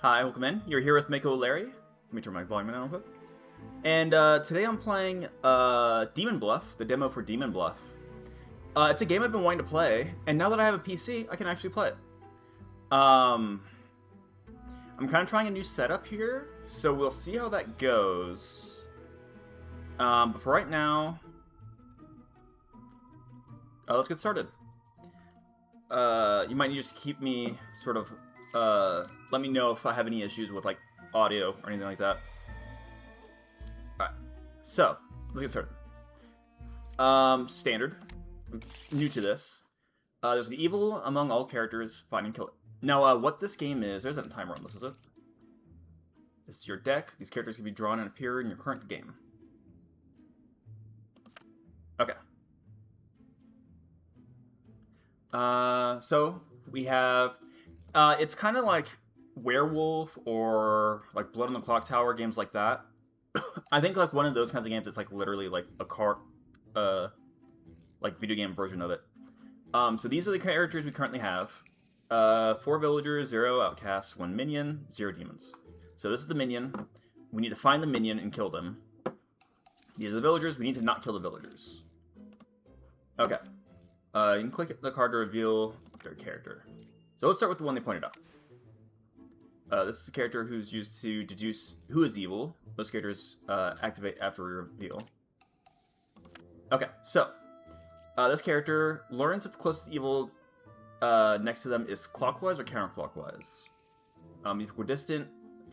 Hi, welcome in. You're here with Mako Larry. Let me turn my volume down real quick. And today I'm playing Demon Bluff, the demo for Demon Bluff. It's a game I've been wanting to play, and now that I have a PC, I can actually play it. I'm kind of trying a new setup here, so we'll see how that goes. But for right now, let's get started. You might need to just keep me sort of, let me know if I have any issues with like audio or anything like that. Alright, so let's get started. Standard. I'm new to this. There's an evil among all characters, find and kill it. Now, what this game is, there isn't a timer on this, is it? This is your deck. These characters can be drawn and appear in your current game. Okay. So we have, it's kind of like Werewolf or like Blood on the Clock Tower, games like that. I think like one of those kinds of games, it's like literally like a like video game version of it. So these are the characters we currently have. 4 villagers, 0 outcasts, 1 minion, 0 demons. So this is the minion. We need to find the minion and kill them. These are the villagers. We need to not kill the villagers. Okay. You can click the card to reveal their character. So let's start with the one they pointed out. This is a character who's used to deduce who is evil. Those characters activate after we reveal. Okay, so this character learns if the closest evil next to them is clockwise or counterclockwise. Equidistant,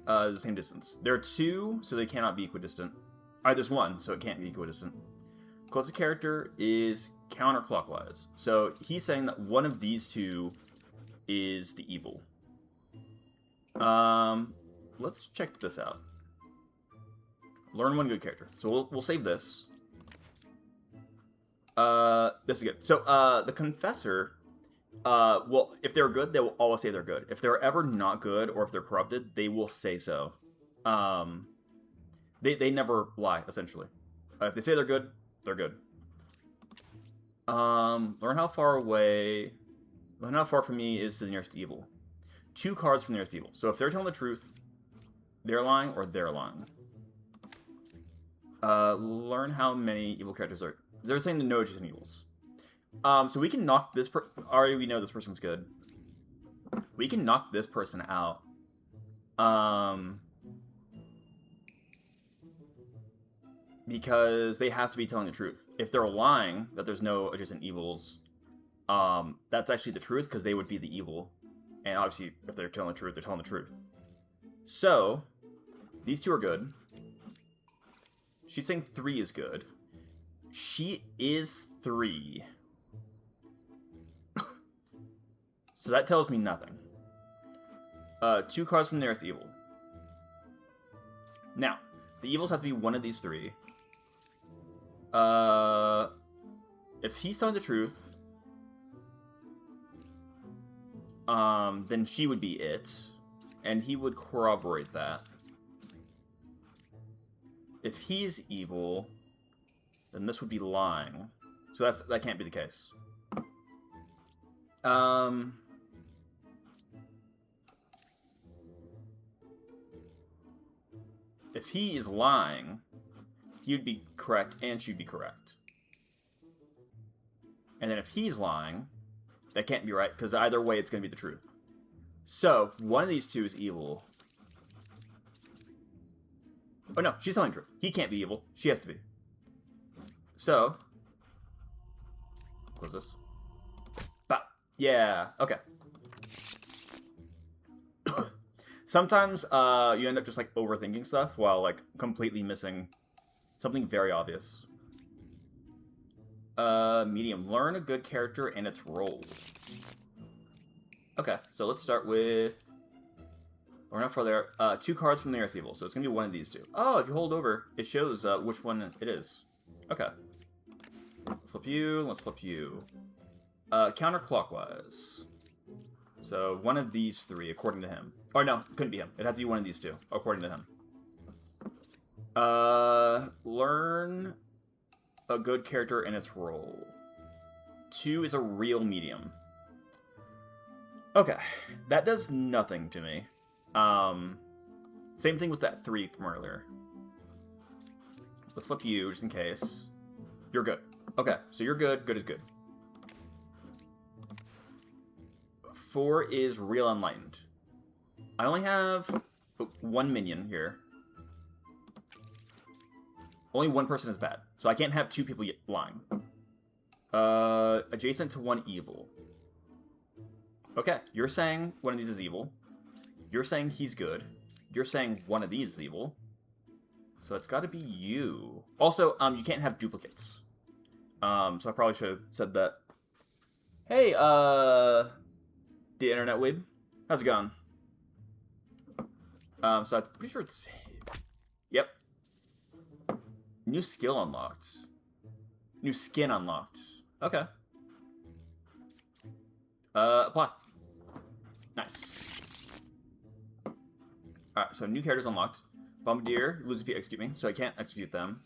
the same distance. There are 2, so they cannot be equidistant. There's 1, so it can't be equidistant. Closest character is counterclockwise. So he's saying that one of these 2 is the evil. Let's check this out. Learn 1 good character. So we'll save this. This is good. So the Confessor, well, if they're good, they will always say they're good. If they're ever not good or if they're corrupted, they will say so. They never lie, essentially. If they say they're good, they're good. Learn how far from me is the nearest evil. 2 cards from the nearest evil. So if they're telling the truth, they're lying or they're lying. Learn how many evil characters are. They're saying to no adjacent evils. So we can knock this already we know this person's good. We can knock this person out. Because they have to be telling the truth. If they're lying that there's no adjacent evils, that's actually the truth because they would be the evil. And obviously, if they're telling the truth, they're telling the truth. So, these 2 are good. She's saying 3 is good. She is 3. So that tells me nothing. 2 cards from the nearest evil. Now, the evils have to be one of these 3. If he's telling the truth, then she would be it, and he would corroborate that. If he's evil, then this would be lying. So that can't be the case. If he is lying, he'd be correct and she'd be correct. And then if he's lying, that can't be right, because either way it's going to be the truth. So, one of these 2 is evil. Oh no, she's telling the truth. He can't be evil. She has to be. So, close this. Bah. Yeah, okay. Sometimes you end up just like overthinking stuff while like completely missing something very obvious. Medium. Learn a good character and its role. Okay, so let's start with... Learn how far there. 2 cards from the nearest evil, so it's going to be one of these 2. Oh, if you hold over, it shows which one it is. Okay. Flip you, let's flip you. Counterclockwise. So, one of these 3, according to him. Or no, it couldn't be him. It had to be one of these 2, according to him. Learn a good character and its role. 2 is a real medium. Okay, that does nothing to me. Same thing with that 3 from earlier. Let's flip you, just in case. You're good. Okay, so you're good. Good is good. 4 is Real Enlightened. I only have 1 minion here. Only 1 person is bad, so I can't have 2 people lying. Adjacent to 1 evil. Okay, you're saying one of these is evil. You're saying he's good. You're saying one of these is evil. So it's got to be you. Also, you can't have duplicates. So I probably should have said that. Hey, the internet weeb. How's it going? So I'm pretty sure it's... Yep. New skill unlocked. New skin unlocked. Okay. Apply. Nice. Alright, so new characters unlocked. Bombardier, lose if you execute me, so I can't execute them.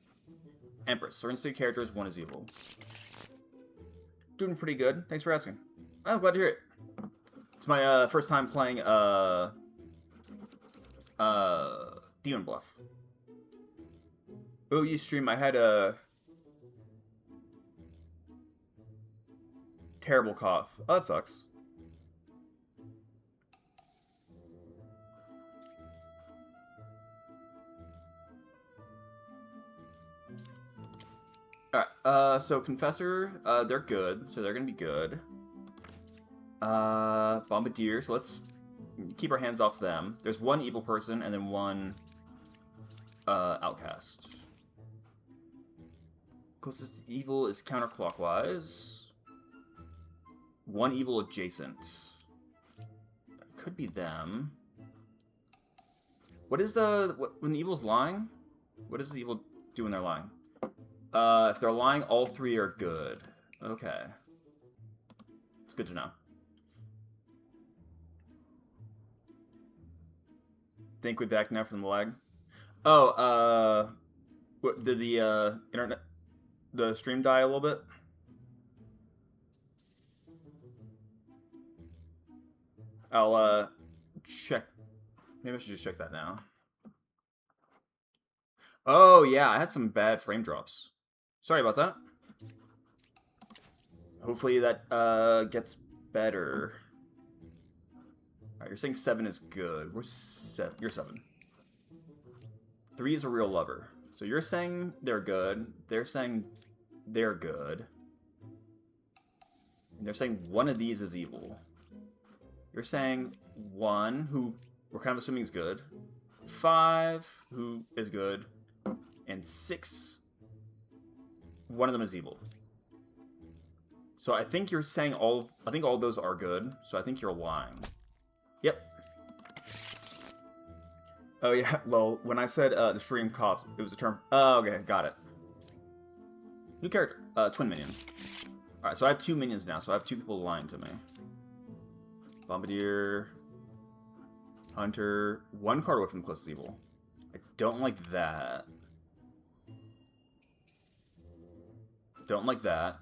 Empress, so instead characters, 1 is evil. Doing pretty good. Thanks for asking. I'm glad to hear it. It's my first time playing Demon Bluff. Oh, you stream. I had a terrible cough. Oh, that sucks. Alright, so Confessor, they're good, so they're gonna be good. Bombardier, so let's keep our hands off them. There's 1 evil person, and then 1, outcast. Closest evil is counterclockwise. 1 evil adjacent. Could be them. What is when the evil's lying? What does the evil do when they're lying? If they're lying, all 3 are good. Okay. It's good to know. Think we're back now from the lag. Oh, what, did the stream die a little bit? I'll, check. Maybe I should just check that now. Oh, yeah, I had some bad frame drops. Sorry about that. Hopefully that, gets better. Alright, you're saying 7 is good. We're 7. You're 7. 3 is a real lover. So you're saying they're good. They're saying they're good. And they're saying one of these is evil. You're saying 1, who we're kind of assuming is good. 5, who is good. And 6, one of them is evil. So I think you're saying all of those are good. So I think you're lying. Yep. Oh yeah, lol. When I said the stream coughed, it was a term. Oh, okay, got it. New character, twin minion. All right, so I have 2 minions now. So I have 2 people lying to me. Bombardier, Hunter, 1 card away from the closest evil. I don't like that. Don't like that.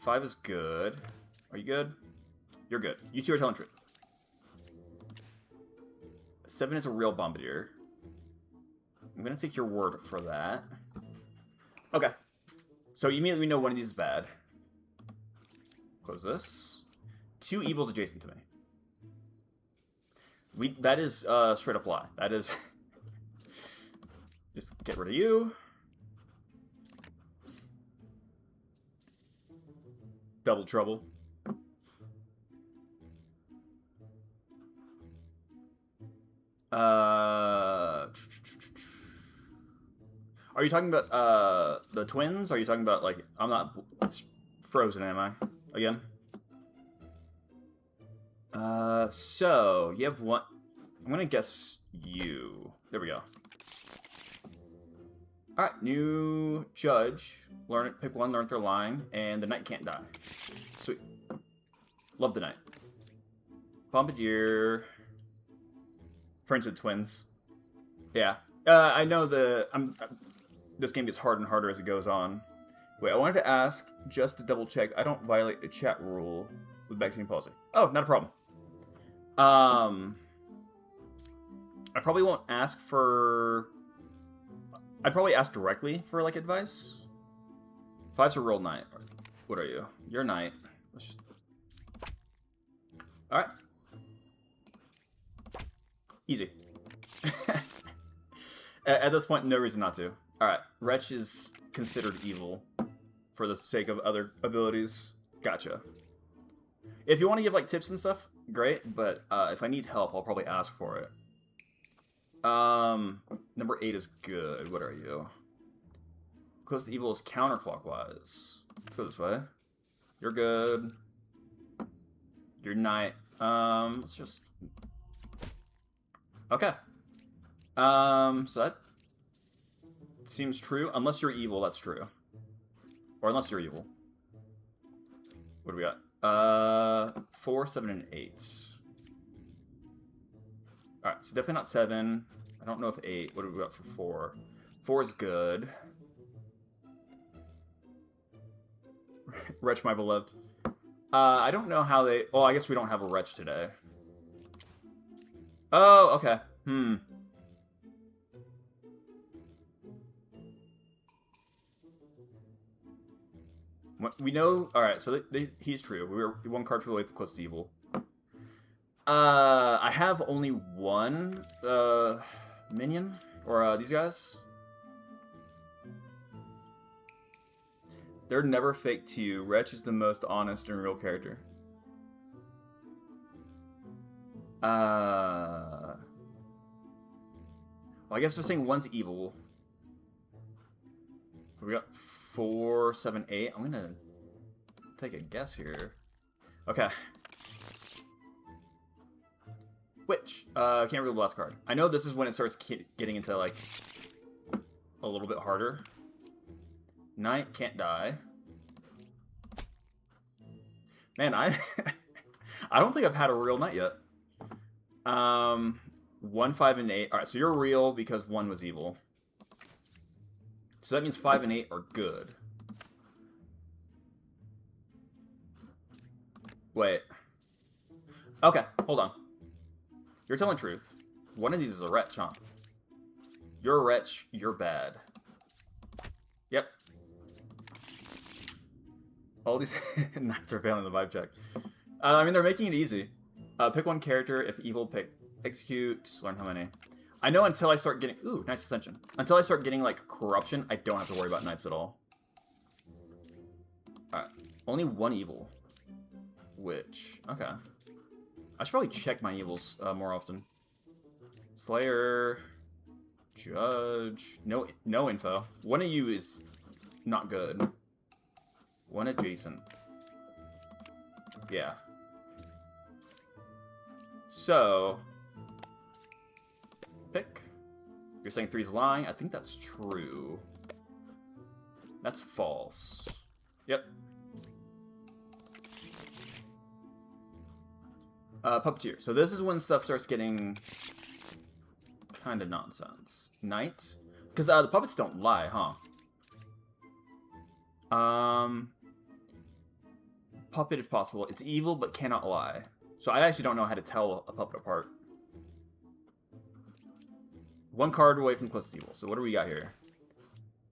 5 is good. Are you good? You're good. You 2 are telling truth. 7 is a real Bombardier. I'm gonna take your word for that. Okay. So immediately we know one of these is bad. Close this. 2 evils adjacent to me. That is straight up lie. That is just get rid of you. Double trouble. Are you talking about the twins? Are you talking about like I'm not frozen, am I? Again? So you have 1. I'm gonna guess you. There we go. All right, new judge. Learn it. Pick 1. Learn if they're lying, and the knight can't die. Sweet. Love the knight. Bombardier. Friends with twins. Yeah. I know this game gets harder and harder as it goes on. Wait, I wanted to ask, just to double check, I don't violate the chat rule with vaccine policy. Oh, not a problem. I probably won't ask for... I'd probably ask directly for, like, advice. 5's a real knight. What are you? You're a knight. Just... Alright. Easy. At this point, no reason not to. Alright, Wretch is considered evil for the sake of other abilities. Gotcha. If you want to give, like, tips and stuff, great, but if I need help, I'll probably ask for it. Number 8 is good. What are you? Close to evil is counterclockwise. Let's go this way. You're good. You're knight. Let's just... Okay. So that seems true. Unless you're evil, that's true. Or unless you're evil. What do we got? 4, 7, and 8. Alright, so definitely not 7. I don't know if 8. What do we got for 4? 4 is good. Wretch, my beloved. I don't know how they... Oh, I guess we don't have a Wretch today. Oh, okay. We know... Alright, so he's true. We were one card away with close to evil. I have only one minion. Or these guys. They're never fake to you. Wretch is the most honest and real character. Well, I guess we're saying one's evil. We got 4, 7, 8. I'm gonna take a guess here. Okay. Which? Can't read the last card. I know this is when it starts getting into, like, a little bit harder. Knight can't die. Man, I don't think I've had a real knight yet. 1, 5, and 8. Alright, so you're real because 1 was evil. So that means 5 and 8 are good. Wait. Okay, hold on. You're telling the truth. One of these is a wretch, huh? You're a wretch, you're bad. Yep. All these knights are failing the vibe check. I mean, they're making it easy. Pick one character. If evil, pick execute. Just learn how many. I know until I start getting... Ooh, nice ascension. Until I start getting, like, corruption, I don't have to worry about knights at all. Alright. Only one evil. Which... Okay. I should probably check my evils more often. Slayer... Judge... No info. One of you is not good. One adjacent. Yeah. So... Pick. You're saying 3's lying? I think that's true. That's false. Yep. Puppeteer. So this is when stuff starts getting kind of nonsense. Knight? Because the puppets don't lie, huh? Puppet if possible. It's evil but cannot lie. So I actually don't know how to tell a puppet apart. One card away from closest evil. So what do we got here?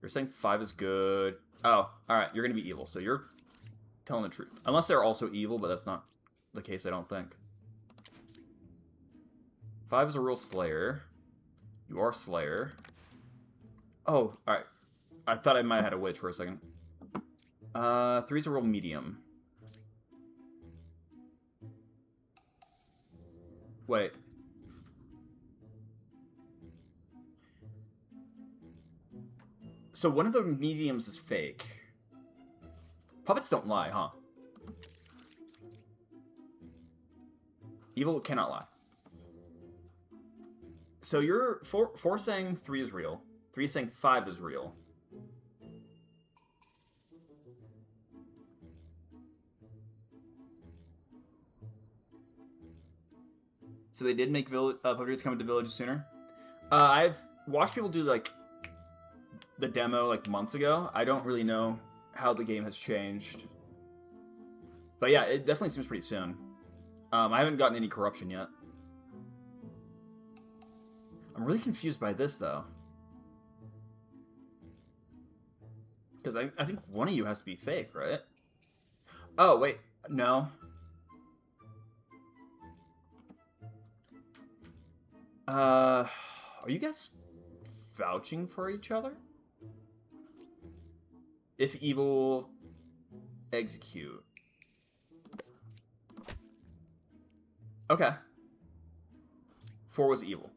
You're saying 5 is good. Oh, alright. You're going to be evil. So you're telling the truth. Unless they're also evil, but that's not the case, I don't think. 5 is a real Slayer. You are Slayer. Oh, alright. I thought I might have had a witch for a second. 3 is a real medium. Wait. So one of the mediums is fake. Puppets don't lie, huh? Evil cannot lie. So you're 4 saying 3 is real. 3 saying 5 is real. So they did make puppeteers come into villages sooner. I've watched people do like the demo like months ago. I don't really know how the game has changed. But yeah, it definitely seems pretty soon. I haven't gotten any corruption yet. I'm really confused by this, though. Because I think one of you has to be fake, right? Oh, wait. No. Are you guys vouching for each other? If evil, execute. Okay. 4 was evil.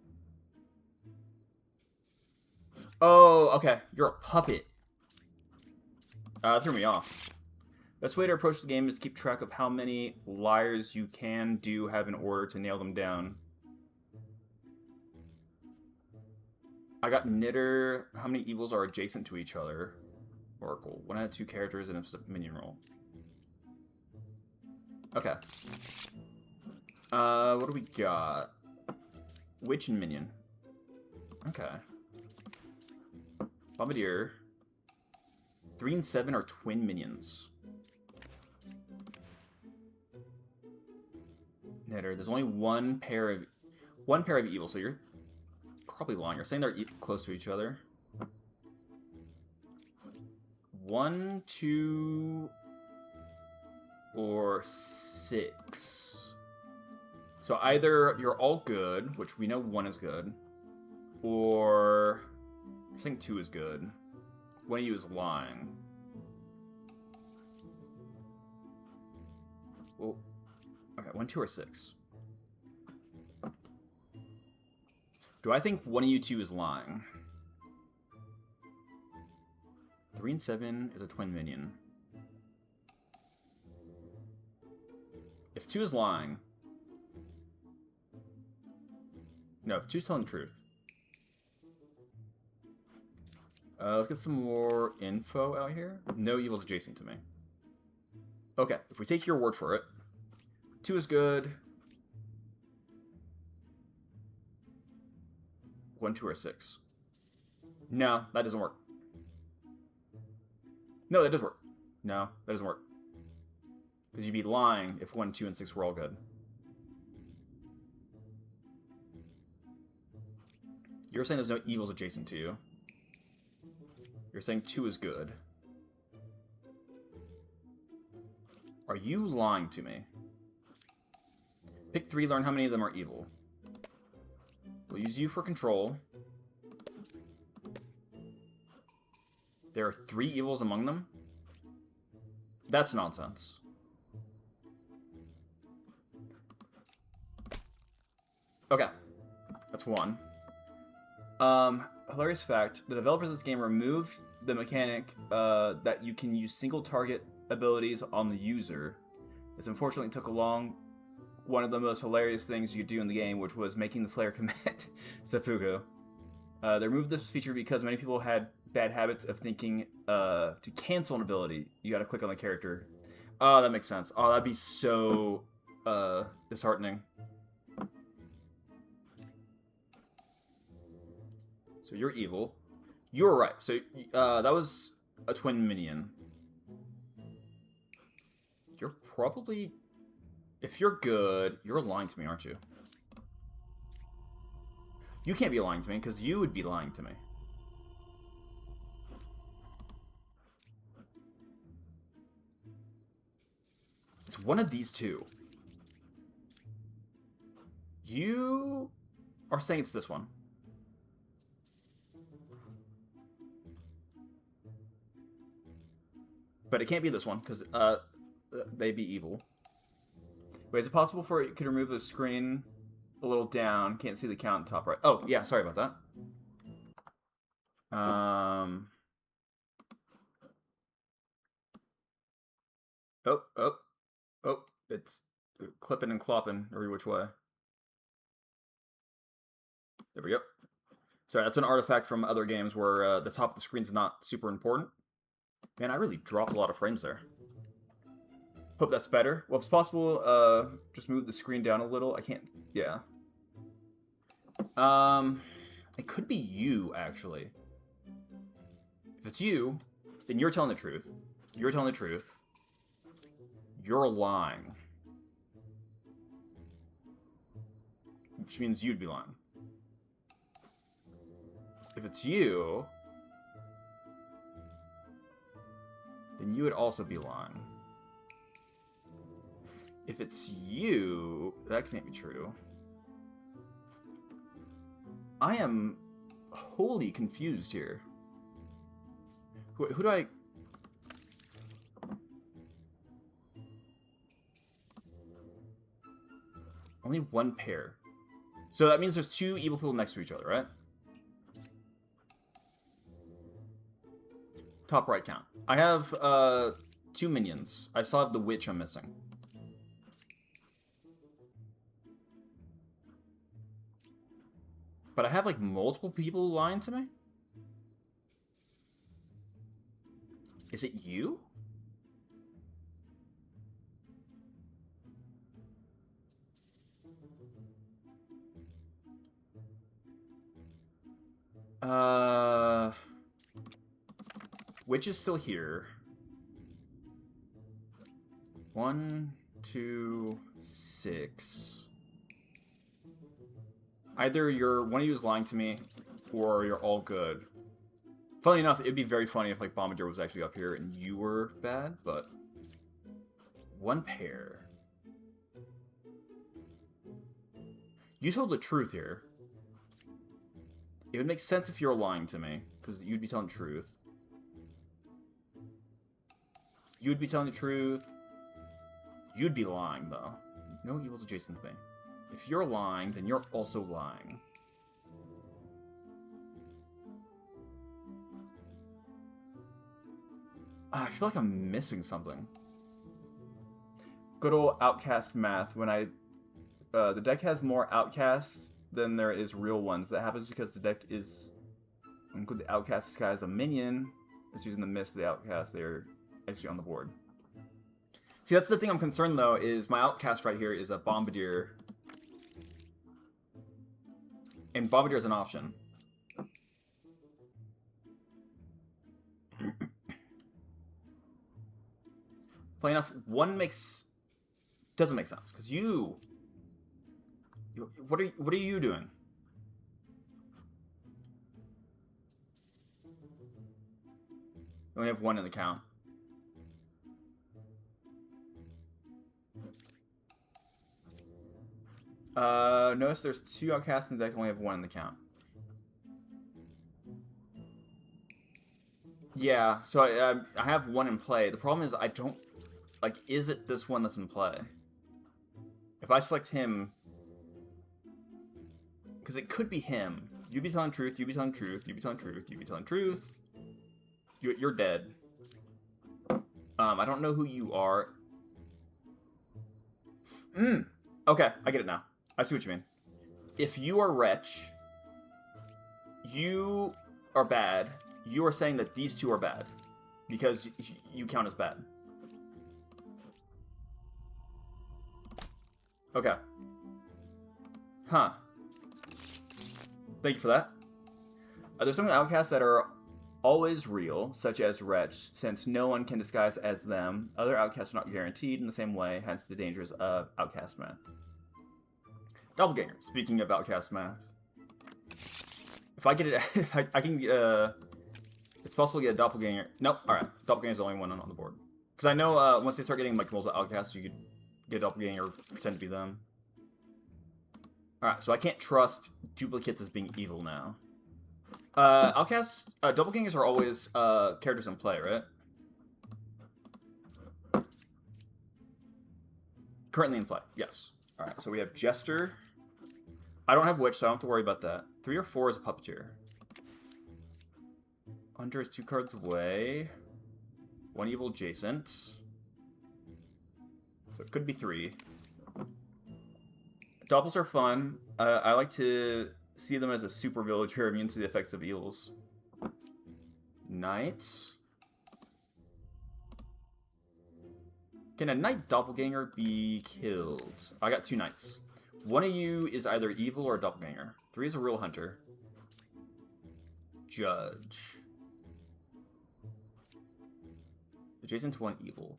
Oh, okay. You're a puppet. That threw me off. Best way to approach the game is to keep track of how many liars you can have in order to nail them down. I got Knitter. How many evils are adjacent to each other? Oracle. 1 out of 2 characters in a minion roll. Okay. What do we got? Witch and minion. Okay. Bombardier. 3 and 7 are twin minions. Knitter. There's only one pair of evil, so you're probably lying. You're saying they're close to each other. 1, 2, or 6. So either you're all good, which we know 1 is good, or I think 2 is good. 1 of you is lying. Well, okay, 1, 2, or 6. Do I think 1 of you 2 is lying? 3 and 7 is a twin minion. If 2 is lying... No, if 2 is telling the truth. Let's get some more info out here. No evil's adjacent to me. Okay, if we take your word for it, 2 is good. 1, 2, or 6. No, that doesn't work. No, that does work. No, that doesn't work. Because you'd be lying if 1, 2, and 6 were all good. You're saying there's no evils adjacent to you. You're saying 2 is good. Are you lying to me? Pick 3, learn how many of them are evil. We'll use you for control. There are 3 evils among them? That's nonsense. Okay. That's 1. Hilarious fact, the developers of this game removed the mechanic that you can use single target abilities on the user. This unfortunately took along one of the most hilarious things you could do in the game, which was making the Slayer commit seppuku. They removed this feature because many people had bad habits of thinking to cancel an ability, you gotta click on the character. Oh, that makes sense. Oh, that'd be so disheartening. So you're evil. You were right. So that was a twin minion. You're probably... If you're good, you're lying to me, aren't you? You can't be lying to me, because you would be lying to me. It's one of these two. You are saying it's this one. But it can't be this one, because they'd be evil. Wait, is it possible for it could remove the screen a little down? Can't see the count top right. Oh, yeah, sorry about that. Oh, it's clipping and clopping every which way. There we go. Sorry, that's an artifact from other games where the top of the screen's not super important. Man, I really dropped a lot of frames there. Hope that's better. Well, if it's possible, just move the screen down a little. I can't... Yeah. It could be you, actually. If it's you, then you're telling the truth. You're telling the truth. You're lying. Which means you'd be lying. If it's you, then you would also be lying. If it's you, that can't be true. I am wholly confused here. Who do I... Only one pair. So that means there's two evil people next to each other, right? Top right count. I have 2 minions. I still have the witch I'm missing. But I have like multiple people lying to me? Is it you? Witch is still here. 1, 2, 6. Either one of you is lying to me, or you're all good. Funnily enough, it'd be very funny if like Bombardier was actually up here and you were bad, but one pair. You told the truth here. It would make sense if you were lying to me, because you'd be telling the truth. You'd be telling the truth. You'd be lying, though. No evil's adjacent to me. If you're lying, then you're also lying. I feel like I'm missing something. Good old outcast math. When the deck has more outcasts than there is real ones. That happens because the deck is, include the outcast disguise as a minion. It's using the mist of the outcast. They're actually on the board. See, that's the thing I'm concerned though, is my outcast right here is a Bombardier. And Bombardier is an option. Funny enough, one doesn't make sense because what are you doing? We only have one in the count. Notice there's 2 outcasts in the deck, only have 1 in the count. Yeah, so I have 1 in play. The problem is I don't... Like, is it this one that's in play? If I select him... Because it could be him. You'd be telling truth, you'd be telling truth, you'd be telling truth, you'd be telling truth. You're dead. I don't know who you are. Okay, I get it now. I see what you mean. If you are Wretch, you are bad. You are saying that these two are bad. Because you count as bad. Okay. Huh. Thank you for that. There's some outcasts that are always real, such as Wretch, since no one can disguise as them. Other outcasts are not guaranteed in the same way, hence the dangers of outcast math. Doppelganger. Speaking of outcast math, if I get it, if I can get it's possible to get a doppelganger. Nope. All right, doppelganger is the only one on the board. Because I know once they start getting like multiple outcasts, you could get a doppelganger or pretend to be them. All right, so I can't trust duplicates as being evil now. Outcasts, doppelgangers are always characters in play, right? Currently in play, yes. All right, so we have Jester. I don't have Witch, so I don't have to worry about that. 3 or 4 is a Puppeteer. Hunter is 2 cards away. 1 evil adjacent. So it could be 3. Doppels are fun. I like to see them as a super villager immune to the effects of evils. Knight. Can a knight doppelganger be killed? I got 2 knights. One of you is either evil or a doppelganger. 3 is a real hunter. Judge. Adjacent to 1 evil.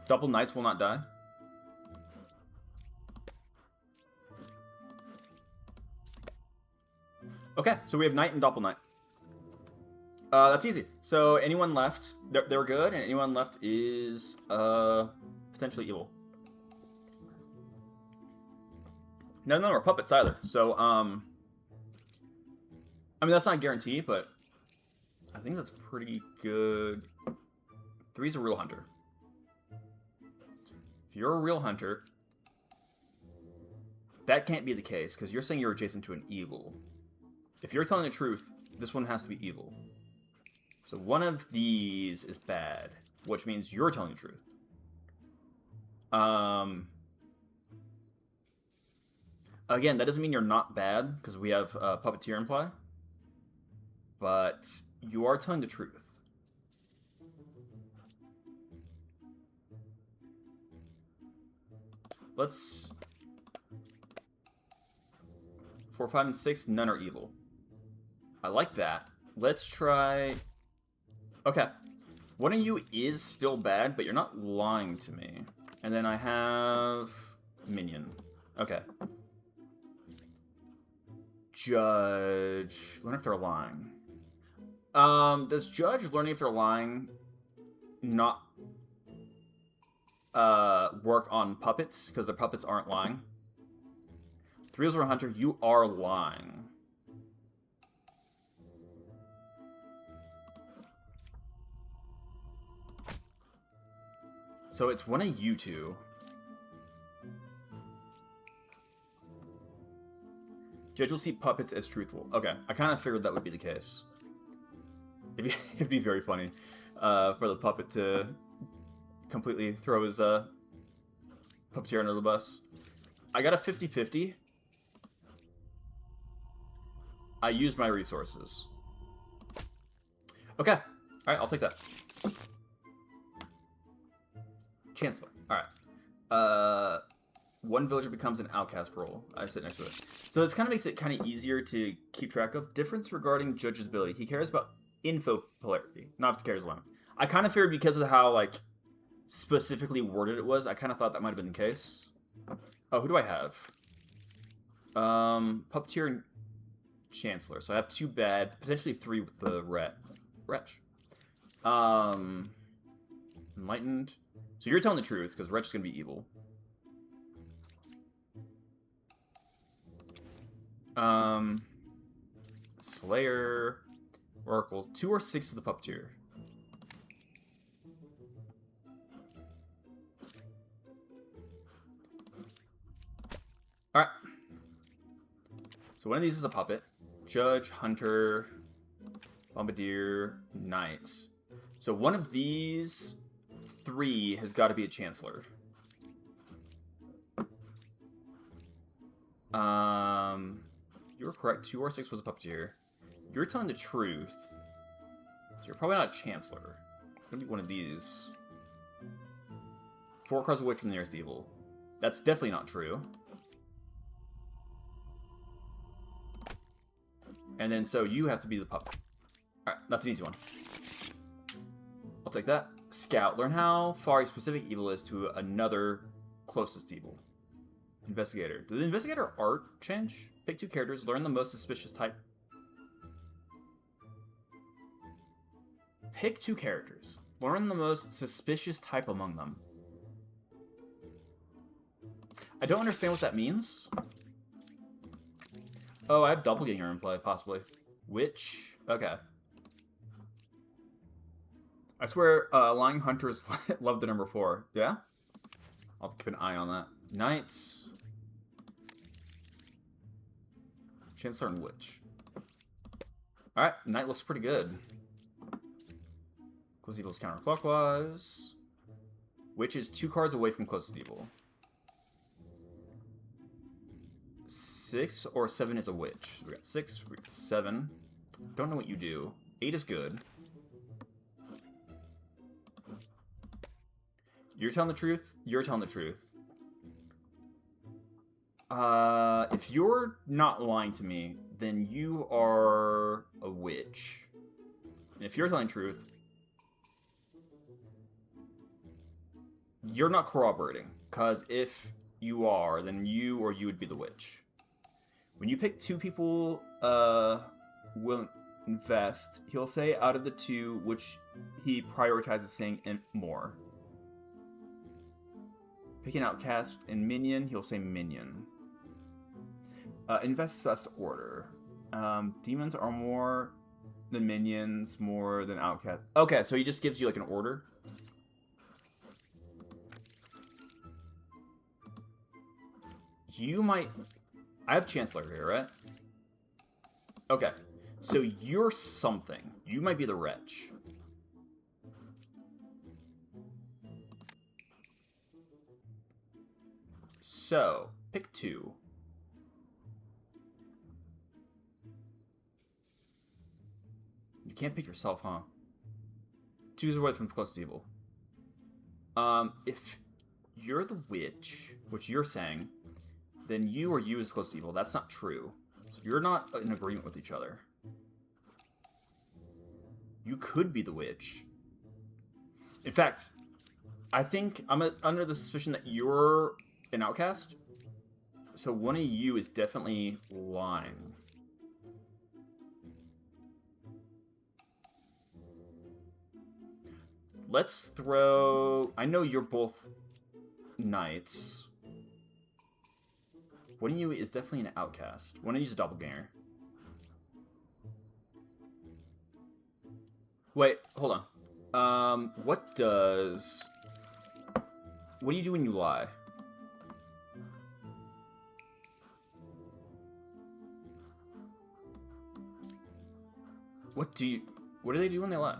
Double knights will not die. Okay, so we have Knight and Doppel Knight. That's easy. So anyone left, they're good, and anyone left is potentially evil. None of them are puppets either. So I mean that's not a guarantee, but I think that's pretty good. 3's a real hunter. If you're a real hunter, that can't be the case because you're saying you're adjacent to an evil. If you're telling the truth, this one has to be evil. So one of these is bad, which means you're telling the truth. Again, that doesn't mean you're not bad, because we have Puppeteer in play. But you are telling the truth. Let's... 4, 5, and 6, none are evil. I like that. Let's try... Okay. One of you is still bad, but you're not lying to me. And then I have... Minion. Okay. Judge... I wonder if they're lying. Does Judge learning if they're lying not work on puppets? Because the puppets aren't lying. 3's are a hunter, you are lying. So it's one of you two. Judge will see puppets as truthful. Okay, I kind of figured that would be the case. It'd be very funny for the puppet to completely throw his puppeteer under the bus. I got a 50-50. I used my resources. Okay. Alright, I'll take that. Chancellor. Alright. One villager becomes an outcast role. I sit next to it. So this kind of makes it kind of easier to keep track of. Difference regarding Judge's ability. He cares about info polarity, not if he cares alone. I kind of figured because of how, like, specifically worded it was, I kind of thought that might have been the case. Oh, who do I have? Puppeteer and Chancellor. So I have 2 bad, potentially 3 with the Wretch. Enlightened. So you're telling the truth, because Wretch is going to be evil. Slayer. Oracle. 2 or 6 is the Puppeteer. Alright. So one of these is a puppet. Judge, Hunter, Bombardier, Knight. So one of these 3 has got to be a Chancellor. You're correct. 2 or 6 was a Puppeteer. You're telling the truth. So you're probably not a Chancellor. It's going to be one of these. 4 cards away from the nearest evil. That's definitely not true. And then, so you have to be the puppet. Alright, that's an easy one. I'll take that. Scout. Learn how far a specific evil is to another closest evil. Investigator. Did the Investigator art change? Pick 2 characters. Learn the most suspicious type. Pick 2 characters. Learn the most suspicious type among them. I don't understand what that means. Oh, I have Doppelganger in play, possibly. Witch? Okay. I swear, Lying Hunters love the number 4. Yeah? I'll have to keep an eye on that. Knights. Chancellor and Witch. Alright, Knight looks pretty good. Close Evil's counterclockwise. Witch is 2 cards away from closest evil. 6 or 7 is a witch. We got 6, we got 7. Don't know what you do. 8 is good. You're telling the truth? You're telling the truth. If you're not lying to me, then you are a witch. And if you're telling the truth, you're not corroborating. Because if you are, then you or you would be the witch. When you pick 2 people will invest, he'll say out of the 2 which he prioritizes saying more. Pick an outcast and minion, he'll say minion. Invest sus order. Demons are more than minions, more than outcasts. Okay, so he just gives you like an order. You might... I have Chancellor here, right? Okay. So you're something. You might be the wretch. So, pick 2. You can't pick yourself, huh? Choose away from the closest evil. If you're the witch, which you're saying, then you or you is close to evil. That's not true. So you're not in agreement with each other. You could be the witch. In fact, I think I'm under the suspicion that you're an outcast. So one of you is definitely lying. Let's throw... I know you're both knights. One of you is definitely an outcast. One of you is a doppelganger. Wait, hold on. What do you do when you lie? What do they do when they lie?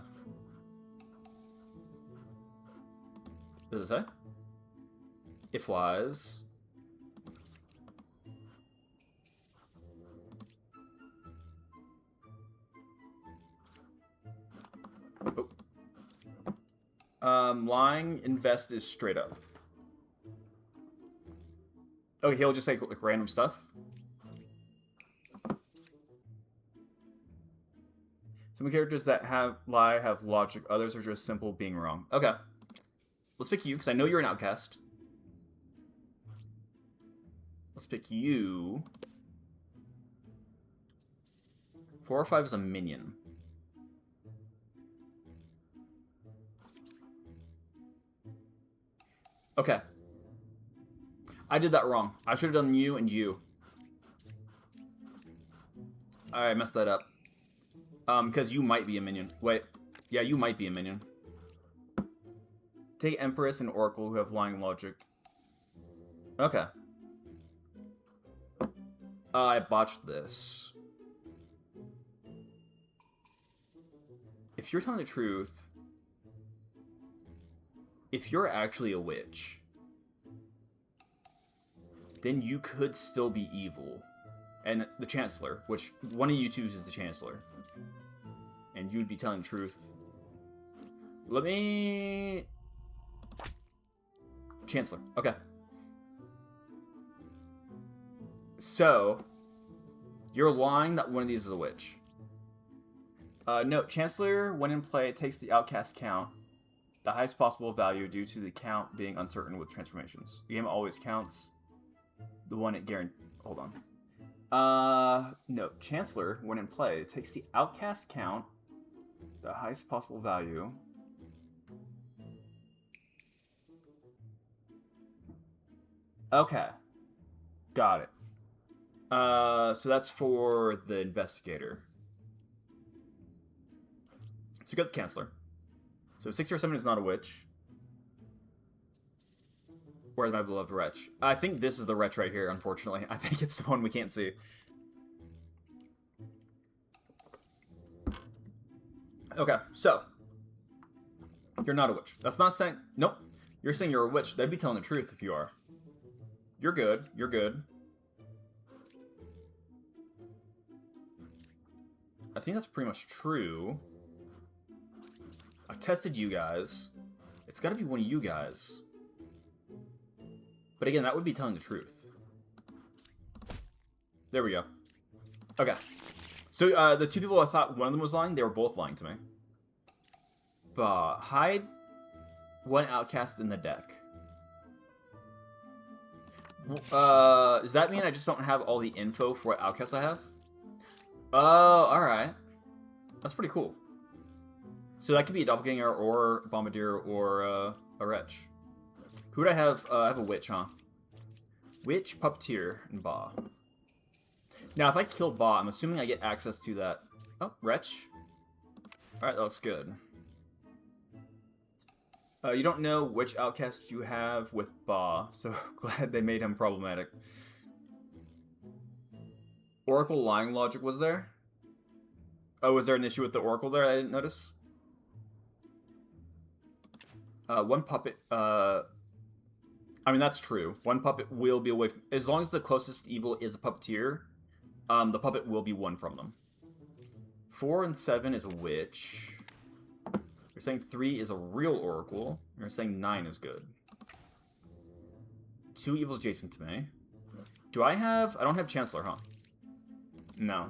Does it say? If lies... Lying invest is straight up. Oh, he'll just say like random stuff. Some characters that lie have logic. Others are just simple being wrong. Okay, let's pick you because I know you're an outcast. Let's pick you. 4 or 5 is a minion. Okay. I did that wrong. I should have done you and you. I messed that up. Because you might be a minion. Wait. Yeah, you might be a minion. Take Empress and Oracle who have lying logic. Okay. I botched this. If you're telling the truth... If you're actually a witch, then you could still be evil. And the Chancellor, which one of you two is the Chancellor. And you'd be telling the truth. Let me... Chancellor, okay. So, you're lying that one of these is a witch. Note, Chancellor, when in play, takes the outcast count. The highest possible value due to the count being uncertain with transformations. The game always counts the one it guarantees. Hold on. No. Chancellor, when in play, takes the outcast count, the highest possible value. Okay. Got it. So that's for the investigator. So you got the Chancellor. So 6 or 7 is not a witch. Where's my beloved wretch? I think this is the wretch right here, unfortunately. I think it's the one we can't see. Okay, so. You're not a witch. That's not saying... Nope. You're saying you're a witch. That'd be telling the truth if you are. You're good. You're good. I think that's pretty much true. I've tested you guys. It's got to be one of you guys. But again, that would be telling the truth. There we go. Okay. So the 2 people I thought one of them was lying, they were both lying to me. But hide one outcast in the deck. Does that mean I just don't have all the info for what outcasts I have? Oh, alright. That's pretty cool. So that could be a doppelganger or a bombardier or a wretch. Who would I have? I have a witch, huh? Witch, puppeteer, and Ba. Now, if I kill Ba, I'm assuming I get access to that. Oh, wretch. Alright, that looks good. You don't know which outcast you have with Ba, so glad they made him problematic. Oracle lying logic was there? Oh, was there an issue with the Oracle there I didn't notice? One puppet, I mean, that's true. One puppet will be away from... As long as the closest evil is a puppeteer, the puppet will be one from them. 4 and 7 is a witch. You're saying 3 is a real oracle. You're saying 9 is good. 2 evils adjacent to me. Do I have... I don't have Chancellor, huh? No.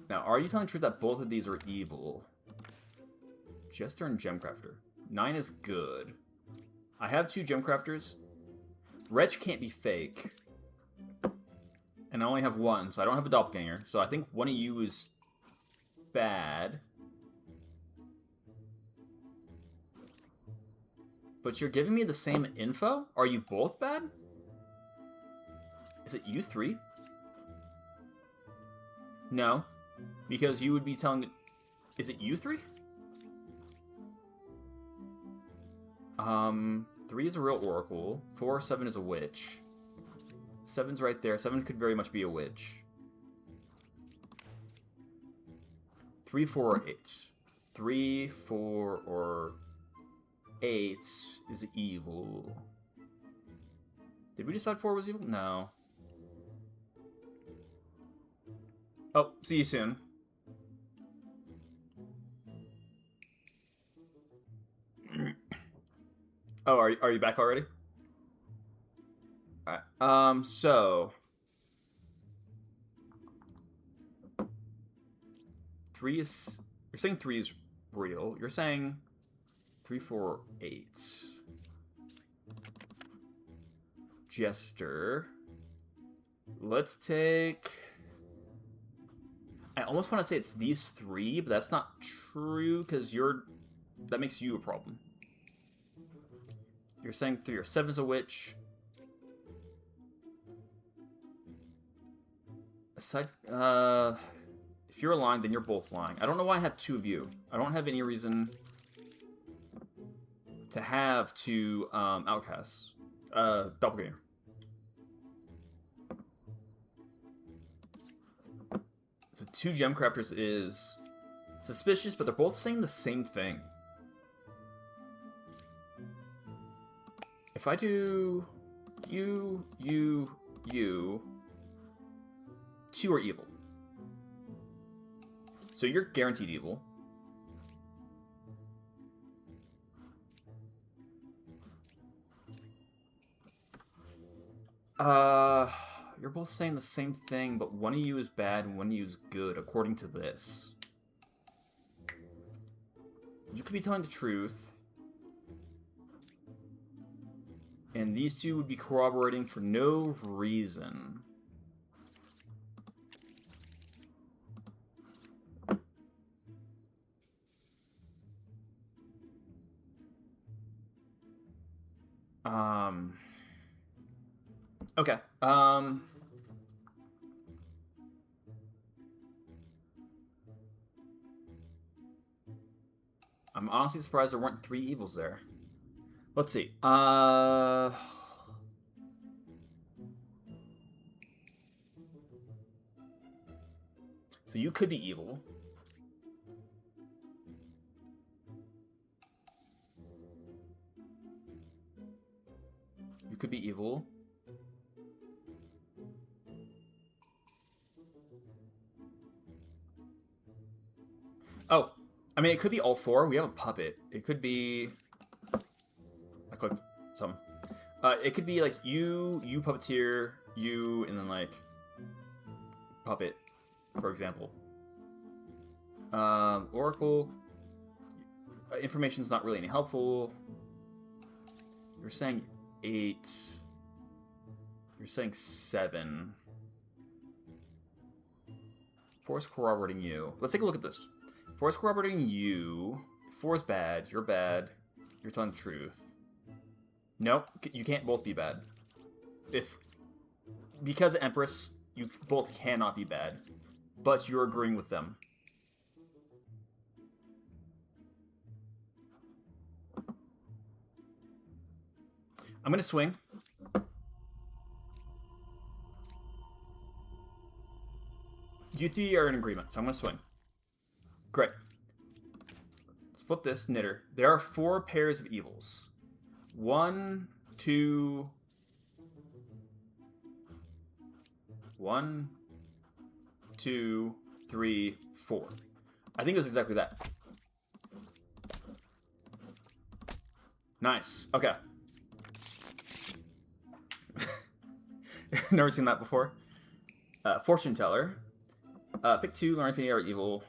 Now, are you telling the truth that both of these are evil? Jester and Gemcrafter. 9 is good. I have 2 Gemcrafters. Wretch can't be fake. And I only have 1, so I don't have a doppelganger. So I think one of you is bad. But you're giving me the same info? Are you both bad? Is it you 3? No. Because you would be telling... Is it you 3? 3 is a real oracle. 4, 7 is a witch. 7's right there. 7 could very much be a witch. 3, 4, or 8. 3, 4, or 8 is evil. Did we decide 4 was evil? No. Oh, see you soon. Oh, are you back already? Alright, so... 3 is... You're saying 3 is real. You're saying 3, 4, 8. Jester. Let's take... I almost want to say it's these 3, but that's not true, because you're... That makes you a problem. You're saying 3 or 7 is a witch. Aside... If you're lying, then you're both lying. I don't know why I have 2 of you. I don't have any reason to have 2 outcasts. Doppelganger. So 2 Gemcrafters is suspicious, but they're both saying the same thing. If I do you, 2 are evil. So you're guaranteed evil. You're both saying the same thing, but one of you is bad and one of you is good, according to this. You could be telling the truth. And these 2 would be corroborating for no reason. Okay. I'm honestly surprised there weren't 3 evils there. Let's see. So you could be evil. You could be evil. Oh, I mean, it could be all 4. We have a puppet. It could be... I clicked some. It could be like you puppeteer, you, and then like puppet, for example. Oracle. Information's not really any helpful. You're saying 8. You're saying 7. Force corroborating you. Let's take a look at this. Force corroborating you. 4 is bad. You're bad. You're telling the truth. Nope. You can't both be bad. Because Empress, you both cannot be bad. But you're agreeing with them. I'm going to swing. You three are in agreement, so I'm going to swing. Great. Let's flip this, knitter. There are 4 pairs of evils. 1, 2... 1, 2, 3, 4. I think it was exactly that. Nice. Okay. Never seen that before. Fortune teller. Pick 2, learn if any are evil.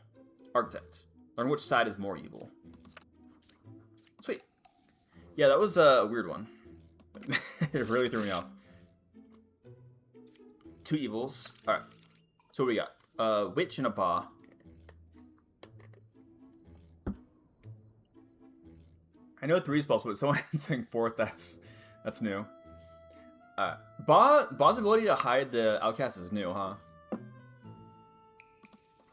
Architect. Learn which side is more evil. Sweet. Yeah, that was a weird one. It really threw me off. 2 evils. Alright. So what we got? Witch and a Ba. I know 3 is possible, but someone saying 4th, that's new. Ba's ability to hide the outcast is new, huh?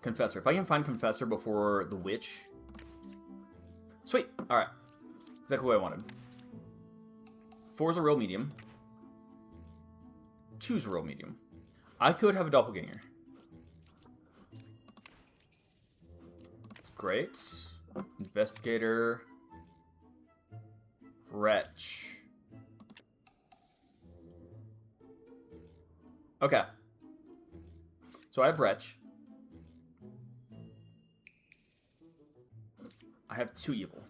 Confessor. If I can find Confessor before the Witch. Sweet. Alright. Exactly what I wanted. 4 is a real medium. 2 is a real medium. I could have a doppelganger. That's great. Investigator. Wretch. Okay. So I have Wretch. I have 2 evil.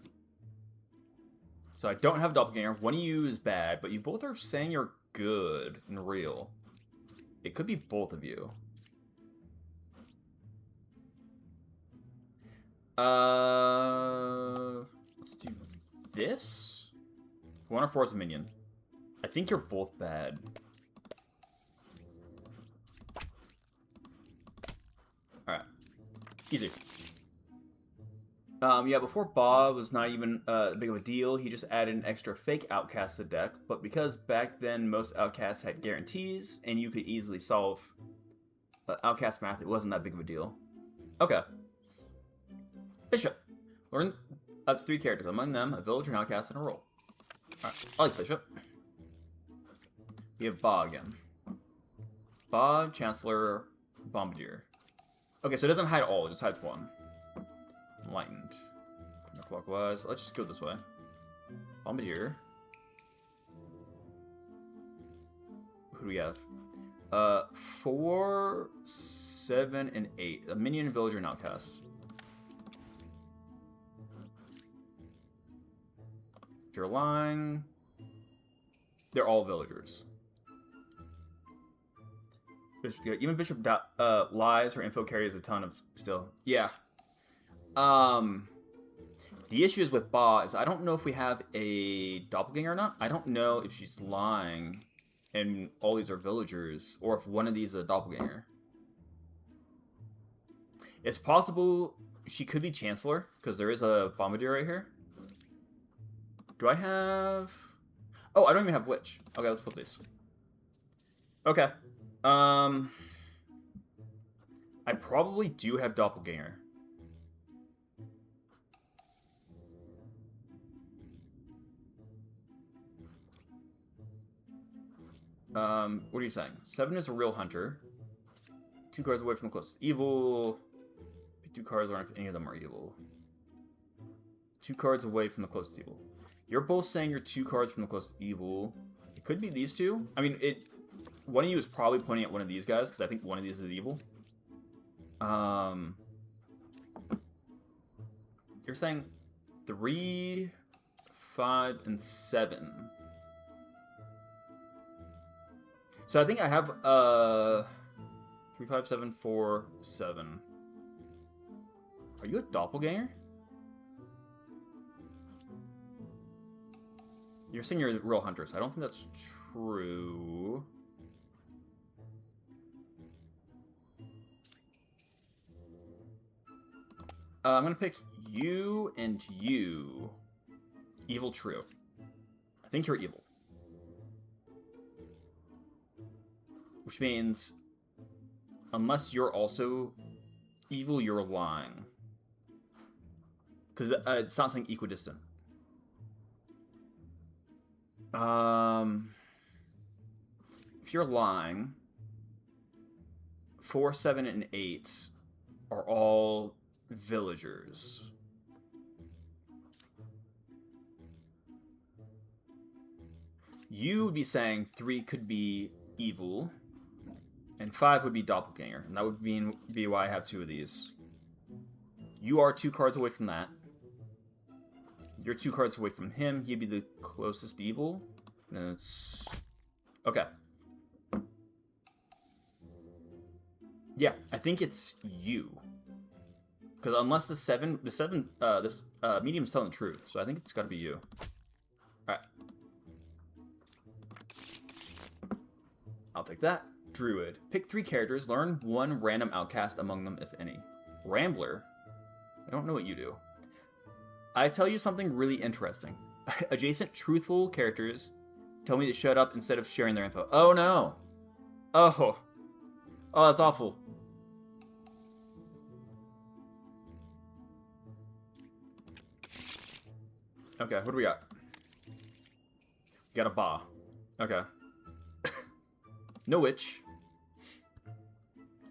So I don't have doppelganger. One of you is bad, but you both are saying you're good and real. It could be both of you. Let's do this. 1 or 4 is a minion. I think you're both bad. Alright. Easy. Yeah, before Ba was not even big of a deal, he just added an extra fake outcast to the deck, but because back then most outcasts had guarantees, and you could easily solve outcast math, it wasn't that big of a deal. Okay. Bishop. Learn up to 3 characters, among them a villager, an outcast, and a roll. Alright, I like Bishop. We have Ba again. Ba, Chancellor, Bombardier. Okay, so it doesn't hide all, it just hides 1. Enlightened. Clockwise. Let's just go this way. Bombardier. Who do we have? 4, 7, and 8. A minion, villager, and outcast. If you're lying, they're all villagers. Bishop, even Bishop lies. Her info carries a ton of still. Yeah. The issue is with Ba is I don't know if we have a doppelganger or not. I don't know if she's lying and all these are villagers, or if one of these is a doppelganger. It's possible she could be Chancellor, because there is a Bombardier right here. Do I have... Oh, I don't even have Witch. Okay, let's flip these. Okay. I probably do have Doppelganger. What are you saying? 7 is a real hunter. 2 cards away from the closest evil. Pick 2 cards, or if any of them are evil. 2 cards away from the closest evil. You're both saying you're 2 cards from the closest evil. It could be these 2. I mean, one of you is probably pointing at one of these guys, because I think one of these is evil. You're saying 3, 5, and 7. So I think I have 3, 5, 7, 4, 7. Are you a doppelganger? You're saying you're a real hunter, so I don't think that's true. I'm gonna pick you and you. Evil true. I think you're evil. Which means, unless you're also evil, you're lying. Because it's not saying equidistant. If you're lying, 4, 7, and 8 are all villagers. You would be saying 3 could be evil, and 5 would be doppelganger, and that would be why I have 2 of these. You are 2 cards away from that. You're 2 cards away from him. He'd be the closest evil. And it's... Okay. Yeah, I think it's you. Because unless this medium's telling the truth, so I think it's got to be you. Alright. I'll take that. Druid. Pick 3 characters, learn 1 random outcast among them, if any. Rambler. I don't know what you do. I tell you something really interesting. Adjacent truthful characters tell me to shut up instead of sharing their info. Oh no! Oh. Oh, that's awful. Okay, what do we got? We got a Ba. Okay. No witch.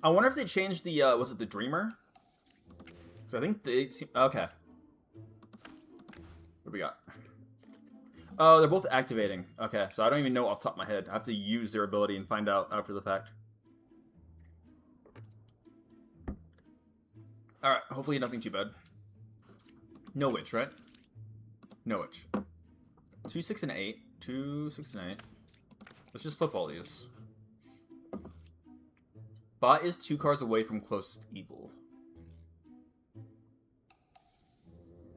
I wonder if they changed the, was it the Dreamer? So I think they seem... Okay. What do we got? Oh, they're both activating. Okay, so I don't even know off the top of my head. I have to use their ability and find out after the fact. Alright, hopefully nothing too bad. No witch, right? No witch. 2, 6, and 8. 2, 6, and 8. Let's just flip all these. Bot is 2 cards away from closest evil.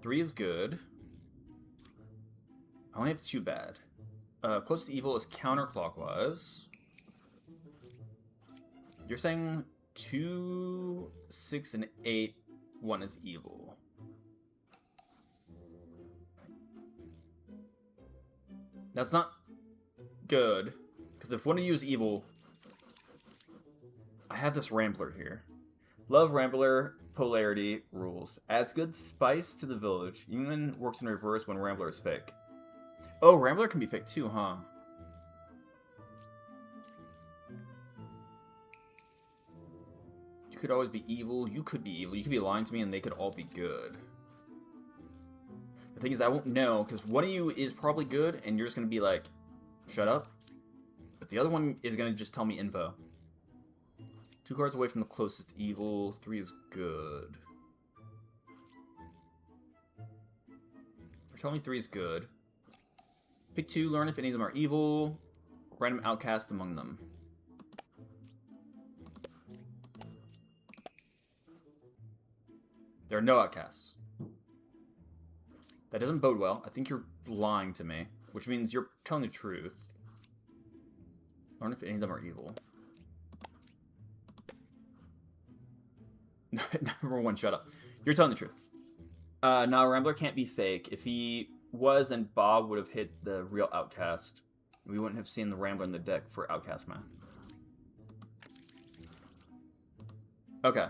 3 is good. I only have 2 bad. Closest evil is counterclockwise. You're saying 2, 6, and 8. 1 is evil. That's not good. Because if one of you is evil... I have this Rambler here. Love Rambler polarity rules. Adds good spice to the village. Even works in reverse when Rambler is fake. Oh, Rambler can be fake too, huh? You could always be evil. You could be evil. You could be lying to me and they could all be good. The thing is, I won't know, because one of you is probably good and you're just going to be like, shut up. But the other one is going to just tell me info. 2 cards away from the closest evil. 3 is good. They're telling me 3 is good. Pick 2, learn if any of them are evil. Random outcast among them. There are no outcasts. That doesn't bode well. I think you're lying to me, which means you're telling the truth. Learn if any of them are evil. Number 1, shut up. You're telling the truth. No, Rambler can't be fake. If he was, then Bob would have hit the real outcast. We wouldn't have seen the Rambler in the deck for outcast math. Okay.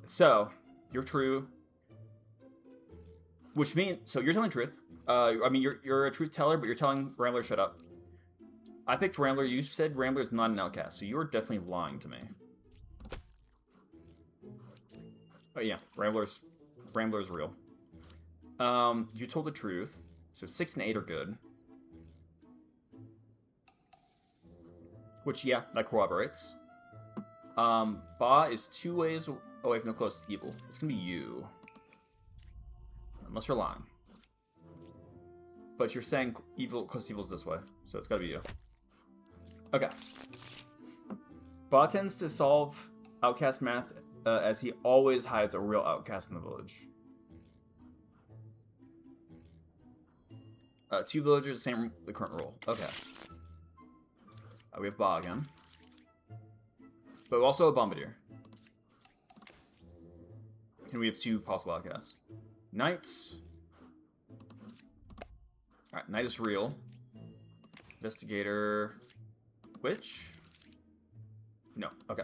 So, you're true. Which means, so you're telling the truth. I mean, you're a truth teller, but you're telling Rambler shut up. I picked Rambler. You said Rambler's not an outcast, so you're definitely lying to me. Oh yeah, Rambler's real. You told the truth. So 6 and 8 are good. Which, yeah, that corroborates. Ba is 2 ways away from the closest evil. It's gonna be you. Unless you're lying. But you're saying closest evil's this way, so it's gotta be you. Okay. Ba tends to solve outcast math as he always hides a real outcast in the village. 2 villagers, same the current role. Okay. We have Ba again. But also a Bombardier. And we have 2 possible outcasts. Knights. Alright, Knight is real. Investigator. Witch? No, okay.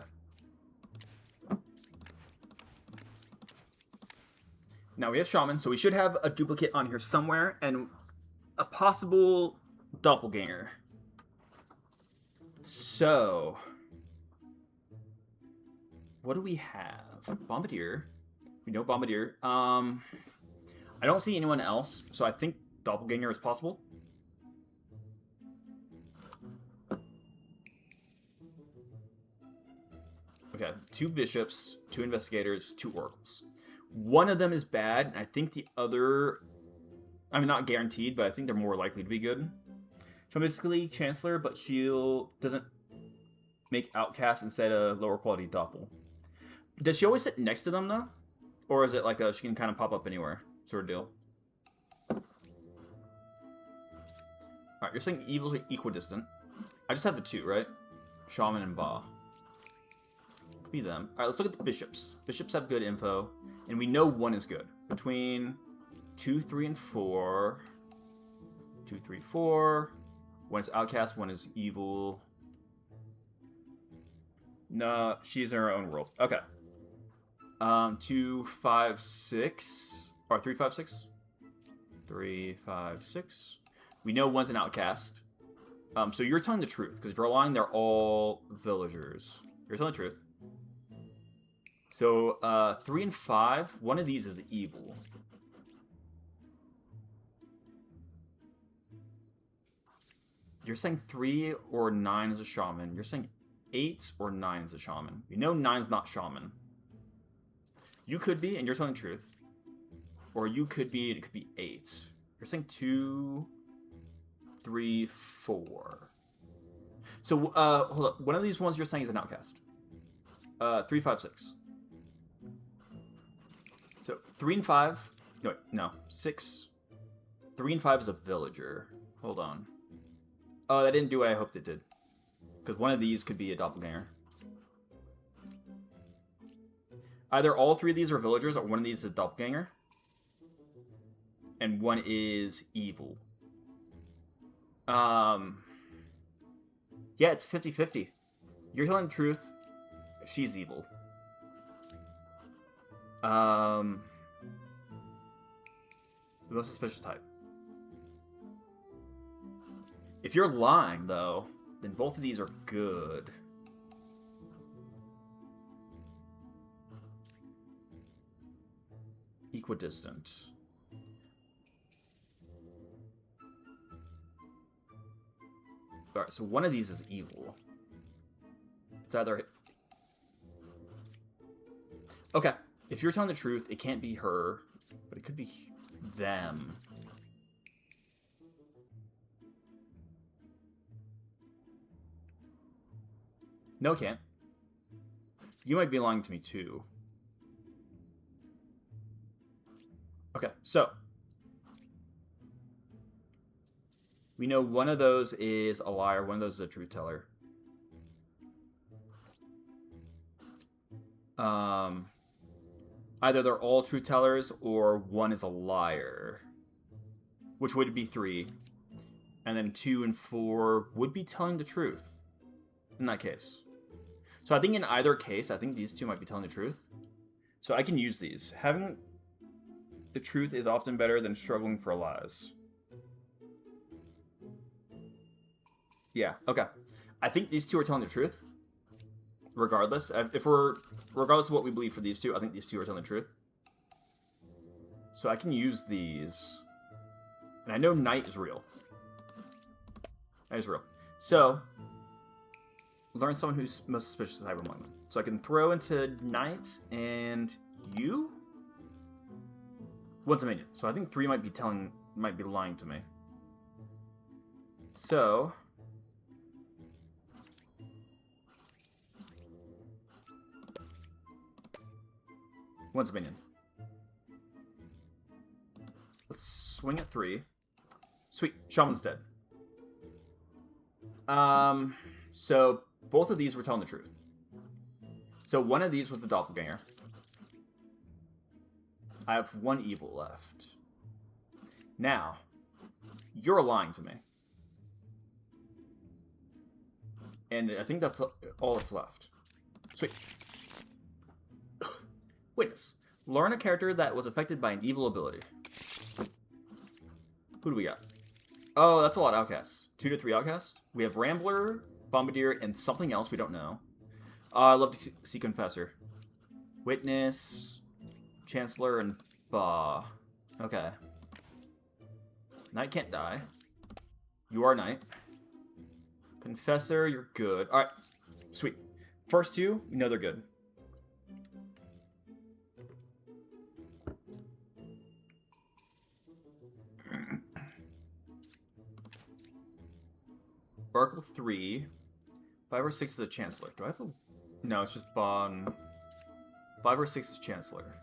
Now we have Shaman, so we should have a duplicate on here somewhere, and a possible doppelganger. So, what do we have? Bombardier. We know Bombardier. I don't see anyone else, so I think doppelganger is possible. Okay, 2 bishops, 2 investigators, 2 oracles. One of them is bad, and I think the other... I mean, not guaranteed, but I think they're more likely to be good. So basically, Chancellor, but she doesn't make outcasts instead of lower quality doppel. Does she always sit next to them, though? Or is it like she can kind of pop up anywhere sort of deal? Alright, you're saying evil's equidistant. I just have the 2, right? Shaman and Ba. Could be them. Alright, let's look at the bishops. Bishops have good info, and we know 1 is good. Between 2, 3, and 4. 2, 3, 4. 1 is outcast, 1 is evil. No, she's in her own world. Okay. 2, 5, 6. Or 3, 5, 6. 3, 5, 6. We know 1's an outcast. So you're telling the truth, because if you're lying, they're all villagers. You're telling the truth. So, 3 and 5, one of these is evil. You're saying 3 or 9 is a shaman. You're saying 8 or 9 is a shaman. You know 9's not shaman. You could be, and you're telling the truth. Or you could be, and it could be 8. You're saying 2, 3, 4. So, hold up. One of these ones you're saying is an outcast. 3, 5, 6. So, 3 and 5. No, wait, no. 6. 3 and 5 is a villager. Hold on. Oh, that didn't do what I hoped it did. Because one of these could be a doppelganger. Either all 3 of these are villagers, or one of these is a doppelganger. And 1 is evil. Yeah, it's 50-50. You're telling the truth. She's evil. The most suspicious type. If you're lying, though, then both of these are good. Equidistant. Alright, so one of these is evil. It's either... Okay, if you're telling the truth, it can't be her, but it could be them. No, it can't. You might be lying to me, too. Okay, so... we know one of those is a liar, one of those is a truth teller. Either they're all truth tellers, or one is a liar. Which would be 3. And then 2 and 4 would be telling the truth. In that case. So I think in either case, I think these 2 might be telling the truth. So I can use these. Having the truth is often better than struggling for lies. Yeah, okay. I think these 2 are telling the truth. Regardless. Regardless of what we believe for these 2, I think these 2 are telling the truth. So I can use these. And I know Knight is real. Knight is real. So, learn someone who's most suspicious type among them. So I can throw into Knight and you? What's a minion? So I think 3 might be lying to me. So... one's a minion. Let's swing at 3. Sweet. Shaman's dead. So both of these were telling the truth. So one of these was the doppelganger. I have 1 evil left. Now, you're lying to me. And I think that's all that's left. Sweet. Witness. Learn a character that was affected by an evil ability. Who do we got? Oh, that's a lot of outcasts. 2 to 3 outcasts. We have Rambler, Bombardier, and something else we don't know. I'd love to see Confessor. Witness, Chancellor, and Ba. Okay. Knight can't die. You are Knight. Confessor, you're good. Alright, sweet. First 2, you know they're good. Oracle 3. 5 or 6 is a Chancellor. Do I have a... No, it's just Bon. 5 or 6 is Chancellor.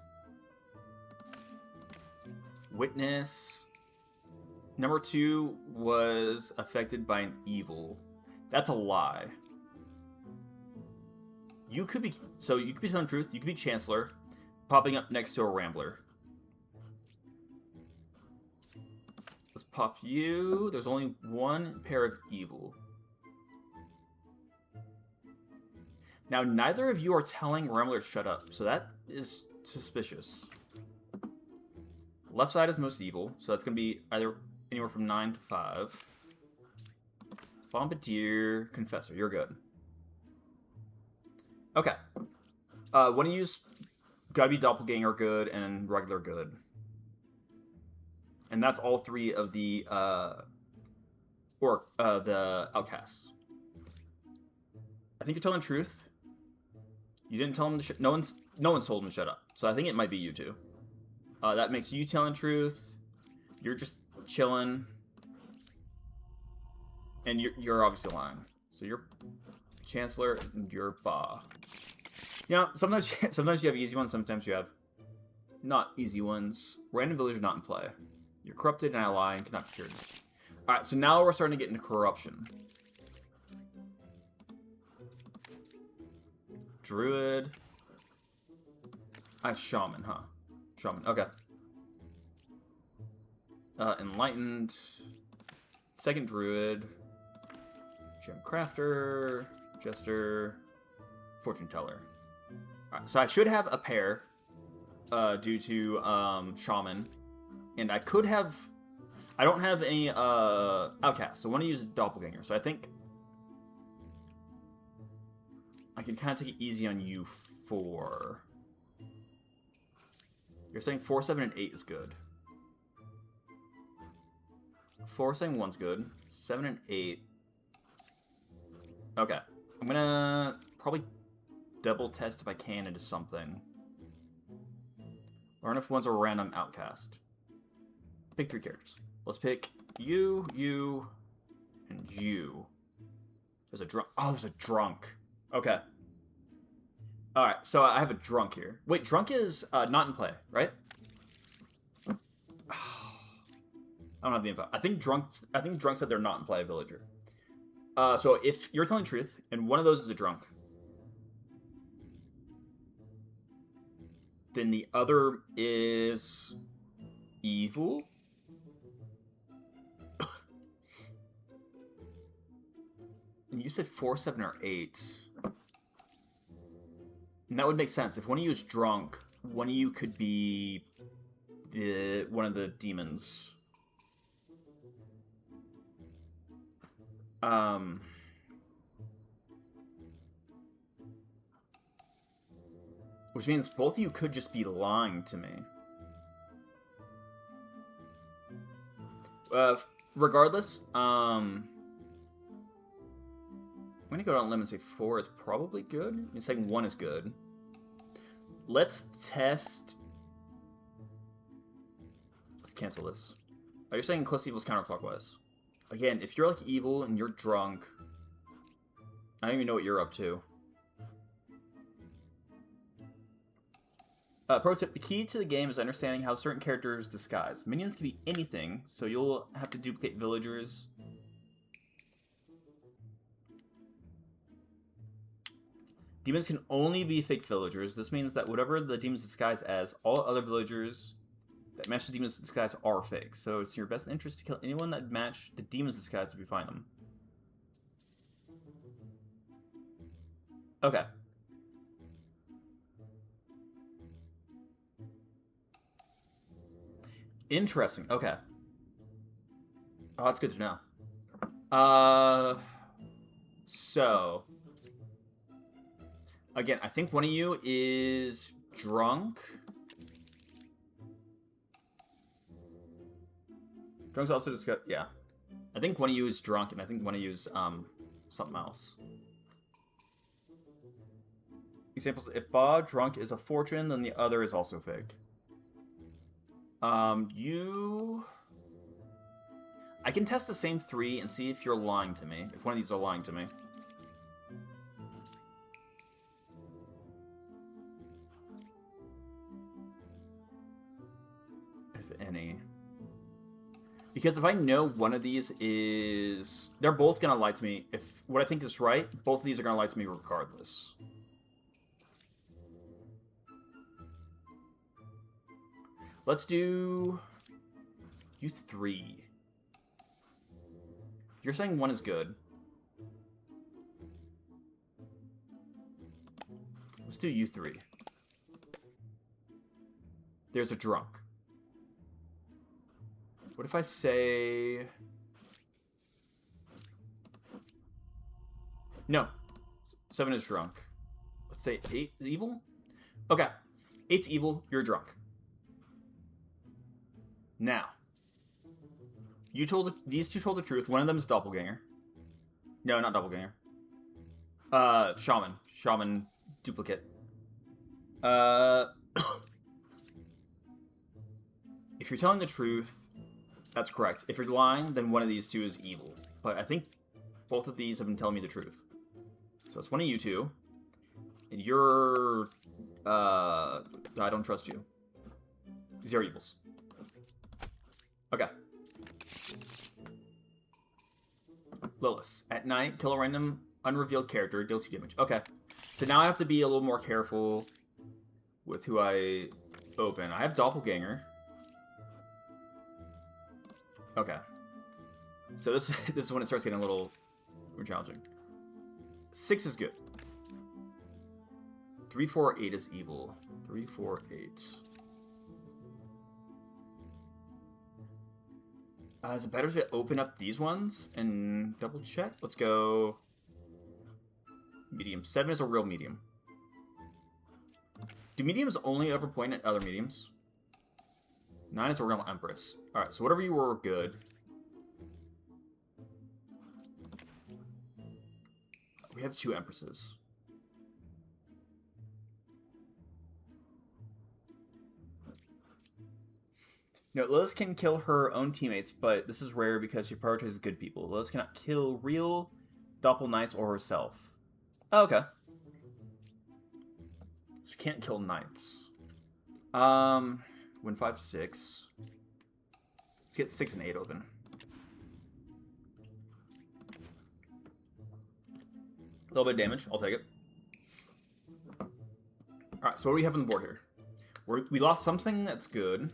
Witness. Number 2 was affected by an evil. That's a lie. You could be... So you could be telling the truth. You could be Chancellor. Popping up next to a Rambler. Let's pop you. There's only 1 pair of evil. Now, neither of you are telling Rambler to shut up, so that is suspicious. Left side is most evil, so that's going to be either anywhere from 9 to 5. Bombardier, Confessor, you're good. Okay. One of you's gotta be Doppelganger good and regular good. And that's all 3 of the the outcasts. I think you're telling the truth. You didn't tell him to no one's told him to shut up. So I think it might be you 2. That makes you telling the truth. You're just chilling. And you're obviously lying. So you're Chancellor and you're Ba. You know, sometimes you have easy ones, sometimes you have not easy ones. Random villager not in play. You're corrupted and I lie and cannot be cured. Alright, so now we're starting to get into corruption. Druid. I have Shaman, huh? Shaman, okay. Enlightened. Second Druid. Gem Crafter. Jester. Fortune Teller. Alright, so I should have a pair. Due to Shaman. And I could have... I don't have any outcasts, so I want to use a Doppelganger. So I think I can kind of take it easy on you 4. You're saying 4, 7, and 8 is good. 4 saying 1's good. 7 and 8. Okay. I'm gonna probably double test if I can into something. Learn if one's a random outcast. Pick 3 characters. Let's pick you, and you. There's a drunk. Oh, there's a drunk. Okay. Alright, so I have a drunk here. Wait, drunk is not in play, right? I don't have the info. I think drunk said they're not in play, villager. So if you're telling the truth, and one of those is a drunk, then the other is evil. And you said 4, 7, or 8. And that would make sense. If one of you is drunk, one of you could be one of the demons. Which means both of you could just be lying to me. Regardless, I'm gonna go down a limb and say 4 is probably good. You're saying 1 is good. Let's test. Let's cancel this. Oh, you're saying close evil's counterclockwise. Again, if you're like evil and you're drunk, I don't even know what you're up to. Pro tip, the key to the game is understanding how certain characters disguise. Minions can be anything, so you'll have to duplicate villagers. Demons can only be fake villagers. This means that whatever the demons disguise as, all other villagers that match the demon's disguise are fake. So it's in your best interest to kill anyone that match the demon's disguise if you find them. Okay. Interesting. Okay. Oh, that's good to know. So again, I think one of you is drunk. Drunk's also discussed. Yeah, I think one of you is drunk, and I think one of you is something else. Examples: if Bob drunk is a fortune, then the other is also fake. I can test the same 3 and see if you're lying to me. If one of these are lying to me. If any. Because if I know one of these is... They're both going to lie to me. If what I think is right, both of these are going to lie to me regardless. Let's do... You 3. You're saying 1 is good. Let's do you 3. There's a drunk. What if I say... No. 7 is drunk. Let's say 8 is evil? Okay. 8's evil, you're drunk. Now. These two told the truth. One of them is doppelganger. No, not doppelganger. Shaman. Shaman duplicate. If you're telling the truth, that's correct. If you're lying, then one of these two is evil. But I think both of these have been telling me the truth. So it's one of you two. And you're... I don't trust you. 0 evils. Okay. Lilith. At night, kill a random unrevealed character, deal 2 damage. Okay. So now I have to be a little more careful with who I open. I have Doppelganger. Okay. So this is when it starts getting a little more challenging. 6 is good. 3, 4, 8 is evil. 3, 4, 8. Is it better to open up these ones and double check? Let's go medium. 7 is a real medium. Do mediums only ever point at other mediums? 9 is a real empress. Alright, so whatever you were good. We have 2 empresses. No, Lilith can kill her own teammates, but this is rare because she prioritizes good people. Lilith cannot kill real Doppel Knights or herself. Oh, okay. She can't kill knights. Win 5, 6. Let's get 6 and 8 open. A little bit of damage. I'll take it. Alright, so what do we have on the board here? We lost something that's good.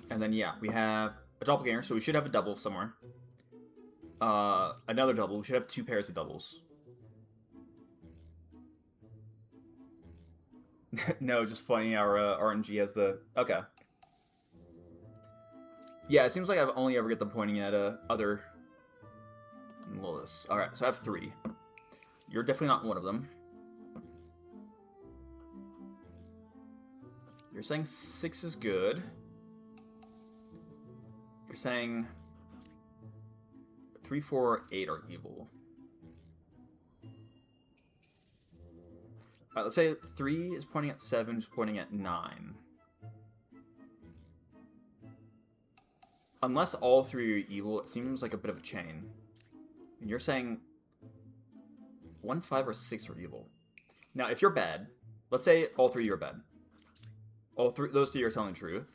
And then, yeah, we have a doppelganger, so we should have a double somewhere. Another double. We should have 2 pairs of doubles. No, just funny, our RNG has the... Okay. Yeah, it seems like I've only ever get them pointing at other Liliths. Alright, so I have 3. You're definitely not one of them. You're saying 6 is good. You're saying 3, 4, 8 are evil. Alright, let's say 3 is pointing at 7, is pointing at 9. Unless all 3 are evil, it seems like a bit of a chain. And you're saying 1, 5, or 6 are evil. Now, if you're bad, let's say all 3 of you are bad. Those 3 are telling the truth.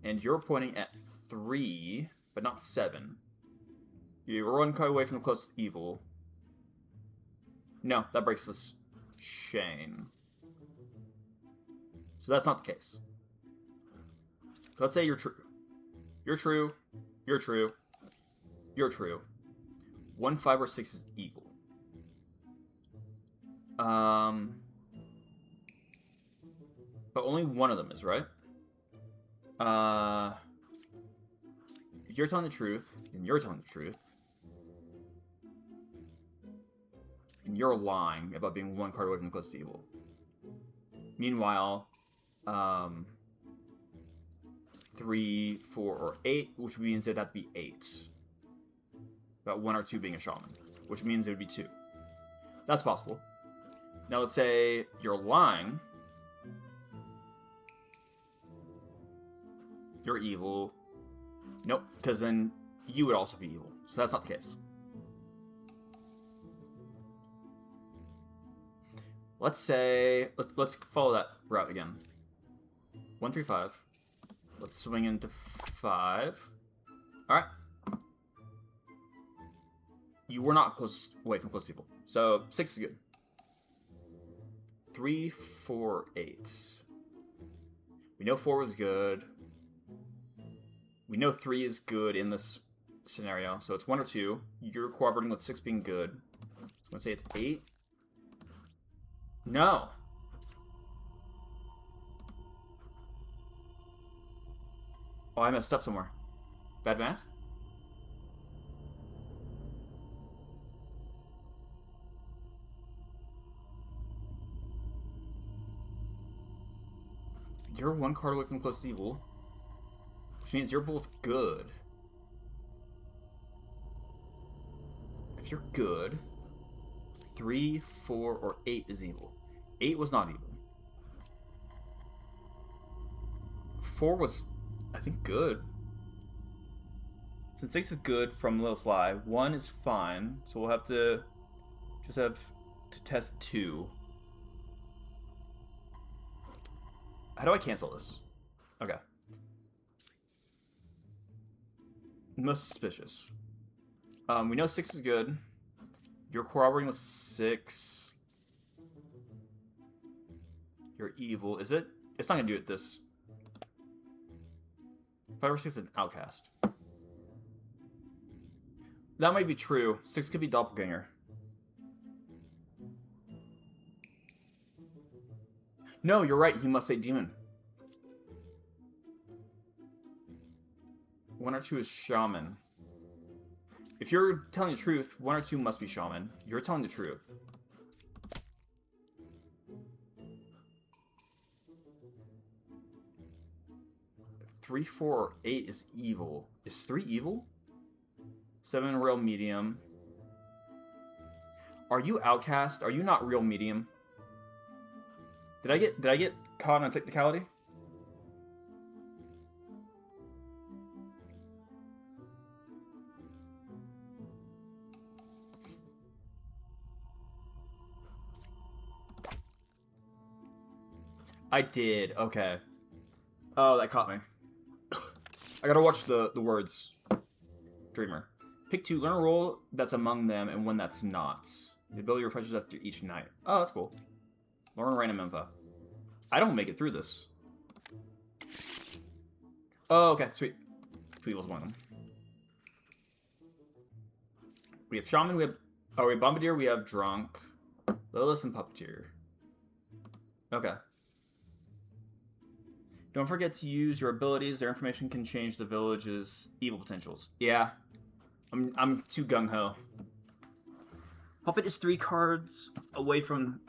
And you're pointing at 3, but not 7. You're one card away from the closest evil. No, that breaks this chain. So that's not the case. So let's say you're true. You're true. You're true. You're true. 1, 5, or 6 is evil. But only one of them is, right? If you're telling the truth, and you're telling the truth, and you're lying about being one card away from the closest evil. Meanwhile, 3, 4, or 8, which means it'd have to be 8. About 1 or 2 being a shaman, which means it would be 2. That's possible. Now let's say you're lying. You're evil. Nope, because then you would also be evil. So that's not the case. Let's say, let's follow that route again. 1, 3, 5. Let's swing into 5. Alright. You were not close away from close people. So 6 is good. 3, 4, 8. We know 4 was good. We know 3 is good in this scenario. So it's 1 or 2. You're cooperating with 6 being good. So I'm going to say it's 8. No. Oh, I messed up somewhere. Bad math? You're 1 card away from close evil. Which means you're both good. If you're good, 3, 4, or 8 is evil. 8 was not evil. 4 was, I think, good. Since 6 is good from Little Sly, 1 is fine. So we'll have to just have to test 2. How do I cancel this? Okay. Most suspicious. We know 6 is good. You're corroborating with 6. You're evil. Is it? It's not gonna do it this. 5 or 6 is an outcast. That might be true. 6 could be doppelganger. No, you're right. He must say demon. 1 or 2 is shaman. If you're telling the truth, 1 or 2 must be shaman. You're telling the truth. Three, 4, or 8 is evil. Is 3 evil? 7 real medium. Are you outcast? Are you not real medium? Did I get caught on a technicality? I did. Okay. Oh, that caught me. I gotta watch the words. Dreamer. Pick 2. Learn a role that's among them and one that's not. The ability refreshes after each night. Oh, that's cool. Learn random info. I don't make it through this. Oh, okay. Sweet. Sweet was one of them. We have Shaman, we have Bombardier, we have Drunk. Lilith and Puppeteer. Okay. Don't forget to use your abilities. Their information can change the village's evil potentials. Yeah. I'm too gung-ho. Puppet is 3 cards away from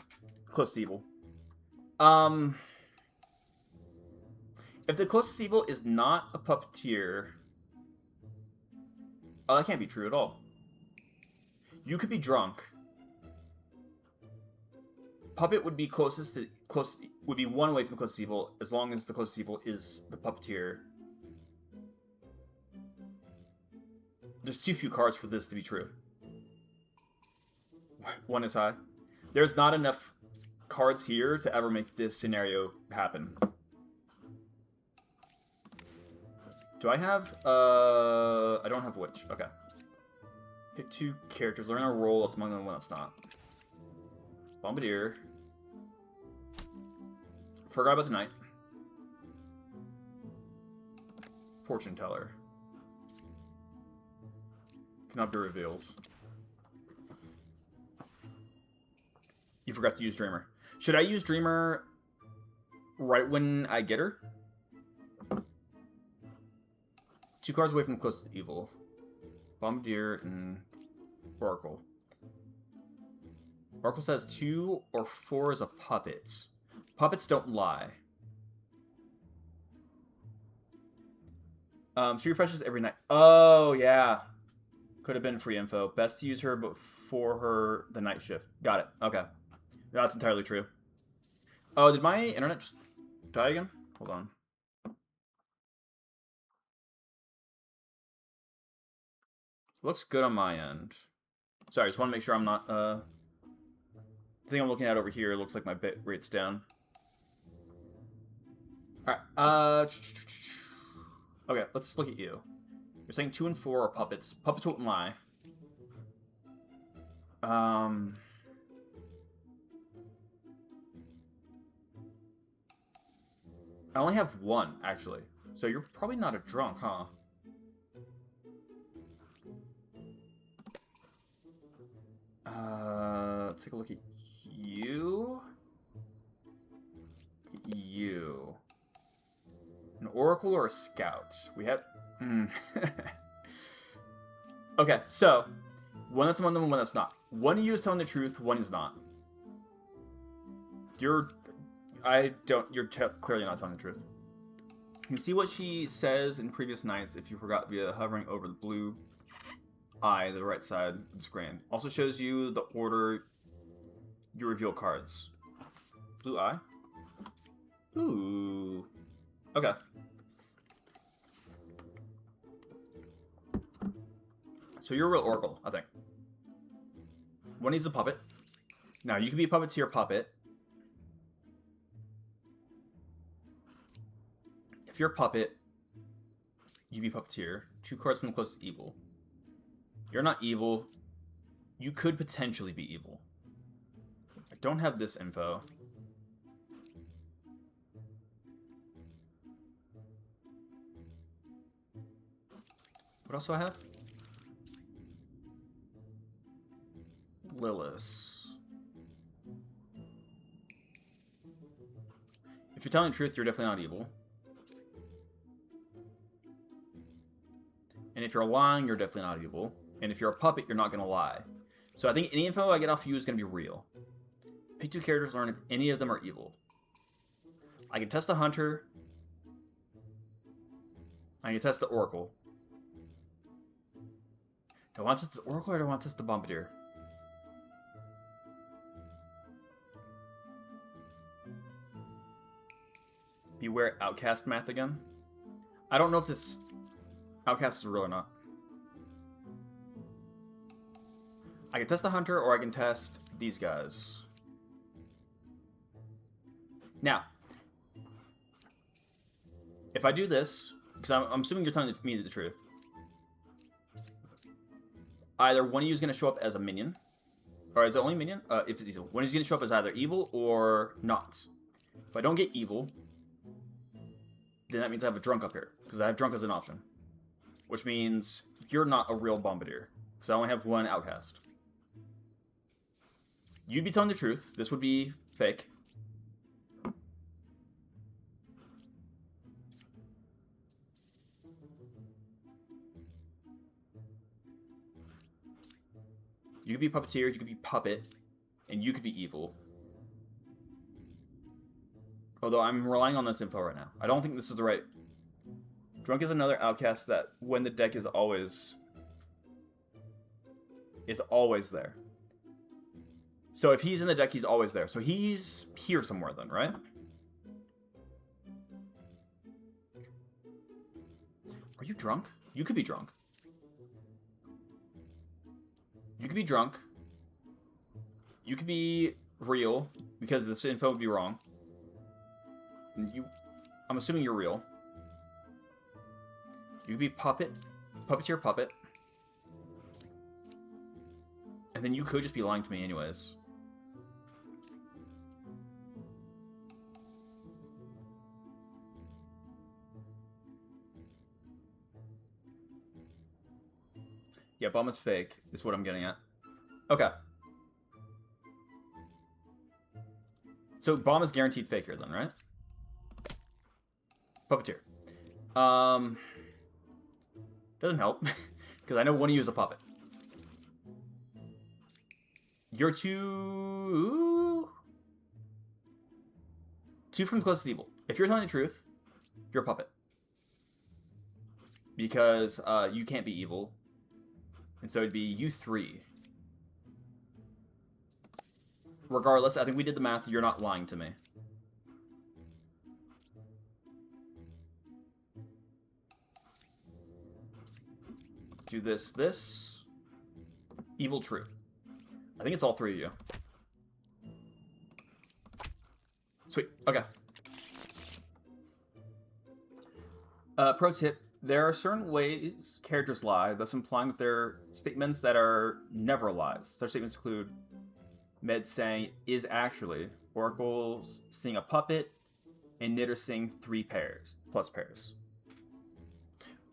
close to evil. If the closest evil is not a puppeteer... Oh, that can't be true at all. You could be drunk. Puppet would be would be 1 away from the closest evil, as long as the closest evil is the puppeteer. There's too few cards for this to be true. 1 is high. There's not enough cards here to ever make this scenario happen. Do I have, I don't have Witch. Okay. Pick 2 characters. Learn a role that's among them and one that's not. Bombardier. Forgot about the knight. Fortune teller. Cannot be revealed. You forgot to use Dreamer. Should I use Dreamer right when I get her? 2 cards away from closest evil. Bombardier and Oracle. Oracle says 2 or 4 is a puppet. Puppets don't lie. She refreshes every night. Oh, yeah. Could have been free info. Best to use her before her the night shift. Got it. Okay. That's entirely true. Oh, did my internet just die again? Hold on. Looks good on my end. Sorry, just want to make sure I'm not, the thing I'm looking at over here looks like my bit rate's down. Alright, okay, let's look at you. You're saying 2 and 4 are puppets. Puppets won't lie. I only have 1, actually. So you're probably not a drunk, huh? Let's take a look at you. You. An oracle or a scout? We have... Okay, so... one that's among them and one that's not. One of you is telling the truth, one is not. You're clearly not telling the truth. You can see what she says in previous nights if you forgot via hovering over the blue eye, the right side of the screen. Also shows you the order you reveal cards. Blue eye? Ooh. Okay. So you're a real oracle, I think. One needs a puppet. Now, you can be a puppeteer puppet. If you're a puppet, you be puppeteer. 2 cards from the closest evil. You're not evil. You could potentially be evil. I don't have this info. What else do I have? Lilith. If you're telling the truth, you're definitely not evil. And if you're lying, you're definitely not evil. And if you're a puppet, you're not going to lie. So I think any info I get off you is going to be real. Pick 2 characters, learn if any of them are evil. I can test the Hunter. I can test the Oracle. Do I want to test the Oracle or do I want to test the Bombardier? Beware Outcast math again. I don't know if this Outcast is real or not. I can test the Hunter or I can test these guys. Now, if I do this, because I'm assuming you're telling me the truth, either one of you is going to show up as a minion, or is it only minion? If it's evil. One is going to show up as either evil or not. If I don't get evil, then that means I have a drunk up here, because I have drunk as an option. Which means you're not a real Bombardier, because I only have 1 outcast. You'd be telling the truth. This would be fake. You could be puppeteer, you could be puppet, and you could be evil. Although I'm relying on this info right now. I don't think this is the right... Drunk is another outcast that when the deck is always there. So if he's in the deck, he's always there. So he's here somewhere then, right? Are you drunk? You could be drunk. You could be drunk. You could be real, because this info would be wrong. I'm assuming you're real. You could be puppeteer puppet. And then you could just be lying to me anyways. Yeah, bomb is fake, is what I'm getting at. Okay. So bomb is guaranteed fake here then, right? Puppeteer. Doesn't help, because I know one of you is a puppet. You're two from the closest evil. If you're telling the truth, you're a puppet. Because you can't be evil. And so it'd be you three. Regardless, I think we did the math. You're not lying to me. Do this. Evil true. I think it's all three of you. Sweet. Okay. Pro tip. There are certain ways characters lie, thus implying that they're statements that are never lies. Such statements include Med saying is actually, Oracle's seeing a puppet, and Knitter seeing 3 pairs, plus pairs.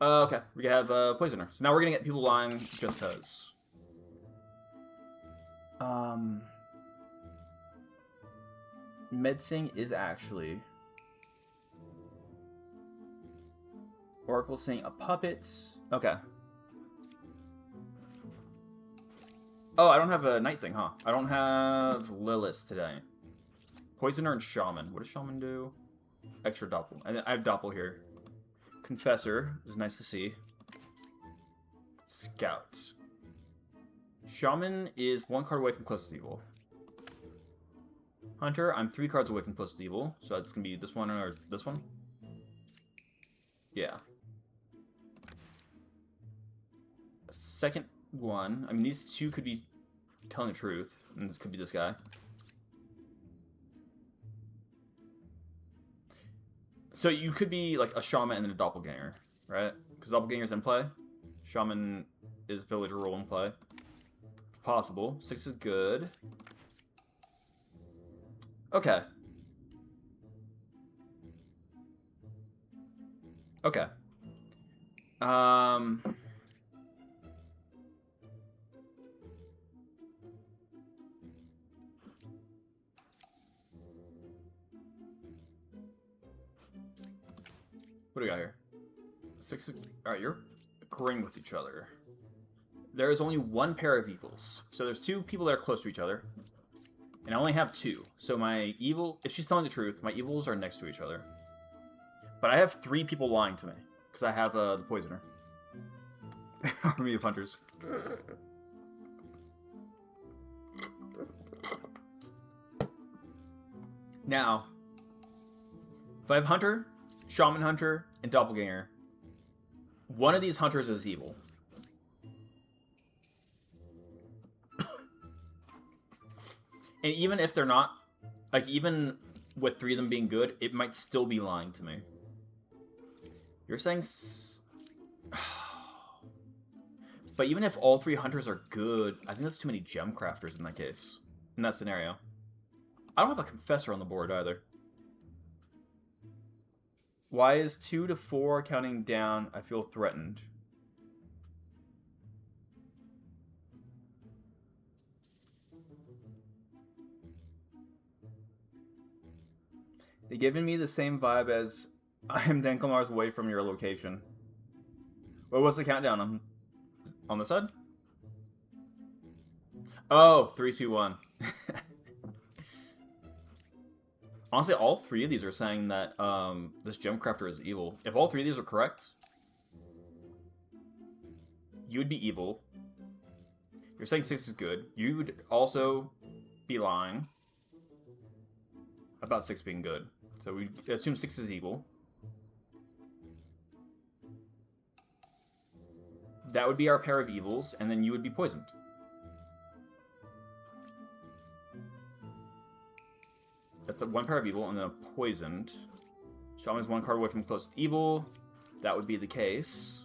Okay, we have Poisoner. So now we're gonna get people lying just cause. Medsing is actually. Oracle saying a puppet. Okay. Oh, I don't have a night thing, huh? I don't have Lilith today. Poisoner and Shaman. What does Shaman do? Extra Doppel. I have Doppel here. Confessor is nice to see. Scout. Shaman is 1 card away from closest evil. Hunter, I'm 3 cards away from closest evil, so that's gonna be this one or this one. Yeah. Second one, I mean, these two could be telling the truth, and this could be this guy. So you could be like a Shaman and then a Doppelganger, right? Because Doppelganger's in play. Shaman is Villager role in play. It's possible. 6 is good. Okay. Okay. What do we got here? 6. Alright, you're agreeing with each other. There is only 1 pair of evils. So there's 2 people that are close to each other. And I only have 2. So my evil, if she's telling the truth, my evils are next to each other. But I have 3 people lying to me. Because I have the Poisoner. Army of Hunters. Now, if I have Hunter, Shaman Hunter, and Doppelganger, one of these Hunters is evil. And even if they're not, like, even with 3 of them being good, it might still be lying to me. You're saying... But even if all 3 Hunters are good, I think that's too many Gem Crafters in that case. In that scenario. I don't have a Confessor on the board either. Why is 2 to 4 counting down? I feel threatened. They're giving me the same vibe as I am 10 kilometers away from your location. What was the countdown? On this side? Oh, 3, 2, 1. Honestly, all 3 of these are saying that this Gem Crafter is evil. If all 3 of these are correct, you would be evil. You're saying 6 is good. You would also be lying about 6 being good. So we assume 6 is evil. That would be our pair of evils, and then you would be poisoned. That's 1 pair of evil, and then a poisoned. Shaman's 1 card away from closest evil. That would be the case.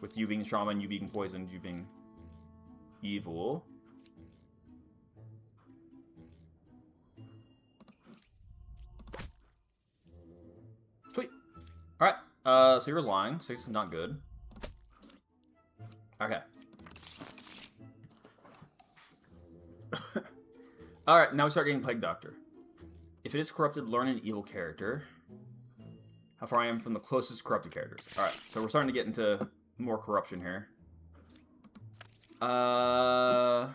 With you being Shaman, you being poisoned, you being evil. So you're lying. 6 is not good. Okay. Alright, now we start getting Plague Doctor. If it is corrupted, learn an evil character. How far I am from the closest corrupted characters. Alright, so we're starting to get into more corruption here. Puppeteer,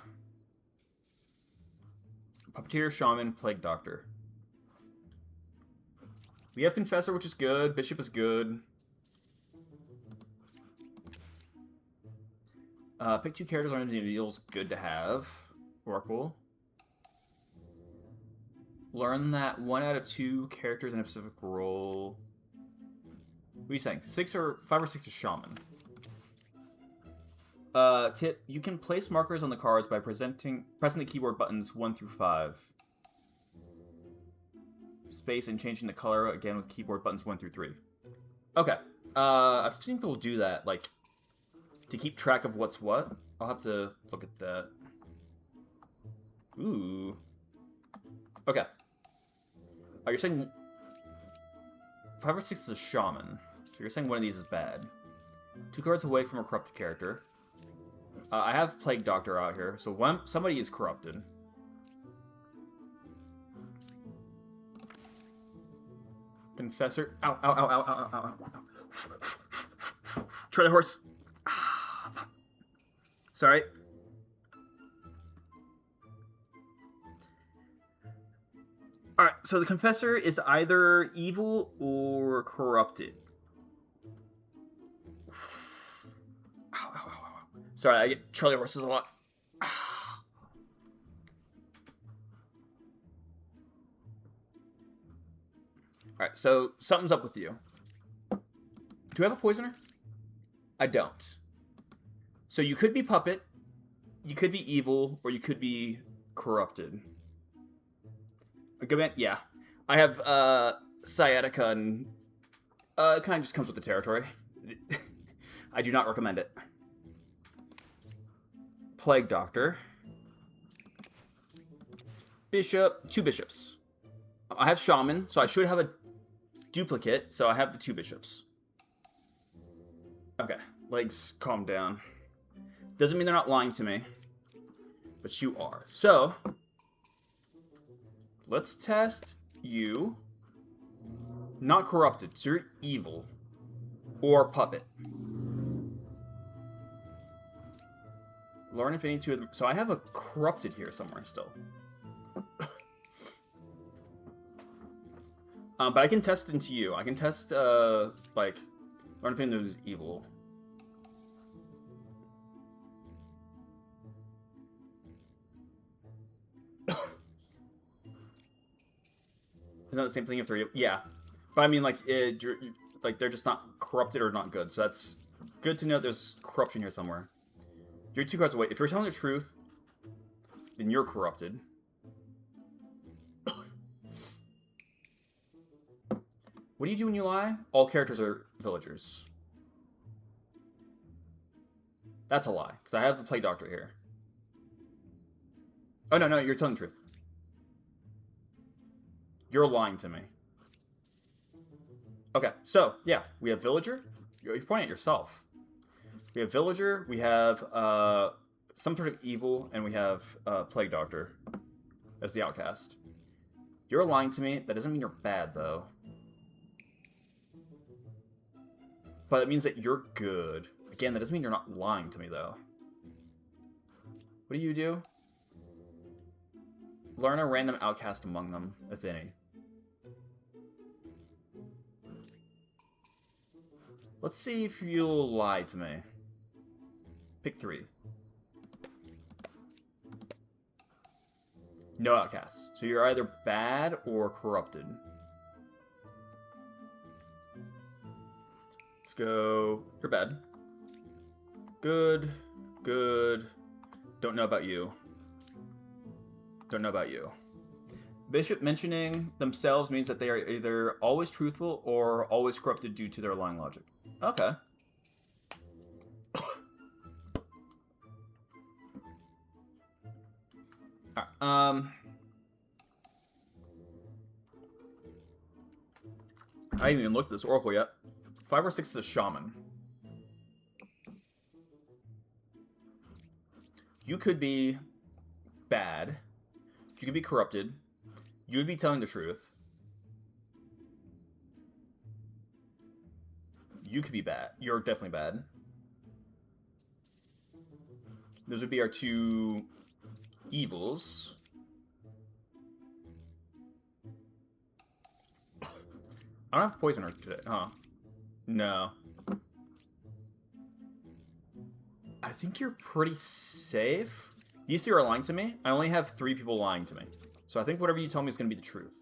Shaman, Plague Doctor. We have Confessor, which is good. Bishop is good. Pick 2 characters on individuals. Good to have. Oracle. Learn that 1 out of 2 characters in a specific role. What are you saying? 5 or 6 is Shaman. Tip: you can place markers on the cards by pressing the keyboard buttons 1 through 5. Space and changing the color again with keyboard buttons 1 through 3. Okay. I've seen people do that, like, to keep track of what's what. I'll have to look at that. Ooh. Okay. Oh, you're saying 5 or 6 is a Shaman. So you're saying one of these is bad. 2 cards away from a corrupted character. I have Plague Doctor out here, so somebody is corrupted. Confessor. Ow, ow, ow, ow, ow, ow, ow. Try the horse. Sorry. Alright, so the Confessor is either evil or corrupted. Ow, ow, ow, ow. Sorry, I get Charlie horses a lot. Alright, so something's up with you. Do I have a poisoner? I don't. So you could be puppet, you could be evil, or you could be corrupted. Yeah. I have sciatica, and it kind of just comes with the territory. I do not recommend it. Plague Doctor. Bishop. 2 bishops. I have Shaman, so I should have a duplicate, so I have the 2 bishops. Okay. Legs, calm down. Doesn't mean they're not lying to me. But you are. So, let's test you. Not corrupted, so you're evil. Or puppet. Learn if any 2 of them. So I have a corrupted here somewhere still. But I can test into you. I can test, like, learn if any of those is evil. Isn't that the same thing if they're evil? Yeah. But I mean, like, they're just not corrupted or not good. So that's good to know there's corruption here somewhere. You're 2 cards away. If you're telling the truth, then you're corrupted. What do you do when you lie? All characters are villagers. That's a lie, because I have the Plague Doctor here. Oh, no, you're telling the truth. You're lying to me. Okay, so, yeah, we have villager. You're pointing at yourself. We have villager, we have some sort of evil, and we have Plague Doctor as the outcast. You're lying to me. That doesn't mean you're bad, though. But it means that you're good. Again, that doesn't mean you're not lying to me, though. What do you do? Learn a random outcast among them, if any. Let's see if you'll lie to me. Pick 3. No outcasts. So you're either bad or corrupted. Let's go. You're bad. Good. Good. Don't know about you. Don't know about you. Bishop mentioning themselves means that they are either always truthful or always corrupted due to their lying logic. Okay. Alright, I haven't even looked at this oracle yet. 5 or 6 is a shaman. You could be bad. You could be corrupted. You would be telling the truth. You could be bad. You're definitely bad. Those would be our 2 evils. I don't have poisoner today, huh? No. I think you're pretty safe. These 2 are lying to me. I only have 3 people lying to me. So I think whatever you tell me is going to be the truth.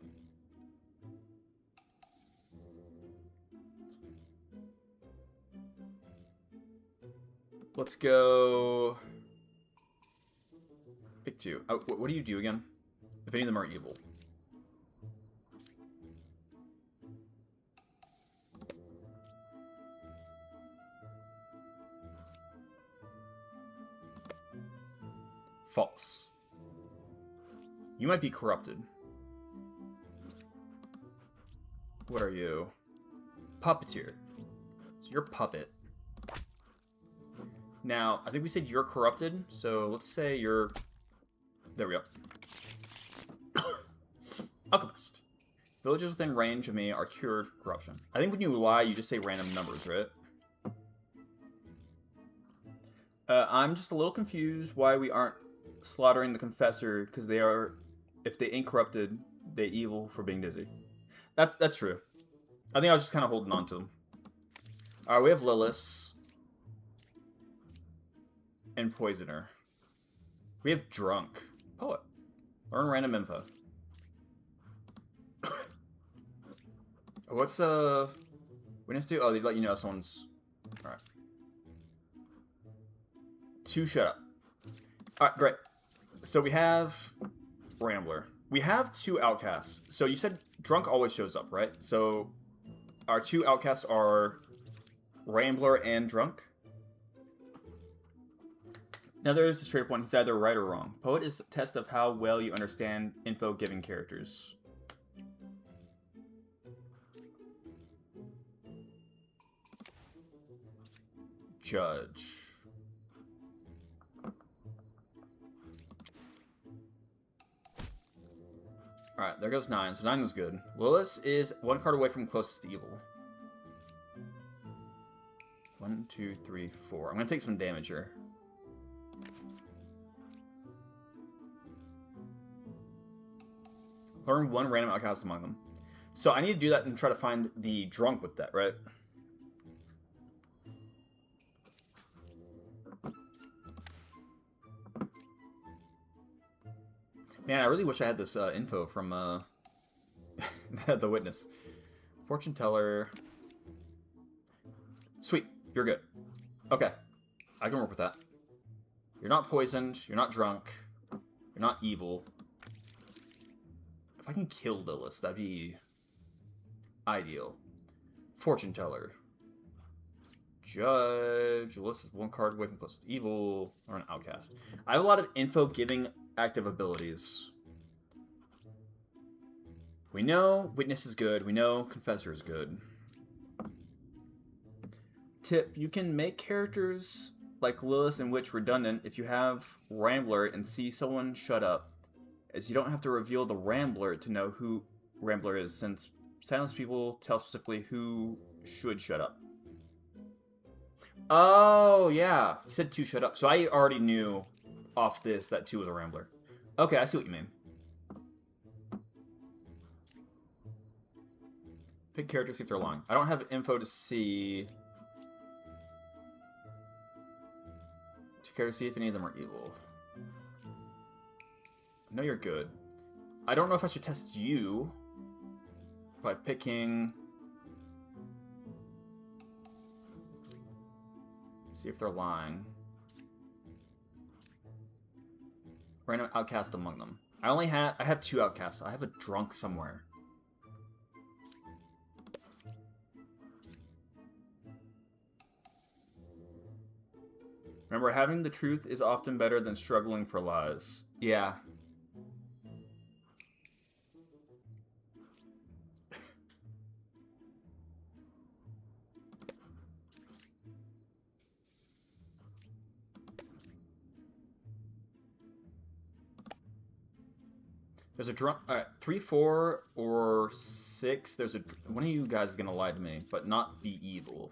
Let's go... Pick 2. Oh, what do you do again? If any of them are evil. False. You might be corrupted. What are you? Puppeteer. So you're puppet. Now, I think we said you're corrupted, so let's say you're... There we go. Alchemist. Villages within range of me are cured corruption. I think when you lie, you just say random numbers, right? I'm just a little confused why we aren't slaughtering the confessor, because they are, if they ain't corrupted, they evil for being dizzy. That's true. I think I was just kind of holding on to them. Alright, we have Lilith. And Poisoner. We have Drunk. Poet. Learn random info. What's witness do? Oh, they let you know if someone's... Alright. 2 shut up. Alright, great. So we have Rambler. We have 2 outcasts. So you said Drunk always shows up, right? So our 2 outcasts are Rambler and Drunk. Now there is a straight point. He's either right or wrong. Poet is a test of how well you understand info-giving characters. Judge. Alright, there goes 9. So 9 was good. Lilith is 1 card away from closest to evil. 1, 2, 3, 4. I'm going to take some damage here. Learn 1 random outcast among them. So I need to do that and try to find the Drunk with that, right? Man, I really wish I had this info from the witness. Fortune teller. Sweet, you're good. Okay, I can work with that. You're not poisoned. You're not drunk. You're not evil. If I can kill Lilith, that'd be ideal. Fortune teller. Judge. Lilith is 1 card away from close to evil. Or an outcast. I have a lot of info-giving active abilities. We know Witness is good. We know Confessor is good. Tip, you can make characters like Lilith and Witch redundant if you have Rambler and see someone shut up, as you don't have to reveal the Rambler to know who Rambler is, since silence people tell specifically who should shut up. Oh, yeah. He said 2 shut up. So I already knew off this that 2 was a Rambler. Okay, I see what you mean. Pick characters, see if they're lying. I don't have info to see... to care to see if any of them are evil. I know you're good. I don't know if I should test you by picking... see if they're lying. Random outcast among them. I have 2 outcasts. I have a drunk somewhere. Remember, having the truth is often better than struggling for lies. Yeah. There's a drunk. All right, 3, 4, or 6. There's a one of you guys is gonna lie to me, but not be evil.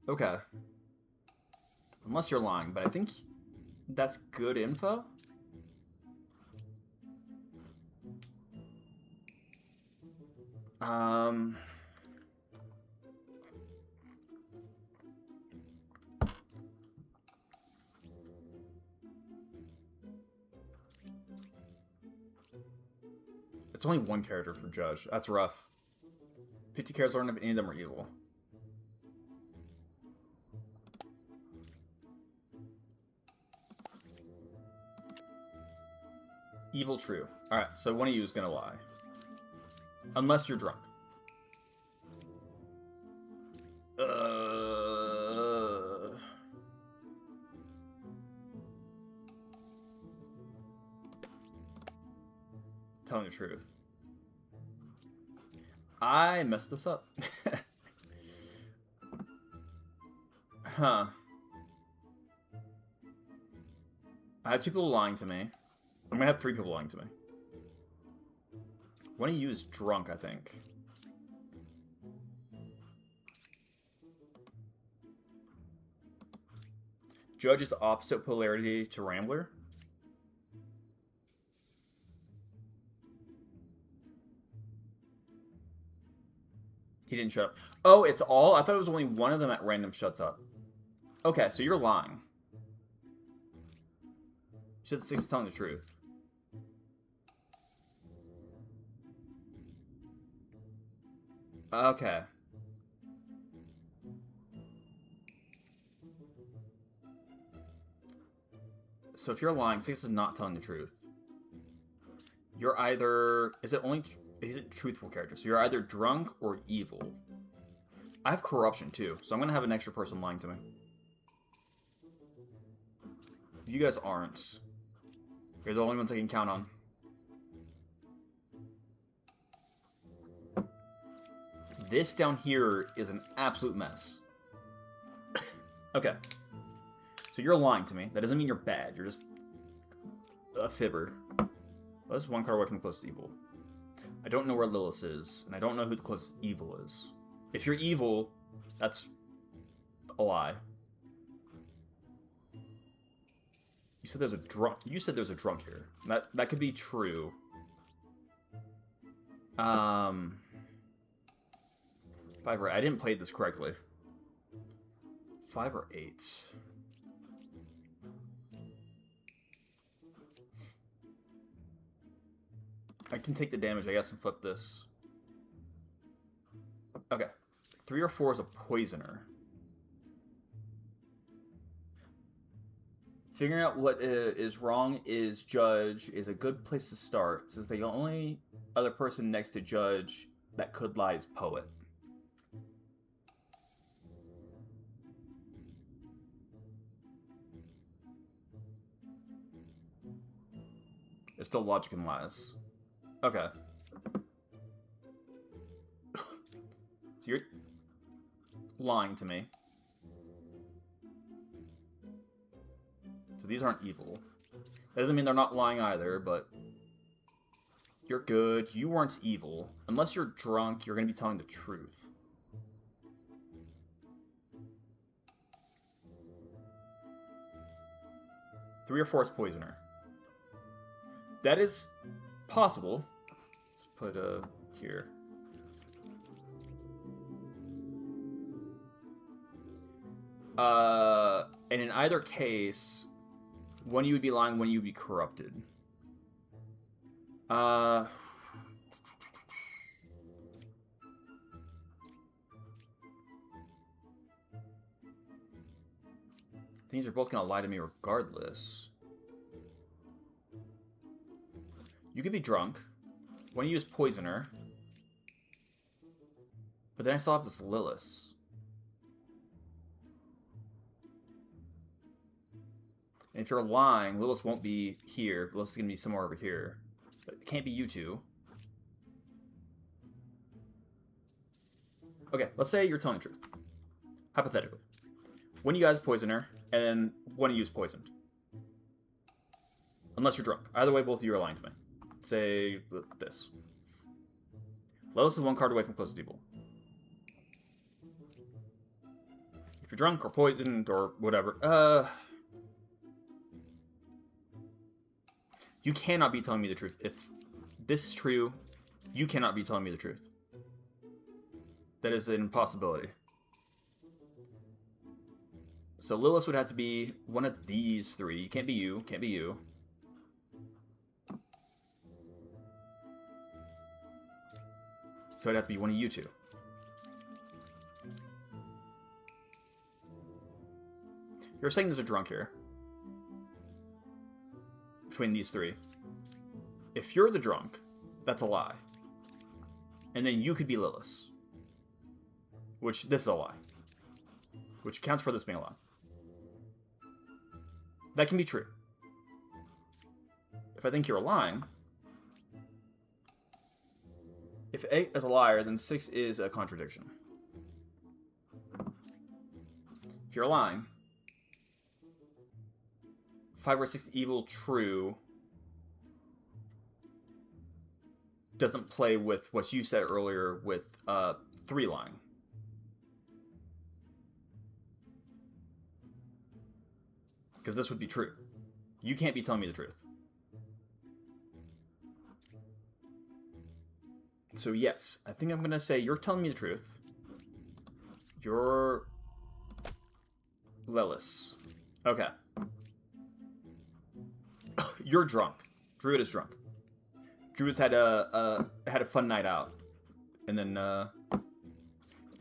Okay. Unless you're lying, but I think that's good info. It's only one character for Judge. That's rough. 50 characters aren't if any of them are evil. Evil true. Alright, so one of you is gonna lie. Unless you're drunk. Telling the truth. I messed this up. Huh. I had 2 people lying to me. I'm gonna have 3 people lying to me. One of you is drunk, I think. Judge is the opposite polarity to Rambler. He didn't shut up. Oh, it's all? I thought it was only one of them at random shuts up. Okay, so you're lying. You said 6 is telling the truth. Okay. So if you're lying, 6 is not telling the truth. You're either... Is it truthful character? So you're either drunk or evil. I have corruption too, so I'm gonna have an extra person lying to me. You guys aren't. You're the only ones I can count on. This down here is an absolute mess. Okay. So you're lying to me. That doesn't mean you're bad. You're just a fibber. Well, this is one card away from the closest evil. I don't know where Lilith is, and I don't know who the closest evil is. If you're evil, that's a lie. You said there's a drunk. You said there's a drunk here. That could be true. 5 or 8. I didn't play this correctly. 5 or 8. I can take the damage, I guess, and flip this. Okay. 3 or 4 is a poisoner. Figuring out what is wrong is Judge is a good place to start, since the only other person next to Judge that could lie is Poet. There's still logic in lies. Okay. So you're lying to me. So these aren't evil. That doesn't mean they're not lying either, but you're good. You weren't evil. Unless you're drunk, you're going to be telling the truth. Three or 4 is poisoner. That is possible. Let's put here. And in either case, one of you would be lying, one of you would be corrupted. Things are both gonna lie to me regardless. You could be drunk. One of you is poisoner. But then I still have this Lilith. And if you're lying, Lilith won't be here. Lilith is going to be somewhere over here. But it can't be you two. Okay, let's say you're telling the truth. Hypothetically. One of you guys is poisoner, and one of you is poisoned. Unless you're drunk. Either way, both of you are lying to me. say this. Lilith is 1 card away from closest evil. If you're drunk or poisoned or whatever, you cannot be telling me the truth. If this is true, you cannot be telling me the truth. That is an impossibility. So Lilith would have to be one of these 3. Can't be you. Can't be you. So it'd have to be one of you 2. You're saying there's a drunk here. Between these 3. If you're the drunk, that's a lie. And then you could be Lilith. Which, this is a lie. Which counts for this being a lie. That can be true. If I think you're lying, if 8 is a liar, then 6 is a contradiction. If you're lying, 5 or 6 evil true doesn't play with what you said earlier with 3 lying. Because this would be true. You can't be telling me the truth. So yes, I think I'm going to say you're telling me the truth. You're Lilith. Okay. You're drunk. Druid is drunk. Druid's had a fun night out. And then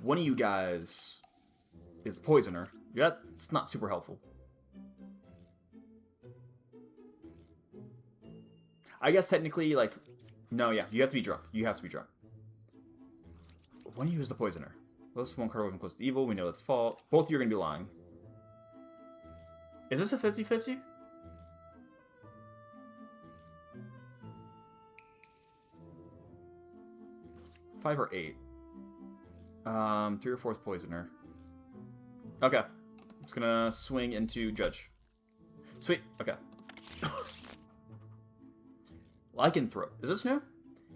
one of you guys is the poisoner. Yeah, it's not super helpful. I guess technically, like, no, yeah, you have to be drunk. You have to be drunk. One of you is the poisoner. Lowest 1 card away from close to evil. We know it's fault. Both of you are going to be lying. Is this a 50-50? Five or 8. 3 or 4 is poisoner. Okay. It's gonna swing into judge. Sweet. Okay. Lycanthrope. Is this new?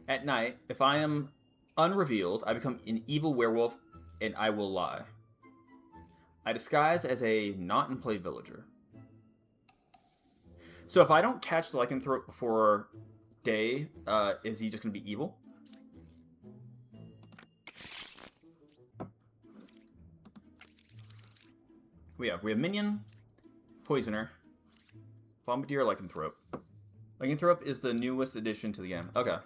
At night, if I am unrevealed, I become an evil werewolf and I will lie. I disguise as a not-in-play villager. So if I don't catch the Lycanthrope before day, is he just going to be evil? We have Minion, Poisoner, Bombardier, Lycanthrope. Lycanthrope is the newest addition to the game. Okay.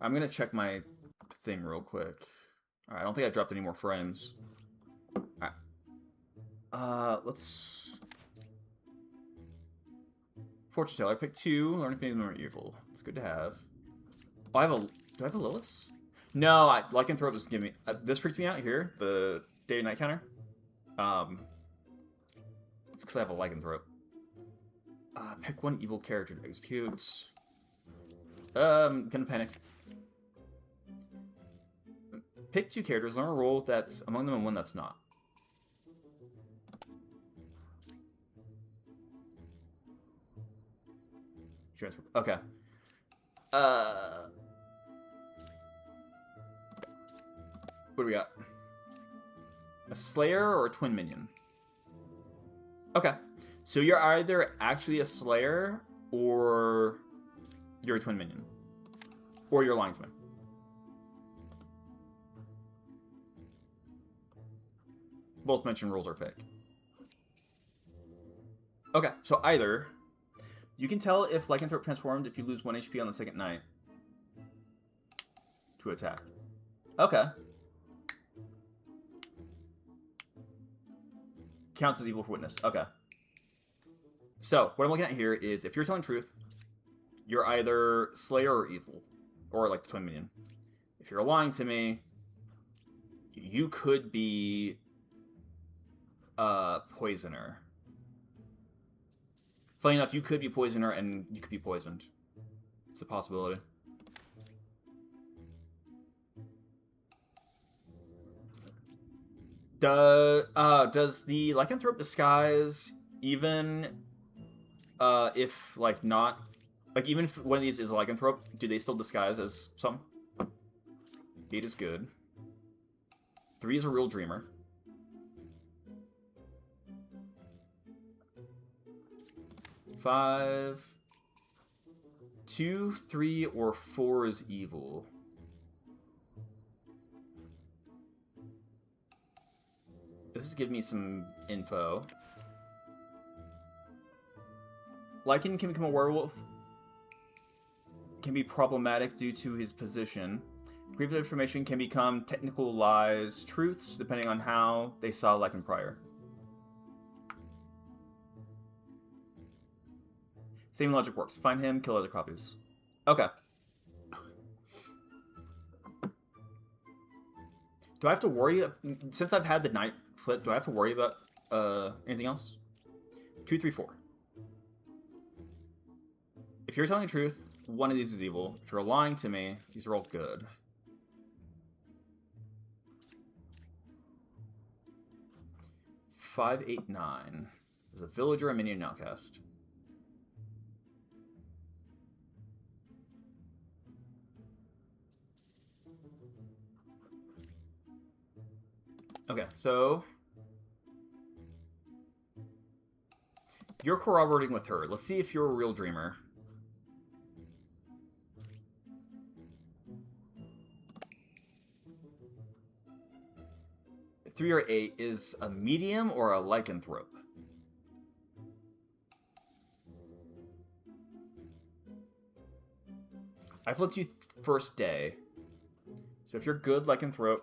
I'm going to check my thing real quick. Alright, I don't think I dropped any more frames. Alright. Let's... Fortune Teller. I picked 2. Learning things more evil. It's good to have. Oh, I have a... Do I have a Lilith? No, Lycanthrope just give me... this freaked me out here. The day-night counter. It's because I have a Lycanthrope. Pick 1 evil character to execute. Gonna panic. Pick 2 characters. Learn a role that's among them and 1 that's not. Transfer. Okay. What do we got? A Slayer or a Twin Minion? Okay. So you're either actually a Slayer or you're a Twin Minion. Or you're lying to me. Both mentioned rules are fake. Okay, so either... You can tell if Lycanthrope transformed if you lose 1 HP on the second night. To attack. Okay. Counts as evil for witness. Okay. So, what I'm looking at here is, if you're telling truth, you're either Slayer or evil. Or like the Twin Minion. If you're lying to me, you could be... Poisoner. Funny enough, you could be Poisoner and you could be poisoned. It's a possibility. Does the Lycanthrope disguise even if like not, like even if one of these is a lycanthrope, do they still disguise as some? 8 is good. 3 is a real dreamer. 5, 2, 3, or 4 is evil. This is giving me some info. Lycan can become a werewolf. Can be problematic due to his position. Previous information can become technical lies, truths, depending on how they saw Lycan prior. Same logic works. Find him, kill other copies. Okay. Do I have to worry, since I've had the knight flip, do I have to worry about anything else? 2, 3, 4. If you're telling the truth, one of these is evil. If you're lying to me, these are all good. Five, 8, 9. There's a villager, a minion, and outcast. Okay, so you're corroborating with her. Let's see if you're a real dreamer. Three or 8 is a medium or a lycanthrope. I flipped you first day. So if you're good lycanthrope,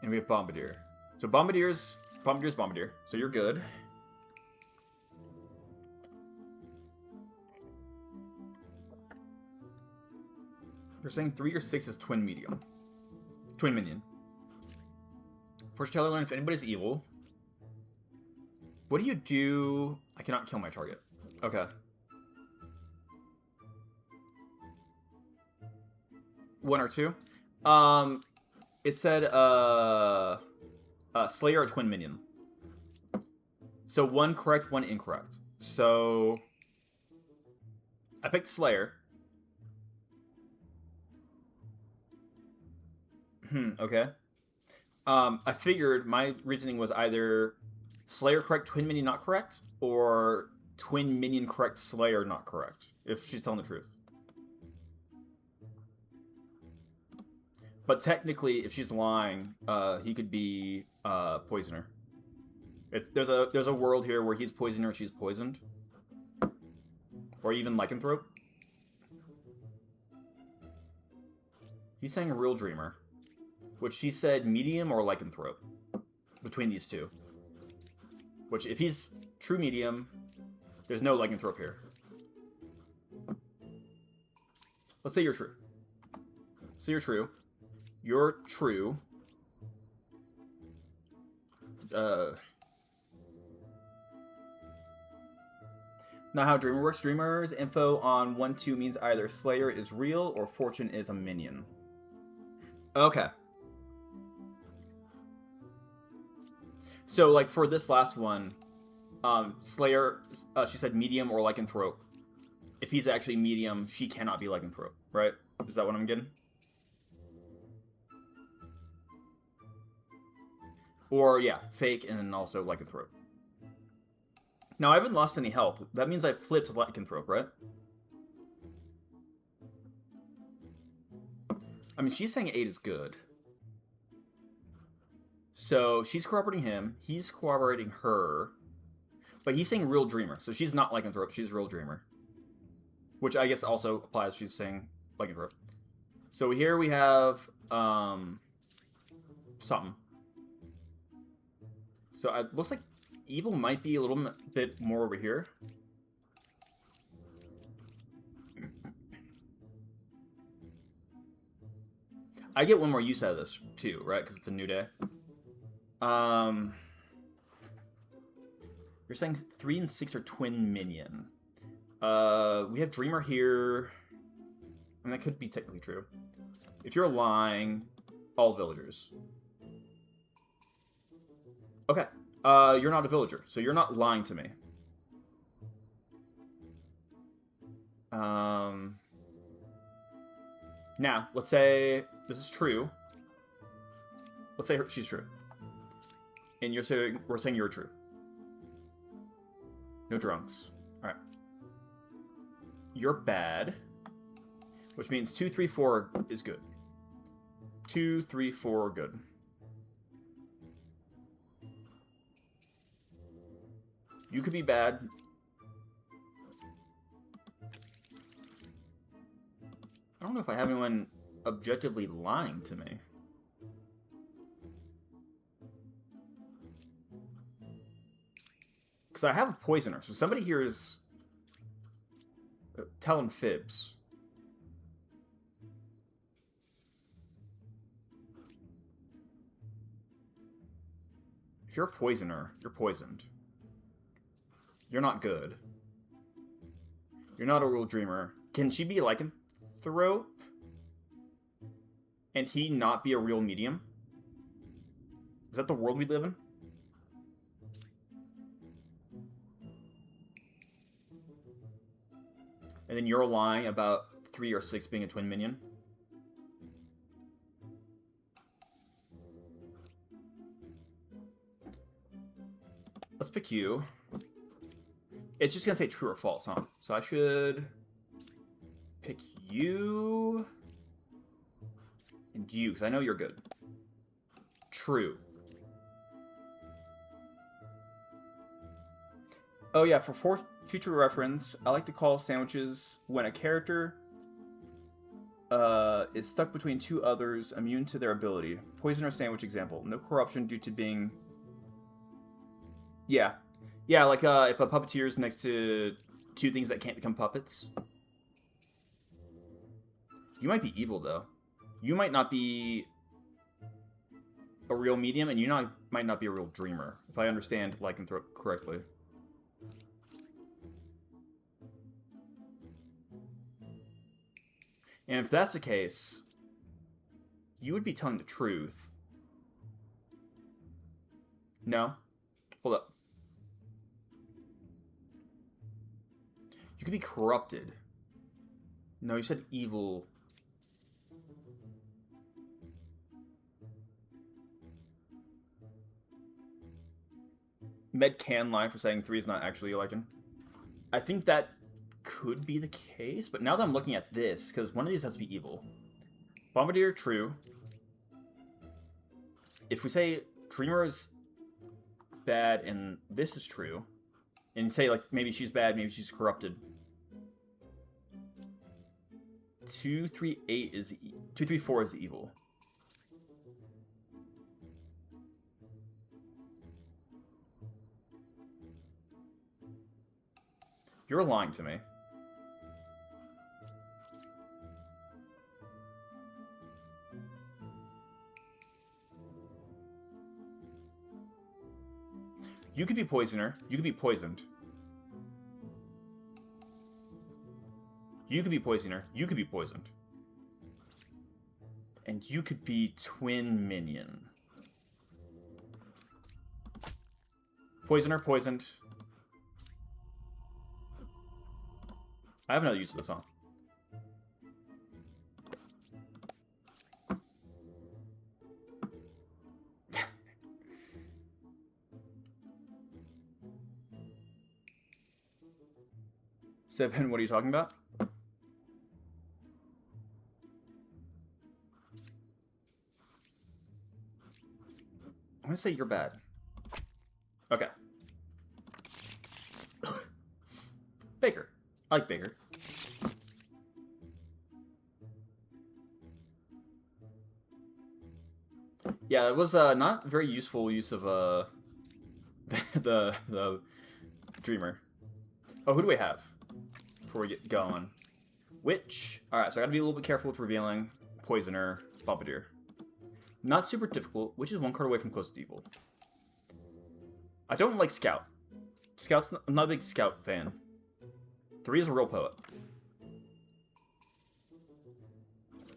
and we have Bombardier. So Bombardier's Bombardier. So you're good. They're saying 3 or 6 is twin medium. Twin minion. Fortune teller learn if anybody's evil. What do you do? I cannot kill my target. Okay. One or 2. It said Slayer or twin minion. So 1 correct, 1 incorrect. So I picked Slayer. Okay. I figured my reasoning was either Slayer correct, twin minion not correct, or twin minion correct, Slayer not correct, if she's telling the truth. But technically, if she's lying, he could be poisoner. There's a world here where he's poisoner, she's poisoned, or even lycanthrope. He's saying a real dreamer, which she said medium or lycanthrope between these two. Which, if he's true medium, there's no lycanthrope here. Let's say you're true. So you're true. You're true. Now how Dreamer works. Dreamer's info on 1-2 means either Slayer is real or Fortune is a minion. Okay. So, like, for this last one, Slayer, she said medium or lycanthrope. If he's actually medium, she cannot be lycanthrope, right? Is that what I'm getting? Or, yeah, fake and then also lycanthrope. Now, I haven't lost any health. That means I flipped lycanthrope, right? I mean, she's saying 8 is good. So, she's corroborating him. He's corroborating her. But he's saying real dreamer. So, she's not lycanthrope. She's real dreamer. Which I guess also applies. She's saying lycanthrope. So, here we have something. So, it looks like evil might be a little bit more over here. I get one more use out of this, too, right? Because it's a new day. You're saying 3 and 6 are twin minion. We have Dreamer here. And that could be technically true. If you're lying, all villagers. Okay. You're not a villager, so you're not lying to me. Now, let's say this is true. Let's say she's true. And we're saying you're true. No drunks. Alright. You're bad. Which means 2, 3, 4 is good. 2, 3, 4 good. You could be bad. I don't know if I have anyone objectively lying to me. Because I have a poisoner, so somebody here is telling fibs. If you're a poisoner, you're poisoned. You're not good. You're not a real dreamer. Can she be lycanthrope? And he not be a real medium? Is that the world we live in? And then you're lying about 3 or 6 being a twin minion? Let's pick you. It's just gonna say true or false, huh? So I should pick you and you, because I know you're good. True. Oh yeah, for future reference, I like to call sandwiches when a character is stuck between 2 others immune to their ability. Poisoner sandwich example. No corruption due to being... Yeah. Yeah, like if a puppeteer is next to 2 things that can't become puppets. You might be evil, though. You might not be a real medium, and you might not be a real dreamer, if I understand lycanthrope correctly. And if that's the case, you would be telling the truth. No? Hold up. You could be corrupted. No, you said evil. Med can lie for saying 3 is not actually a lycan. I think that could be the case, but now that I'm looking at this, because one of these has to be evil. Bombardier, true. If we say Dreamer is bad and this is true, and say, like, maybe she's bad, maybe she's corrupted. 2, 3, 8 is... 2, 3, 4 is evil. You're lying to me. You could be poisoner. You could be poisoned. You could be poisoner. You could be poisoned. And you could be twin minion. Poisoner, poisoned. I have another use of this song. Seven, what are you talking about? I'm gonna say you're bad. Okay. Baker. I like Baker. Yeah, it was not very useful use of the Dreamer. Oh, who do we have before we get going? Witch. Alright, so I gotta be a little bit careful with revealing. Poisoner. Bombardier. Not super difficult, which is 1 card away from close to evil. I don't like Scout. I'm not a big Scout fan. 3 is a real poet.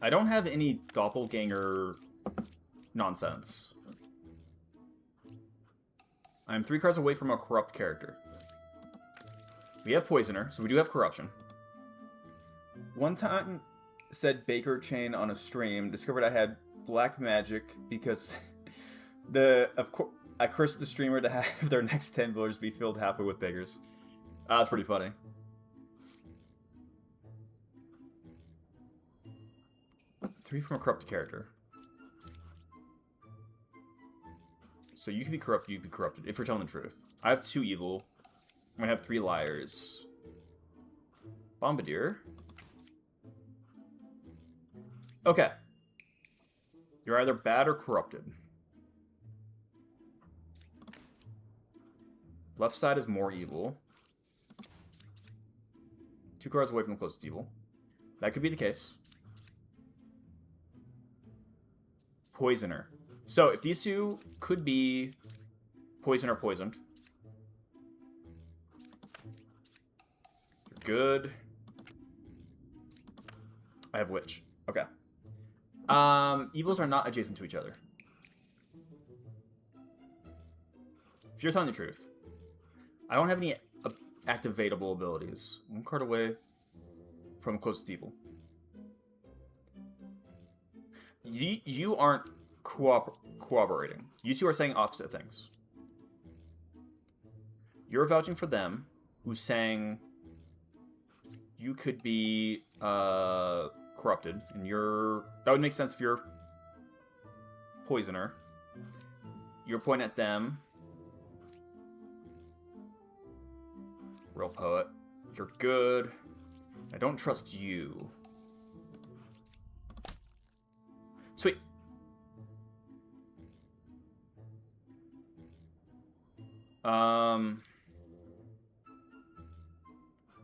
I don't have any doppelganger nonsense. I'm 3 cards away from a corrupt character. We have Poisoner, so we do have corruption. One time, said Baker Chain on a stream, discovered I had black magic because I cursed the streamer to have their next 10 villagers be filled halfway with beggars. That's pretty funny. Three from a corrupted character. So you can be corrupted, you can be corrupted, if you're telling the truth. I have 2 evil. I'm gonna have 3 liars. Bombardier. Okay. You're either bad or corrupted. Left side is more evil. 2 cards away from the closest evil. That could be the case. Poisoner. So if these 2 could be poison or poisoned. Good. I have Witch. Okay. Evils are not adjacent to each other. If you're telling the truth. I don't have any activatable abilities. 1 card away from closest evil. You aren't cooperating. You 2 are saying opposite things. You're vouching for them, who's saying you could be corrupted, and that would make sense if you're poisoner. You're pointing at them. Real poet. You're good. I don't trust you. Sweet.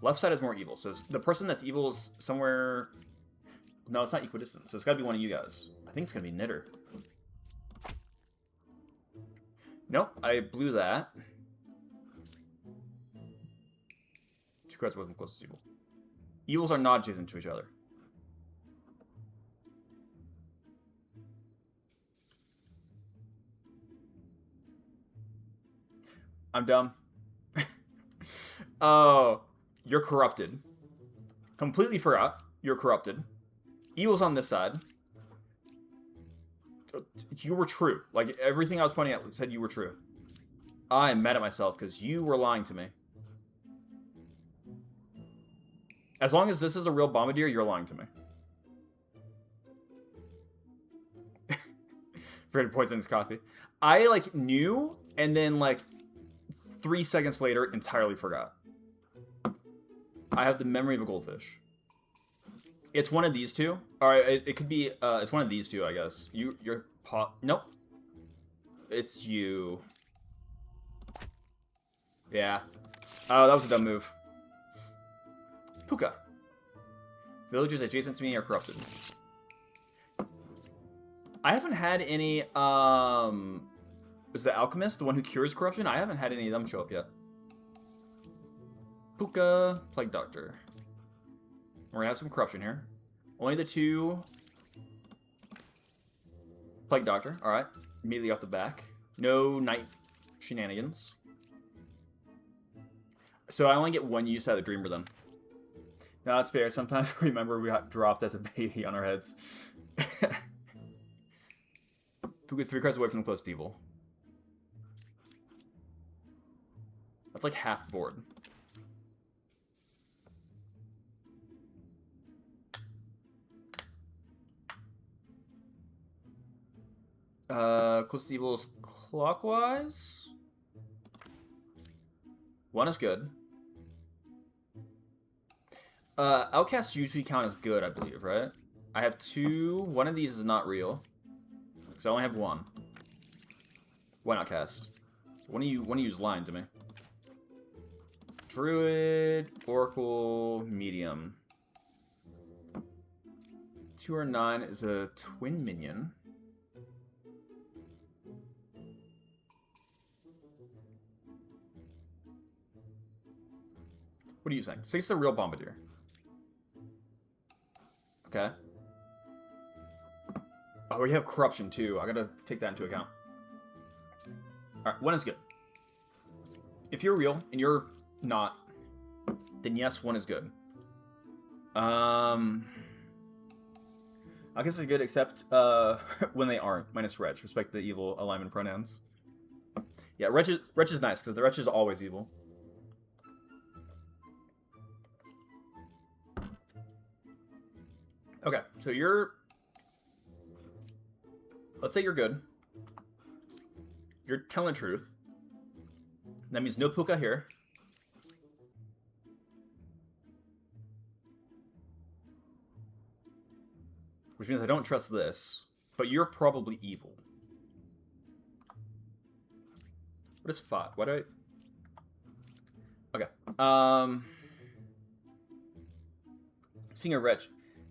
Left side is more evil. So the person that's evil is somewhere... No, it's not equidistant. So it's got to be one of you guys. I think it's going to be Knitter. Nope, I blew that. 2 cards away from closest evil. Evils are not adjacent to each other. I'm dumb. Oh, you're corrupted. Completely forgot. You're corrupted. Evil's on this side. You were true. Like, everything I was pointing at said you were true. I'm mad at myself because you were lying to me. As long as this is a real bombardier, you're lying to me. Forget to poison his coffee. I, like, knew, and then, like, 3 seconds later, entirely forgot. I have the memory of a goldfish. It's one of these 2. Alright, it could be, it's one of these 2, I guess. You're nope. It's you. Yeah. Oh, that was a dumb move. Puka. Villagers adjacent to me are corrupted. I haven't had any, is the Alchemist the one who cures corruption? I haven't had any of them show up yet. Puka, Plague Doctor. We're gonna have some corruption here. Only the 2. Plague Doctor, alright. Immediately off the back. No night shenanigans. So I only get 1 use out of the Dreamer then. No, that's fair. Sometimes remember we got dropped as a baby on our heads. Puka 3 cards away from the closest evil. That's like half board. Closest evil is clockwise. 1 is good. Outcasts usually count as good, I believe, right? I have 2. 1 of these is not real. Because I only have 1. 1 outcast. So one of you is lying to me. Druid, Oracle, Medium. 2 or 9 is a twin minion. What are you saying? 6 is a real bombardier. Okay. Oh, we have corruption too. I gotta take that into account. Alright, 1 is good. If you're real and you're not, then yes, 1 is good. I guess they're good except when they aren't. Minus Wretch. Respect the evil alignment pronouns. Yeah, Wretch is nice, because the Wretch is always evil. Okay, so you're... Let's say you're good. You're telling the truth. That means no Puka here. Which means I don't trust this. But you're probably evil. What is FOD? Why do I... Okay. Speaking of Wretch,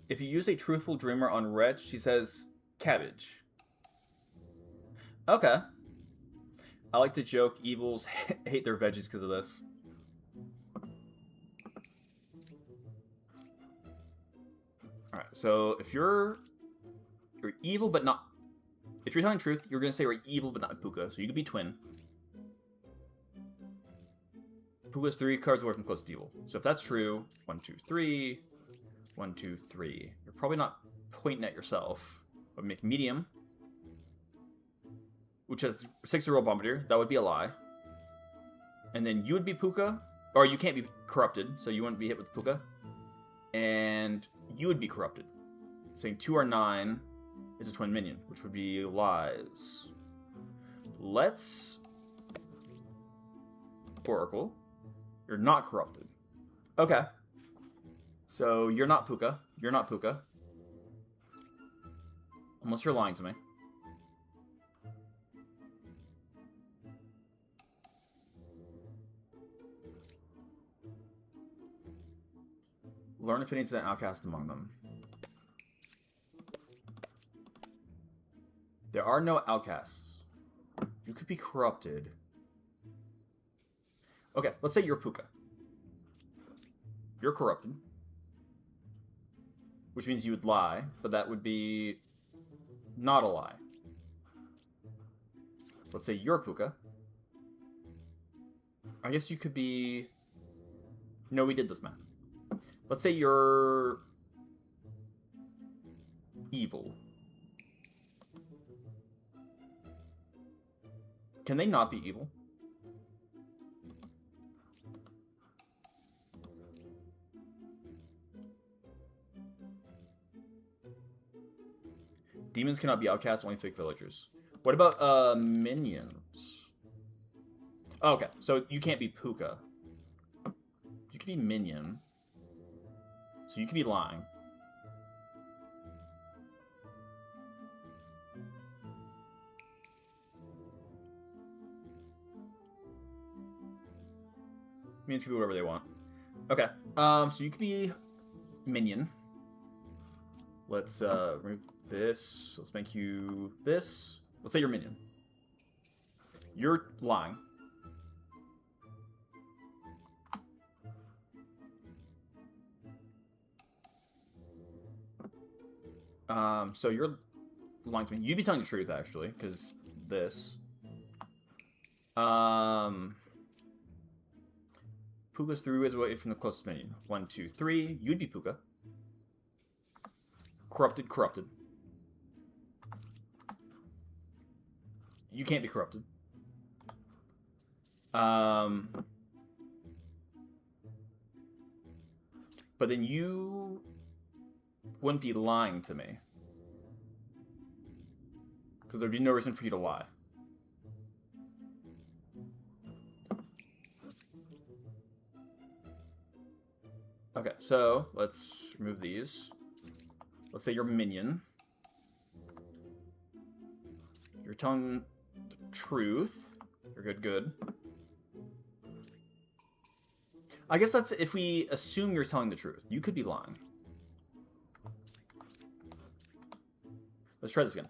if you use a truthful dreamer on Wretch, she says cabbage. Okay. I like to joke evils hate their veggies because of this. Alright, so if you're evil but not... If you're telling the truth, you're going to say we're evil but not Puka, so you could be twin. Puka's 3 cards away from close to evil. So if that's true, 1, 2, 3... 1, 2, 3. You're probably not pointing at yourself. But make medium, which has 6-0 Bombardier. That would be a lie. And then you would be Puka. Or you can't be corrupted, so you wouldn't be hit with Puka. And you would be corrupted. Saying 2 or 9 is a twin minion, which would be lies. Let's... Oracle. You're not corrupted. Okay. So, you're not Puka. You're not Puka. Unless you're lying to me. Learn if it needs an outcast among them. There are no outcasts. You could be corrupted. Okay, let's say you're Puka. You're corrupted. Which means you would lie, but that would be not a lie. Let's say you're Puka. I guess you could be... No, we did this math. Let's say you're... evil. Can they not be evil? Demons cannot be outcasts, only fake villagers. What about minions? Oh, okay, so you can't be Puka. You could be minion. So you could be lying. Minions can be whatever they want. Okay, so you could be minion. Let's remove this. Let's make you this. Let's say you're minion. You're lying. So you're lying to me. You'd be telling the truth, actually, because this. Puka's 3 ways away from the closest minion. 1, 2, 3. You'd be Puka. Corrupted, corrupted. You can't be corrupted. But then you wouldn't be lying to me. Because there'd be no reason for you to lie. Okay, so let's remove these. Let's say you're minion. You're telling the truth. You're good, good. I guess that's if we assume you're telling the truth. You could be lying. Let's try this again.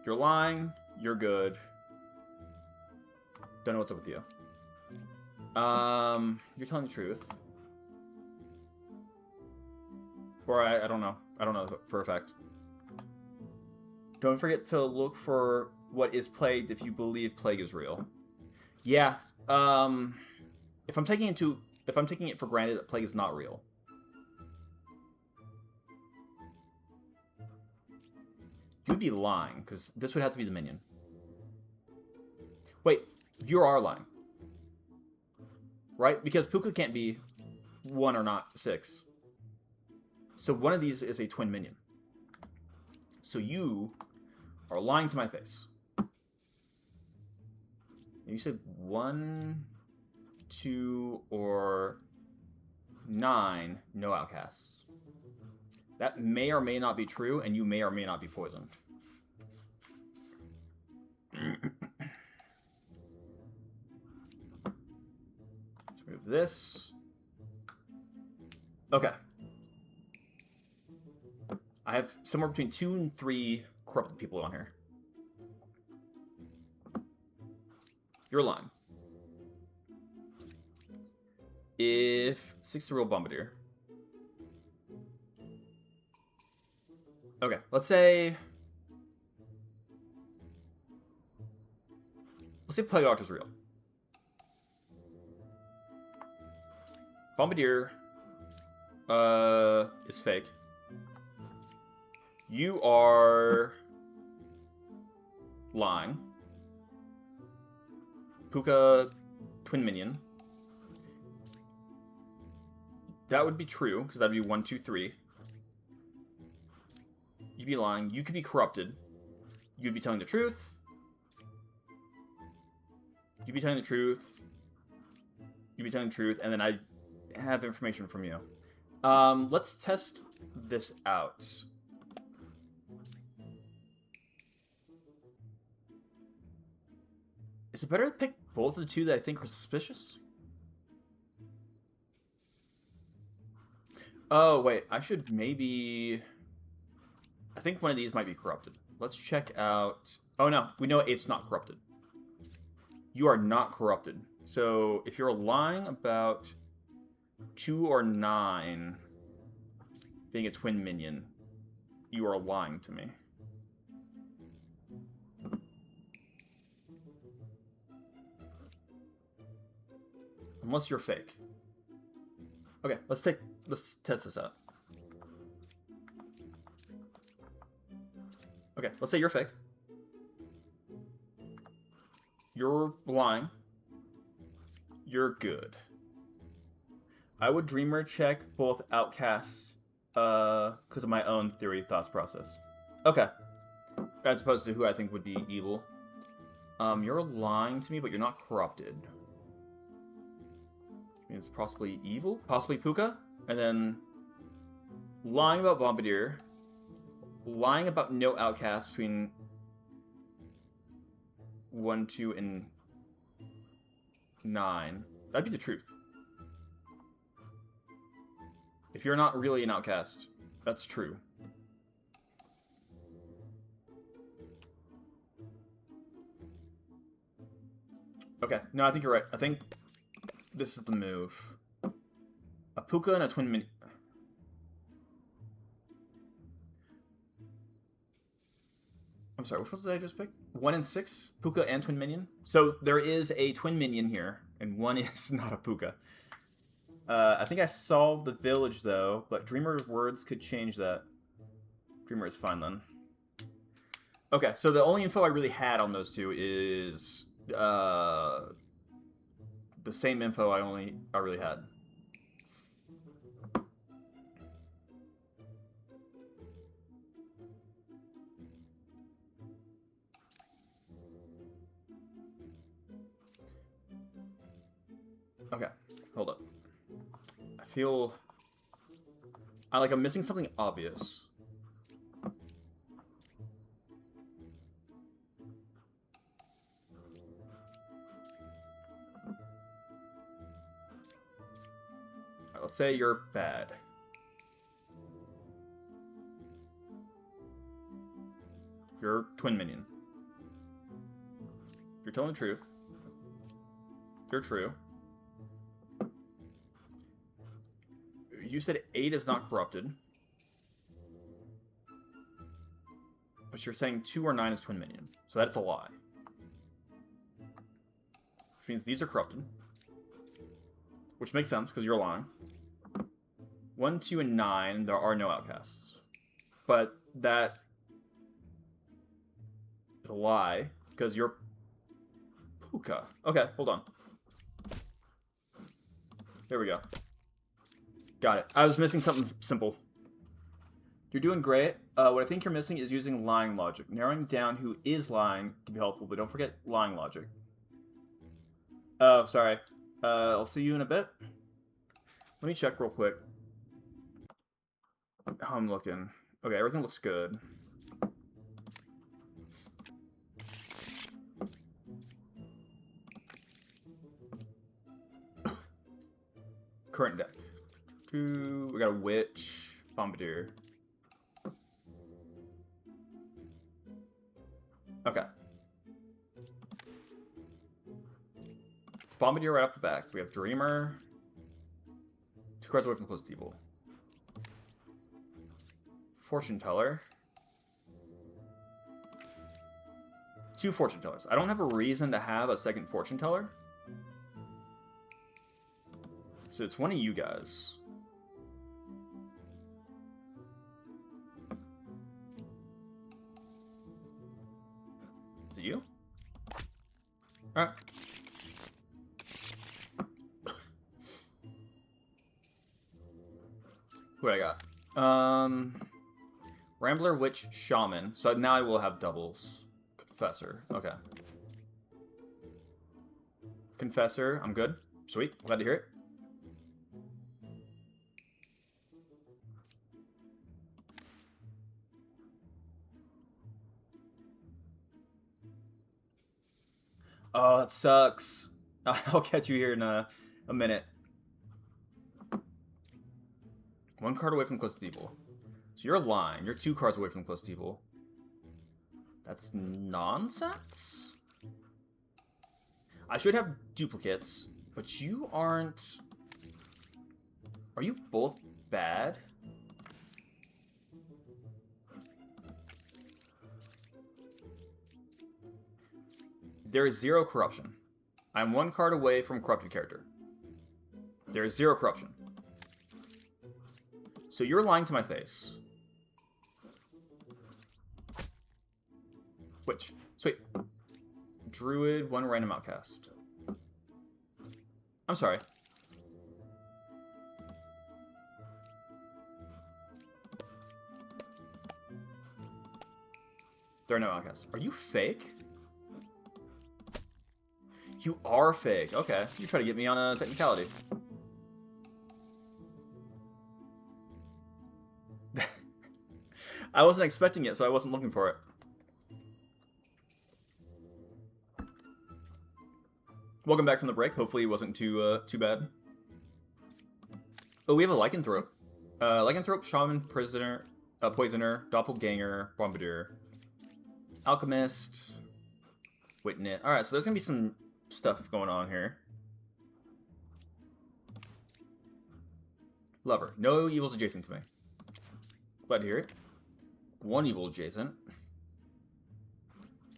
You're lying. You're good. Don't know what's up with you. You're telling the truth. Or I don't know. I don't know for a fact. Don't forget to look for what is plagued if you believe plague is real. Yeah. If I'm taking it for granted that plague is not real. You'd be lying, because this would have to be the minion. Wait, you are lying. Right? Because Puka can't be 1 or not 6. So one of these is a twin minion. So you are lying to my face. You said 1, 2, or 9, no outcasts. That may or may not be true, and you may or may not be poisoned. Let's remove this. Okay. I have somewhere between 2 and 3 corrupted people on here. You're lying. If 6 is a real bombardier. Okay, let's say Plague Doctor's real. Bombardier is fake. You are lying. Puka, twin minion. That would be true, because that'd be 1, 2, 3. You'd be lying. You could be corrupted. You'd be telling the truth. You'd be telling the truth. You'd be telling the truth, and then I have information from you. Let's test this out. Is it better to pick both of the two that I think are suspicious? Oh, wait. I should maybe... I think one of these might be corrupted. Let's check out... Oh, no. We know it's not corrupted. You are not corrupted. So, if you're lying about 2 or 9 being a twin minion, you are lying to me. Unless you're fake. Okay, let's test this out. Okay, let's say you're fake. You're lying. You're good. I would dreamer check both outcasts because of my own theory thoughts process. Okay. As opposed to who I think would be evil. You're lying to me, but you're not corrupted. It's possibly evil, possibly Puka, and then lying about Bombardier, lying about no outcast between 1, 2, and 9. That'd be the truth. If you're not really an outcast, that's true. Okay, no, I think you're right. I think this is the move. A Puka and a twin minion. I'm sorry, which ones did I just pick? 1 and 6? Puka and twin minion? So there is a twin minion here, and one is not a Puka. I think I solved the village, though, but Dreamer's words could change that. Dreamer is fine, then. Okay, so the only info I really had on those two is... the same info I really had. Okay, hold up. I feel I'm missing something obvious. Let's say you're bad. You're twin minion. You're telling the truth. You're true. You said 8 is not corrupted. but you're saying 2 or 9 is twin minion. So that's a lie. Which means these are corrupted. Which makes sense, because you're lying. 1, 2, and 9, there are no outcasts. But that is a lie, because you're Puka. Okay, hold on. There we go. Got it. I was missing something simple. You're doing great. What I think you're missing is using lying logic. Narrowing down who is lying can be helpful, but don't forget lying logic. Oh, sorry. I'll see you in a bit. Let me check real quick how I'm looking. Okay, everything looks good. Current deck. We got a Witch, Bombardier. Okay. It's Bombardier right off the back. We have Dreamer. 2 cards away from close to evil. Fortune Teller. 2 Fortune Tellers. I don't have a reason to have a second Fortune Teller. So it's one of you guys. Is it you? Alright. What I got? Rambler, Witch, Shaman. So now I will have doubles. Confessor. Okay. Confessor. I'm good. Sweet. Glad to hear it. Oh, that sucks. I'll catch you here in a minute. 1 card away from close to evil. So you're lying. You're 2 cards away from close to evil. That's nonsense? I should have duplicates, but you aren't... Are you both bad? There is 0 corruption. I'm 1 card away from corrupted character. There is 0 corruption. So you're lying to my face. Which? Sweet. Druid, 1 random outcast. I'm sorry. There are no outcasts. Are you fake? You are fake. Okay. You try to get me on a technicality. I wasn't expecting it, so I wasn't looking for it. Welcome back from the break. Hopefully it wasn't too bad. Oh, we have a Lycanthrope. Lycanthrope, Shaman, Prisoner, Poisoner, Doppelganger, Bombardier, Alchemist, Witness. Alright, so there's gonna be some stuff going on here. Lover. No evils adjacent to me. Glad to hear it. 1 evil adjacent.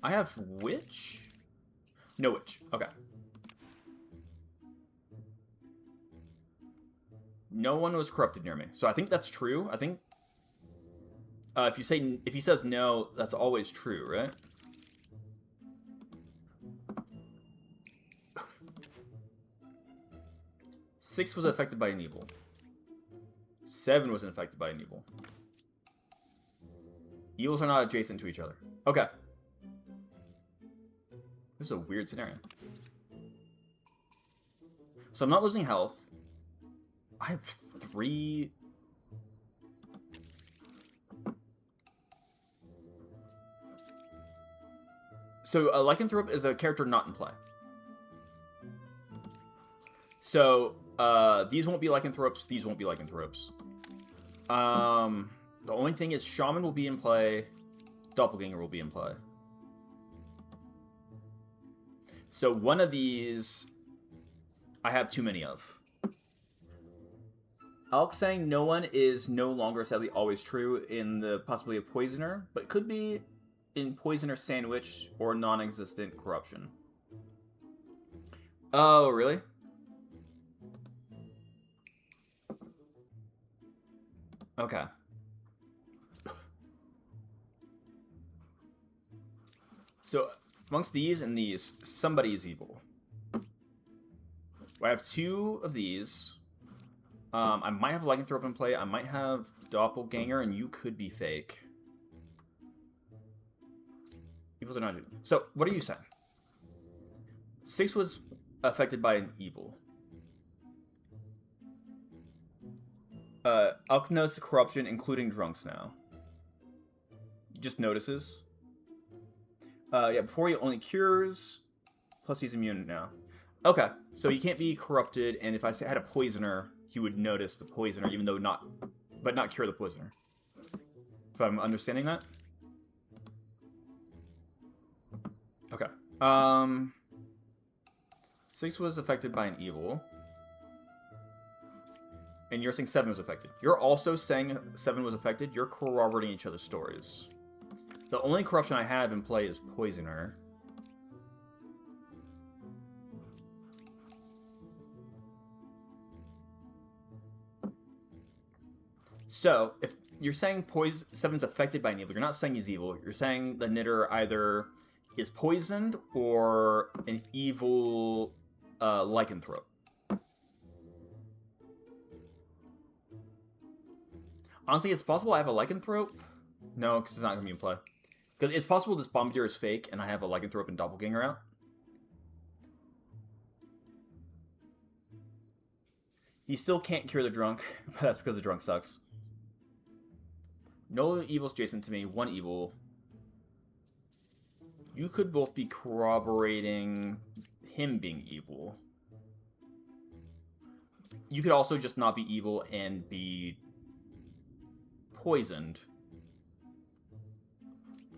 I have Witch? No Witch. Okay. No one was corrupted near me. So I think that's true. I think if he says no, that's always true, right? Six was affected by an evil. 7 wasn't affected by an evil. Evils are not adjacent to each other. Okay. This is a weird scenario. So I'm not losing health. I have 3... So a Lycanthrope is a character not in play. So these won't be Lycanthropes, these won't be Lycanthropes. The only thing is Shaman will be in play, Doppelganger will be in play. So one of these I have too many of. Alk saying no one is no longer sadly always true in the possibility of Poisoner, but it could be in poison or sandwich or non-existent corruption. Oh, really? Okay. So, amongst these and these, somebody is evil. I have 2 of these. I might have Lycanthrope in play. I might have Doppelganger, and you could be fake. Evils are not... So, what are you saying? 6 was affected by an evil. Alknos the corruption, including drunks now. Just notices. Yeah, before he only cures, plus he's immune now. Okay, so he can't be corrupted, and if I had a poisoner, he would notice the poisoner, even though not cure the poisoner. If I'm understanding that. Okay. 6 was affected by an evil. And you're saying 7 was affected. You're also saying 7 was affected. You're corroborating each other's stories. The only corruption I have in play is Poisoner. So, if you're saying 7's affected by an evil, you're not saying he's evil. You're saying the knitter either is poisoned or an evil lycanthrope. Honestly, it's possible I have a lycanthrope. No, because it's not going to be in play. Because it's possible this Bombardier is fake, and I have a lycanthrope and doppelganger out. He still can't cure the drunk, but that's because the drunk sucks. No evil's adjacent to me, 1 evil. You could both be corroborating him being evil. You could also just not be evil and be poisoned.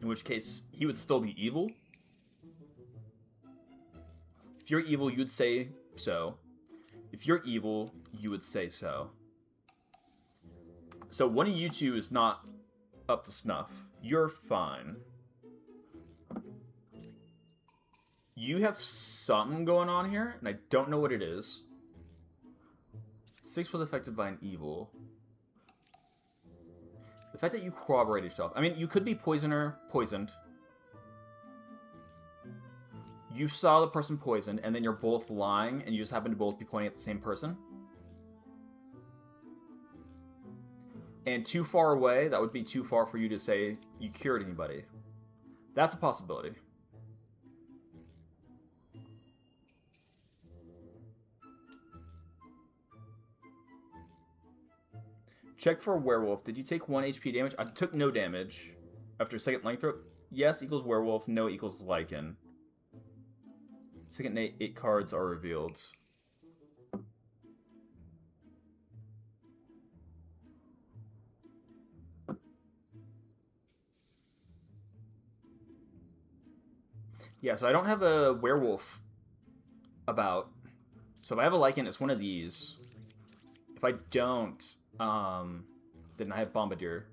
In which case, he would still be evil. If you're evil, you'd say so. If you're evil, you would say so. So one of you two is not up to snuff. You're fine. You have something going on here, and I don't know what it is. 6 was affected by an evil. The fact that you corroborate yourself. I mean, you could be poisoned. You saw the person poisoned, and then you're both lying, and you just happen to both be pointing at the same person. And too far away, that would be too far for you to say you cured anybody. That's a possibility. Check for werewolf. Did you take 1 HP damage? I took no damage. After second lycanthrope, yes equals werewolf, no equals lycan. Second 8 cards are revealed. Yeah, so I don't have a werewolf about. So if I have a lycan, it's one of these. If I don't, then I have Bombardier.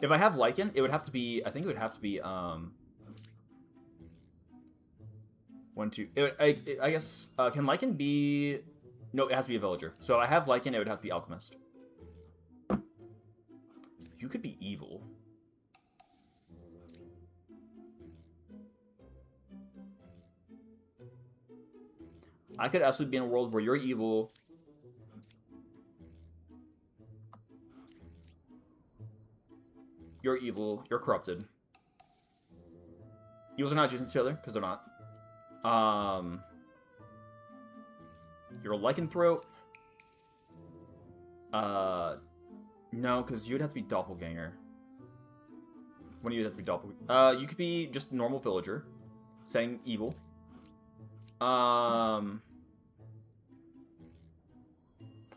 If I have lycan, it would have to be. I think it would have to be 1, 2. I guess can lycan be? No, it has to be a villager. So if I have lycan, it would have to be alchemist. You could be evil. I could absolutely be in a world where you're evil. You're evil. You're corrupted. Evils are not adjacent to each other, because they're not. You're a lycanthrope. No, because you would have to be doppelganger. One of you would have to be doppelganger. You could be just normal villager, saying evil. I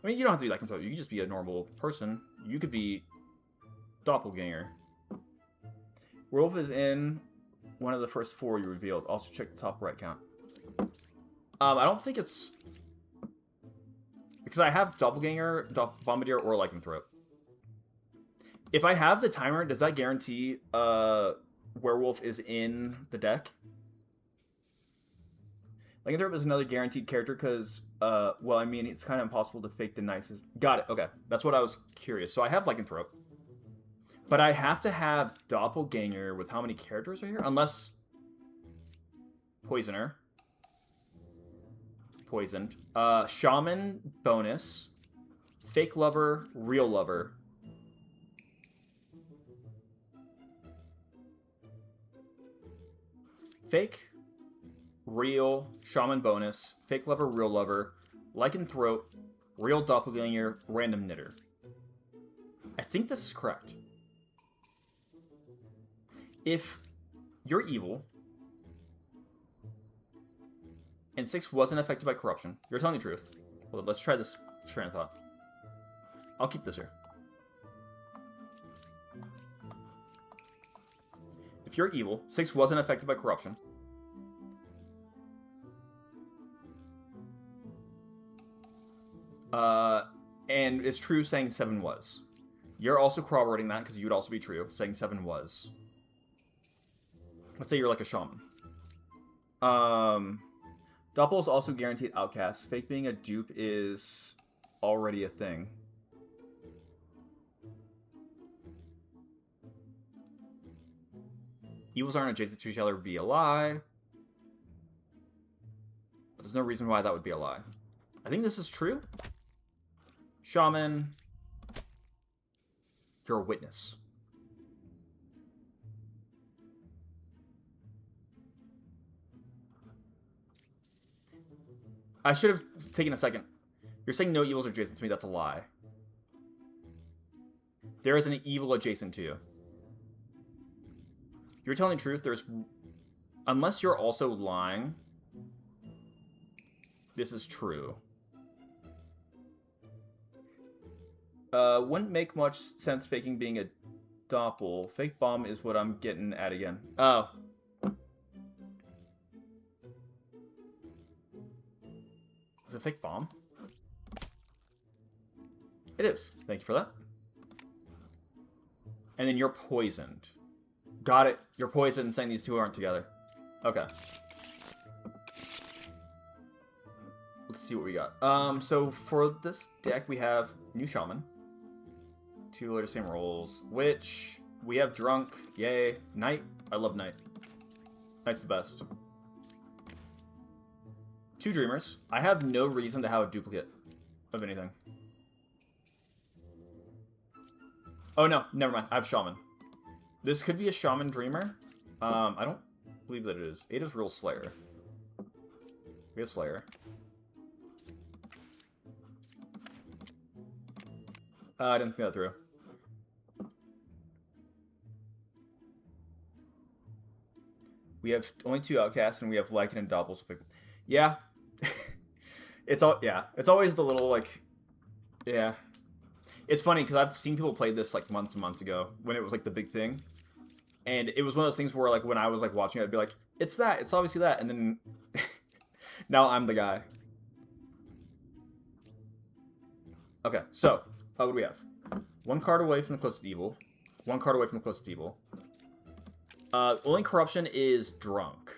mean, you don't have to be lycanthrope. You can just be a normal person. You could be doppelganger. Werewolf is in one of the first 4 you revealed. Also check the top right count. I don't think it's... Because I have doppelganger, bombardier, or lycanthrope. If I have the timer, does that guarantee werewolf is in the deck? Lycanthrope is another guaranteed character because, well, I mean, it's kind of impossible to fake the nicest. Got it. Okay, that's what I was curious. So I have Lycanthrope, but I have to have Doppelganger with how many characters are here? Unless Poisoner, poisoned, Shaman bonus, Fake Lover, Real Lover. Fake, Real, Shaman bonus, Fake Lover, Real Lover, Lycanthrope, Real Doppelganger, Random Knitter. I think this is correct. If you're evil, and 6 wasn't affected by corruption, you're telling the truth. Well, let's try this train of thought. I'll keep this here. If you're evil, 6 wasn't affected by corruption. And it's true saying 7 was. You're also corroborating that because you would also be true saying 7 was. Let's say you're like a shaman. Doppel is also guaranteed outcast. Fake being a dupe is already a thing. Evils aren't adjacent to each other would be a lie. But there's no reason why that would be a lie. I think this is true. Shaman. You're a witness. I should have taken a second. You're saying no evils are adjacent to me. That's a lie. There is an evil adjacent to you. You're telling the truth. There's... Unless you're also lying. This is true. Wouldn't make much sense faking being a doppel. Fake bomb is what I'm getting at again. Oh. Is it a fake bomb? It is. Thank you for that. And then you're poisoned. Got it. You're poisoned, saying these two aren't together. Okay. Let's see what we got. So for this deck, we have New Shaman. 2 later same rolls. Witch. We have Drunk. Yay. Knight. I love Knight. Knight's the best. 2 Dreamers. I have no reason to have a duplicate of anything. Oh no, never mind. I have Shaman. This could be a Shaman Dreamer. I don't believe that it is. 8 is Real Slayer. We have Slayer. I didn't think that through. We have only 2 outcasts, and we have Lycan and Doppel. So yeah. It's always the little, like, yeah. It's funny, because I've seen people play this, like, months and months ago, when it was, like, the big thing. And it was one of those things where, like, when I was, like, watching it, I'd be like, it's that, it's obviously that, and then now I'm the guy. Okay, so, what do we have? 1 card away from the closest evil. 1 card away from the closest evil. Only corruption is Drunk.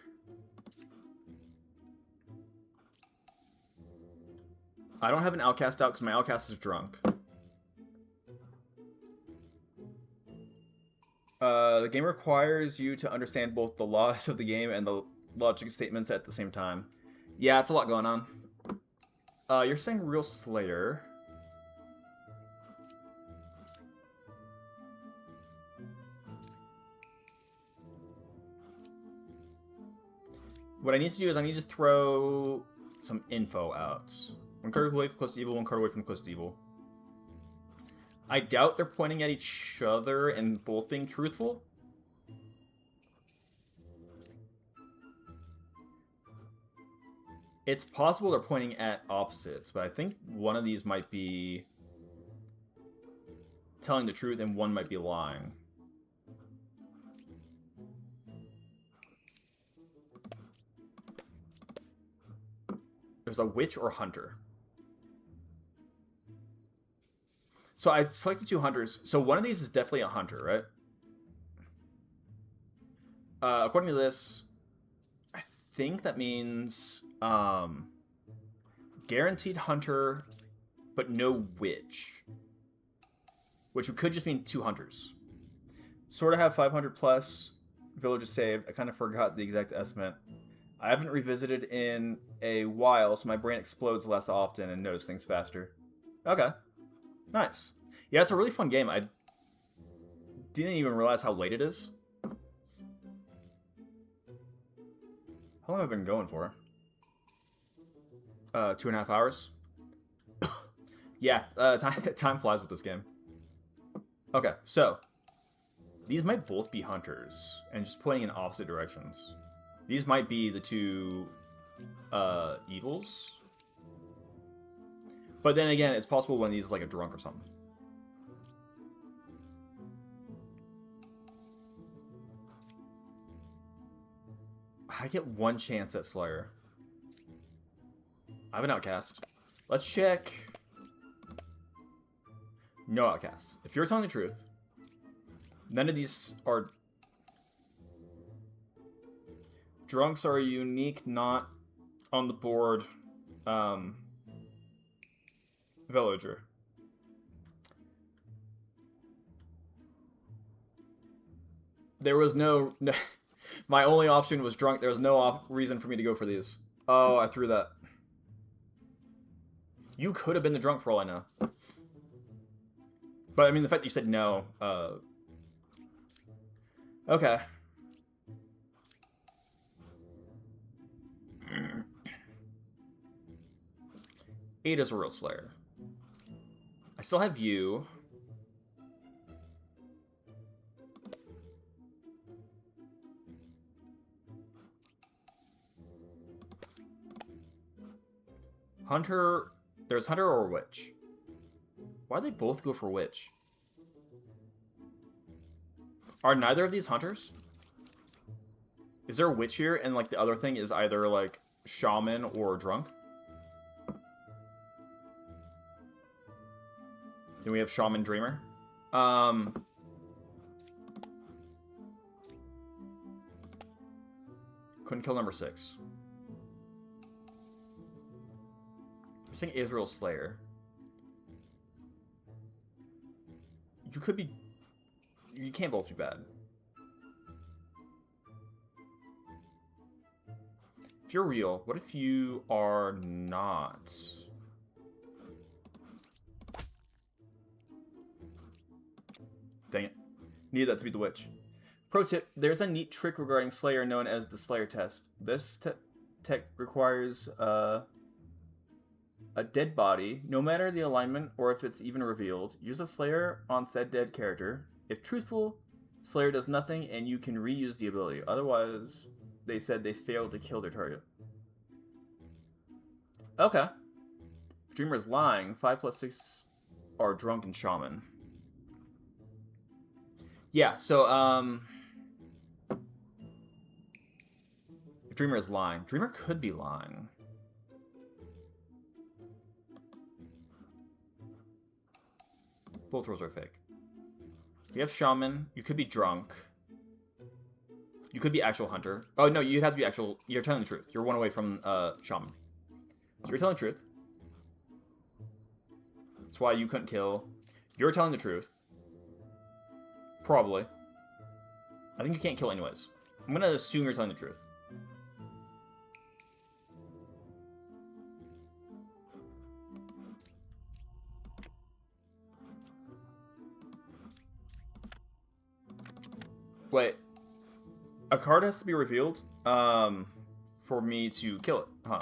I don't have an outcast out because my outcast is Drunk. The game requires you to understand both the laws of the game and the logic statements at the same time. Yeah, it's a lot going on. You're saying Real Slayer. What I need to do is I need to throw some info out. 1 card away from close to evil, 1 card away from close to evil. I doubt they're pointing at each other and both being truthful. It's possible they're pointing at opposites, but I think one of these might be telling the truth and one might be lying. There's a witch or hunter. So I selected 2 hunters. So one of these is definitely a hunter, right? According to this, I think that means guaranteed hunter, but no witch. Which could just mean 2 hunters. Sort of have 500 plus villages saved. I kind of forgot the exact estimate. I haven't revisited in a while, so my brain explodes less often and knows things faster. Okay. Nice. Yeah, it's a really fun game. I didn't even realize how late it is. How long have I been going for? 2.5 hours. Yeah, time flies with this game. Okay, so these might both be hunters, and just pointing in opposite directions. These might be the 2 evils. But then again, it's possible one of these is like a drunk or something. I get 1 chance at Slayer. I have an outcast. Let's check. No outcasts. If you're telling the truth, none of these are... Drunks are unique, not on the board villager. There was no... My only option was drunk. There was no reason for me to go for these. Oh, I threw that. You could have been the drunk for all I know. But, I mean, the fact that you said no... Okay. Ada's a real Slayer. I still have you. Hunter... There's Hunter or Witch. Why'd they both go for Witch? Are neither of these hunters? Is there a Witch here, and, like, the other thing is either, like, Shaman or Drunk? Then we have Shaman Dreamer. Couldn't kill number 6. I'm saying Israel Slayer. You could be... You can't both be bad. If you're real, what if you are not? Dang it. Needed that to be the witch. Pro tip, there's a neat trick regarding Slayer known as the Slayer test. This tech requires a dead body, no matter the alignment or if it's even revealed. Use a Slayer on said dead character. If truthful, Slayer does nothing and you can reuse the ability. Otherwise, they said they failed to kill their target. Okay. If Dreamer is lying, 5 plus 6 are Drunk and Shaman. Yeah, so, if Dreamer is lying. Dreamer could be lying. Both roles are fake. You have Shaman. You could be Drunk. You could be actual Hunter. Oh, no, you'd have to be actual... You're telling the truth. You're 1 away from Shaman. So you're telling the truth. That's why you couldn't kill. You're telling the truth. Probably. I think you can't kill anyways. I'm going to assume you're telling the truth. Wait. A card has to be revealed for me to kill it, huh?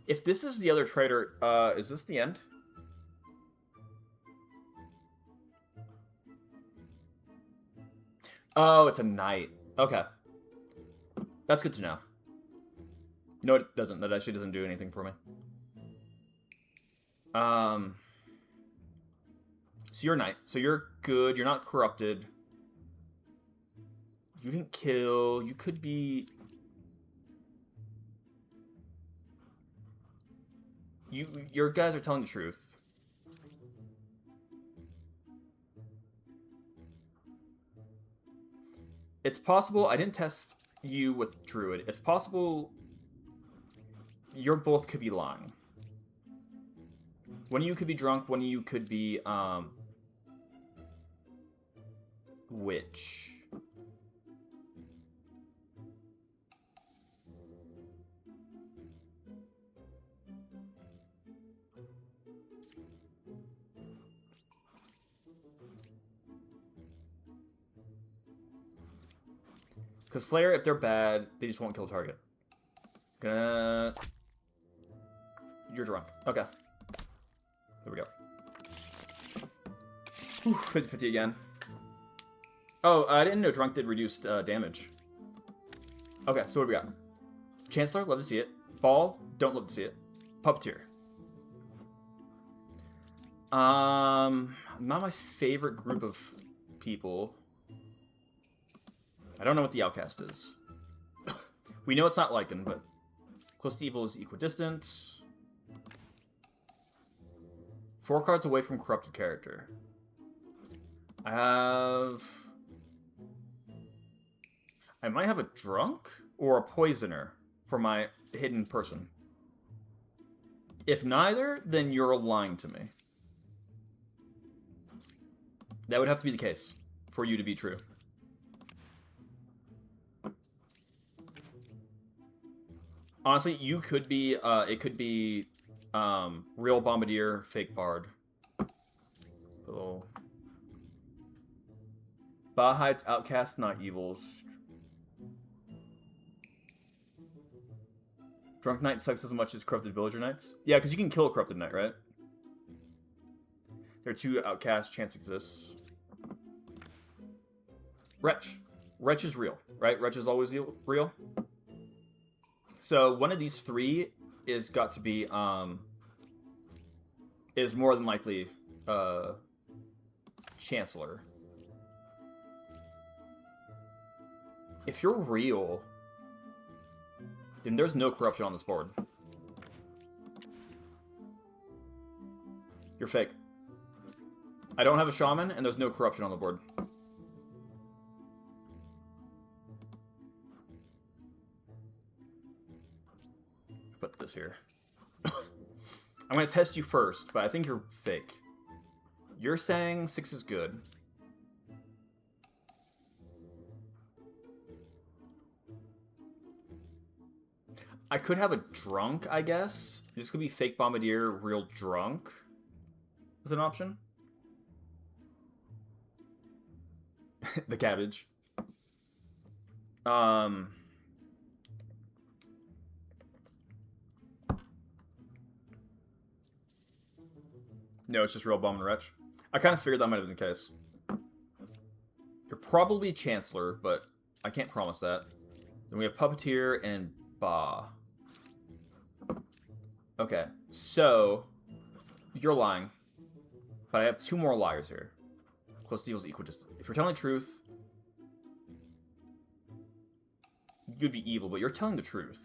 If this is the other trader, is this the end? Oh, it's a knight. Okay. That's good to know. No, it doesn't. That actually doesn't do anything for me. So you're a knight. So you're good. You're not corrupted. You didn't kill. You could be... Your guys are telling the truth. It's possible I didn't test you with Druid. It's possible you're both could be lying. One of you could be drunk. One of you could be witch. Because Slayer, if they're bad, they just won't kill target. You're drunk. Okay. There we go. 50-50 again. Oh, I didn't know drunk did reduced damage. Okay, so what do we got? Chancellor, love to see it. Ball, don't love to see it. Puppeteer. Not my favorite group of people. I don't know what the outcast is. We know it's not Lycan, but close to evil is equidistant. 4 cards away from corrupted character. I might have a drunk or a poisoner for my hidden person. If neither, then you're lying to me. That would have to be the case for you to be true. Honestly, you could be, it could be, real Bombardier, fake Bard. Little... Ba hides outcasts, not evils. Drunk Knight sucks as much as Corrupted Villager Knights. Yeah, because you can kill a Corrupted Knight, right? There are 2 outcasts, chance exists. Wretch. Wretch is real, right? Wretch is always real. So one of these 3 is got to be, is more than likely, Chancellor. If you're real, then there's no corruption on this board. You're fake. I don't have a shaman, and there's no corruption on the board. Put this here. I'm going to test you first, but I think you're fake. You're saying 6 is good. I could have a drunk, I guess. This could be fake Bombardier, real drunk. Is an option. The cabbage. No, it's just real Bomb and Wretch. I kind of figured that might have been the case. You're probably Chancellor, but I can't promise that. Then we have Puppeteer and Ba. Okay, so you're lying, but I have 2 more liars here. Close to evil is equidistant. If you're telling the truth, you'd be evil, but you're telling the truth.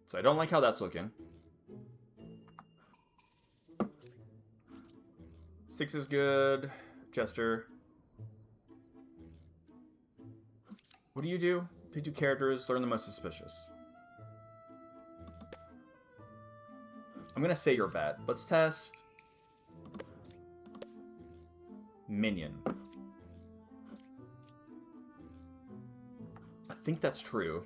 So I don't like how that's looking. 6 is good. Jester. What do? You do characters, learn the most suspicious. I'm gonna say you're bad. Let's test... Minion. I think that's true.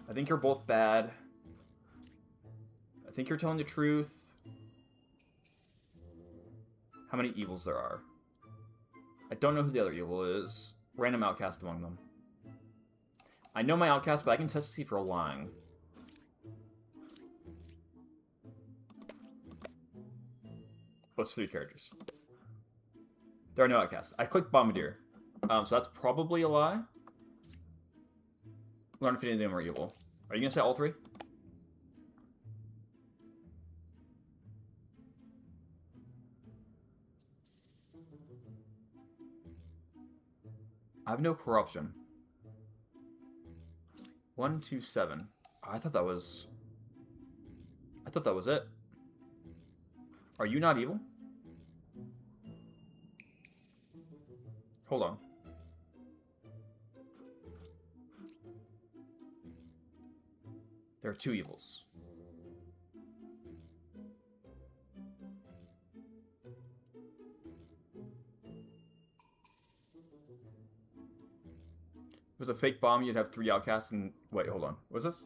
I think you're both bad. I think you're telling the truth. How many evils there are. I don't know who the other evil is. Random outcast among them. I know my outcast, but I can test to see if you're lying. What's 3 characters? There are no outcasts. I clicked Bombardier. So that's probably a lie. Learn if any of them are evil. Are you going to say all 3? I have no corruption. 1, 2, 7. I thought that was it. Are you not evil? Hold on. There are two evils. If it was a fake bomb, you'd have 3 outcasts and... Wait, hold on. What is this?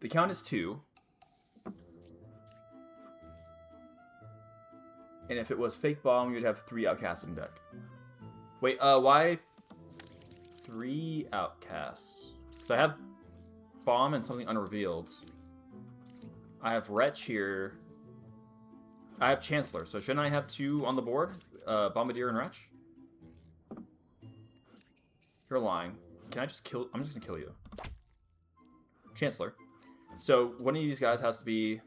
The count is 2. And if it was fake bomb, you'd have 3 outcasts in deck. Wait, why 3 outcasts? So I have bomb and something unrevealed. I have Wretch here. I have Chancellor, so shouldn't I have 2 on the board? Bombardier and Wretch? You're lying. Can I just kill... I'm just gonna kill you. Chancellor. So one of these guys has to be...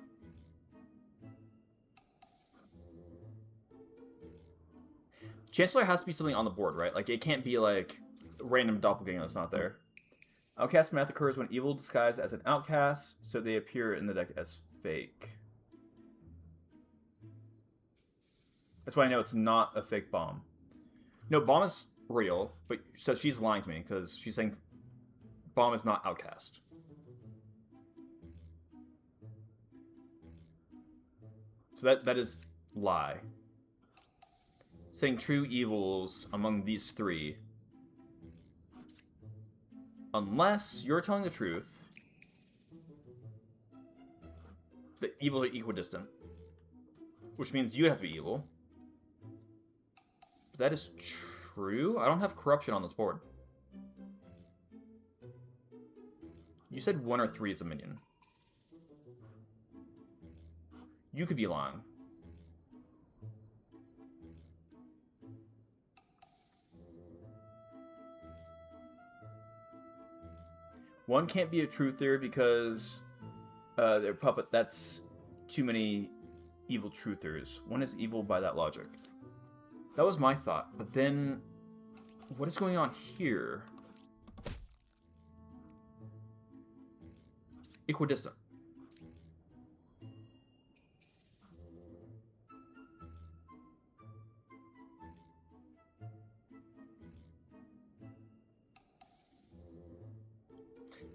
Chancellor has to be something on the board, right? Like, it can't be, like, random doppelganger that's not there. Outcast math occurs when evil disguised as an outcast, so they appear in the deck as fake. That's why I know it's not a fake bomb. No, bomb is real, but so she's lying to me, because she's saying bomb is not outcast. So that is lie. Saying true evils among these 3. Unless you're telling the truth. The evils are equidistant. Which means you'd have to be evil. But that is true? I don't have corruption on this board. You said 1 or 3 is a minion. You could be lying. One can't be a truther because they're puppet. That's too many evil truthers. One is evil by that logic. That was my thought. But then, what is going on here? Equidistant.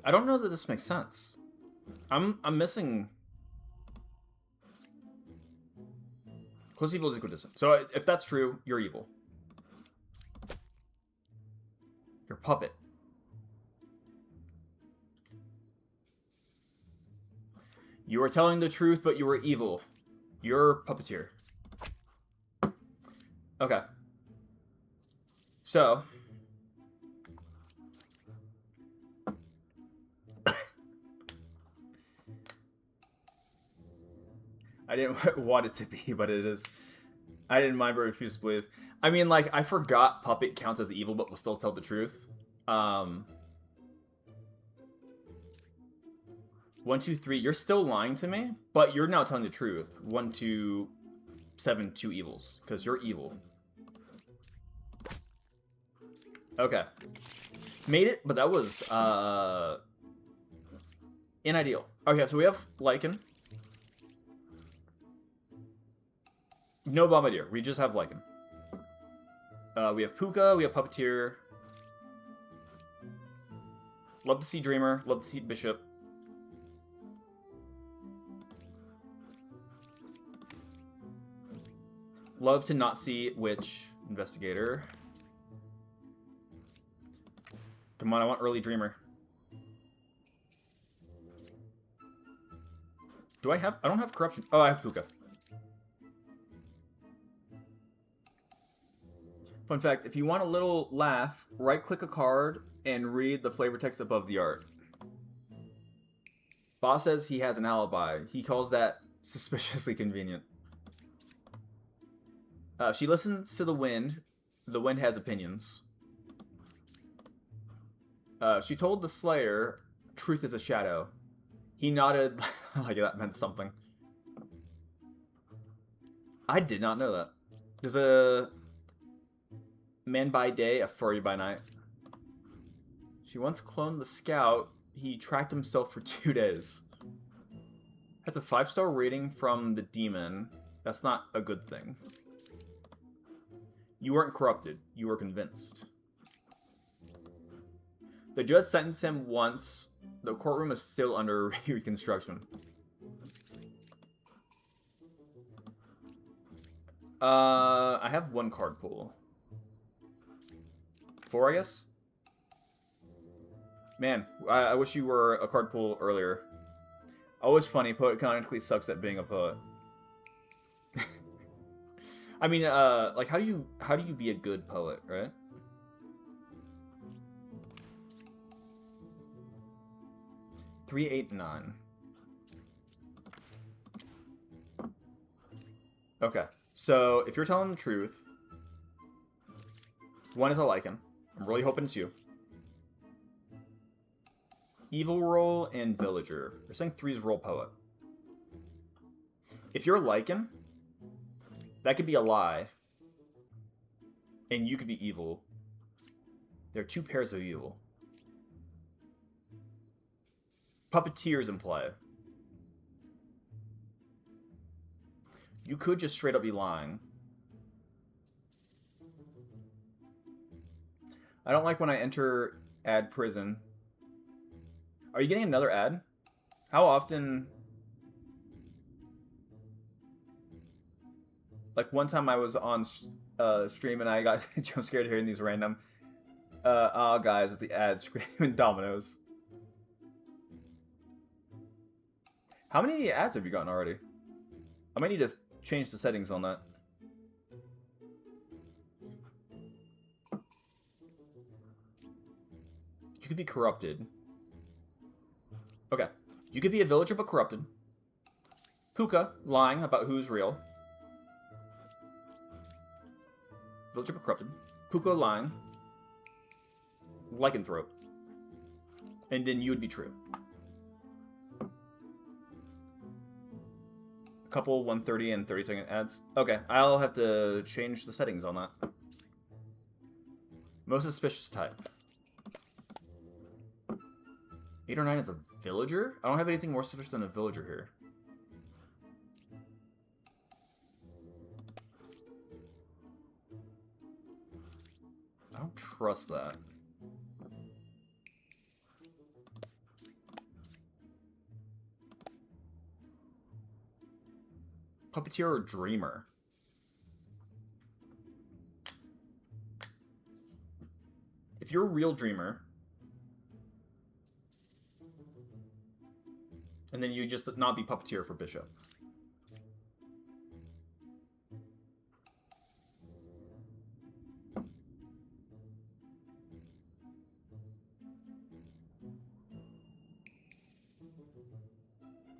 I don't know that this makes sense. I'm missing... Close evil is equidistant. So if that's true, you're evil. You're puppet. You are telling the truth, but you were evil. You're puppeteer. Okay. So... I didn't want it to be, but it is. I didn't mind, but refuse to believe. I mean, like, I forgot puppet counts as evil, but will still tell the truth. 1, 2, 3. You're still lying to me, but you're now telling the truth. 1, 2, 7, 2 evils, because you're evil. Okay. Made it, but that was unideal. Okay, so we have Lycan. No Bombardier. We just have Lycan. We have Puka. We have Puppeteer. Love to see Dreamer. Love to see Bishop. Love to not see Witch. Investigator. Come on, I want early Dreamer. Do I have... I don't have Corruption. Oh, I have Puka. Fun fact, if you want a little laugh, right-click a card and read the flavor text above the art. Boss says he has an alibi. He calls that suspiciously convenient. She listens to the wind. The wind has opinions. She told the Slayer, truth is a shadow. He nodded like that meant something. I did not know that. There's a... man by day, a furry by night. She once cloned the Scout. he tracked himself for 2 days. Has a 5-star rating from the demon. That's not a good thing. You weren't corrupted. You were convinced. The judge sentenced him once. The courtroom is still under reconstruction. I have 1 card pool. 4, I guess? Man, I wish you were a card pool earlier. Always funny, poet canonically sucks at being a poet. I mean, like, how do you be a good poet, right? Three, 8, 9. Okay, so if you're telling the truth, 1 is a lichen. I'm really hoping it's you. Evil roll and villager. They're saying 3 is roll poet. If you're a lichen, that could be a lie. And you could be evil. There are 2 pairs of evil. Puppeteers in play. You could just straight up be lying. I don't like when I enter ad prison. Are you getting another ad? How often? Like, one time I was on stream and I got jump scared hearing these random guys at the ad screaming Dominoes. How many ads have you gotten already? I might need to change the settings on that. You could be corrupted. Okay. You could be a villager but corrupted. Puka, lying about who's real. Villager but corrupted. Puka, lying. Lycanthrope. And then you would be true. A couple 130 and 30-second ads. Okay, I'll have to change the settings on that. Most suspicious type. 8 or 9 is a villager? I don't have anything more suspicious than a villager here. I don't trust that. Puppeteer or dreamer? If you're a real dreamer, and then you just not be puppeteer for bishop.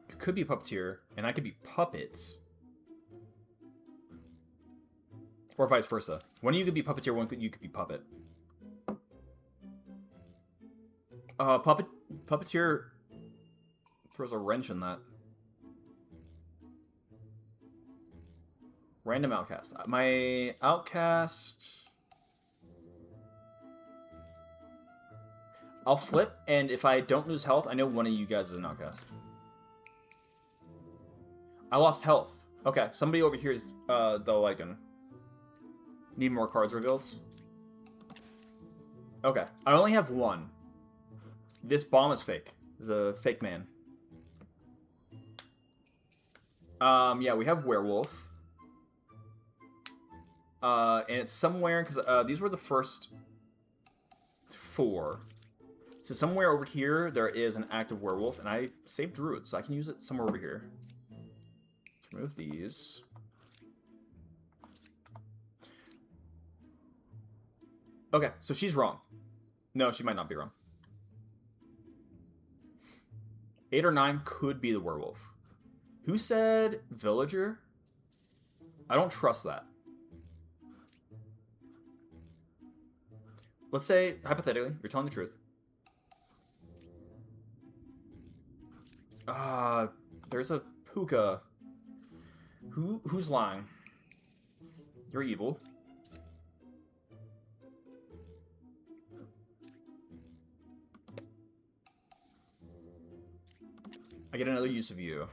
You could be puppeteer, and I could be puppets. Or vice versa. One of you could be puppeteer, one you could be puppet. Puppeteer throws a wrench in that. Random outcast. My outcast... I'll flip, and if I don't lose health, I know one of you guys is an outcast. I lost health. Okay, somebody over here is the lichen. Need more cards revealed? Okay, I only have 1. This bomb is fake. It's a fake man. Yeah, we have werewolf. And it's somewhere, because these were the first 4. So somewhere over here, there is an active werewolf, and I saved druid, so I can use it somewhere over here. Let's remove these. Okay, so she's wrong. No, she might not be wrong. 8 or 9 could be the werewolf. Who said villager? I don't trust that. Let's say, hypothetically, you're telling the truth. There's a Puka. Who's lying? You're evil. I get another use of you.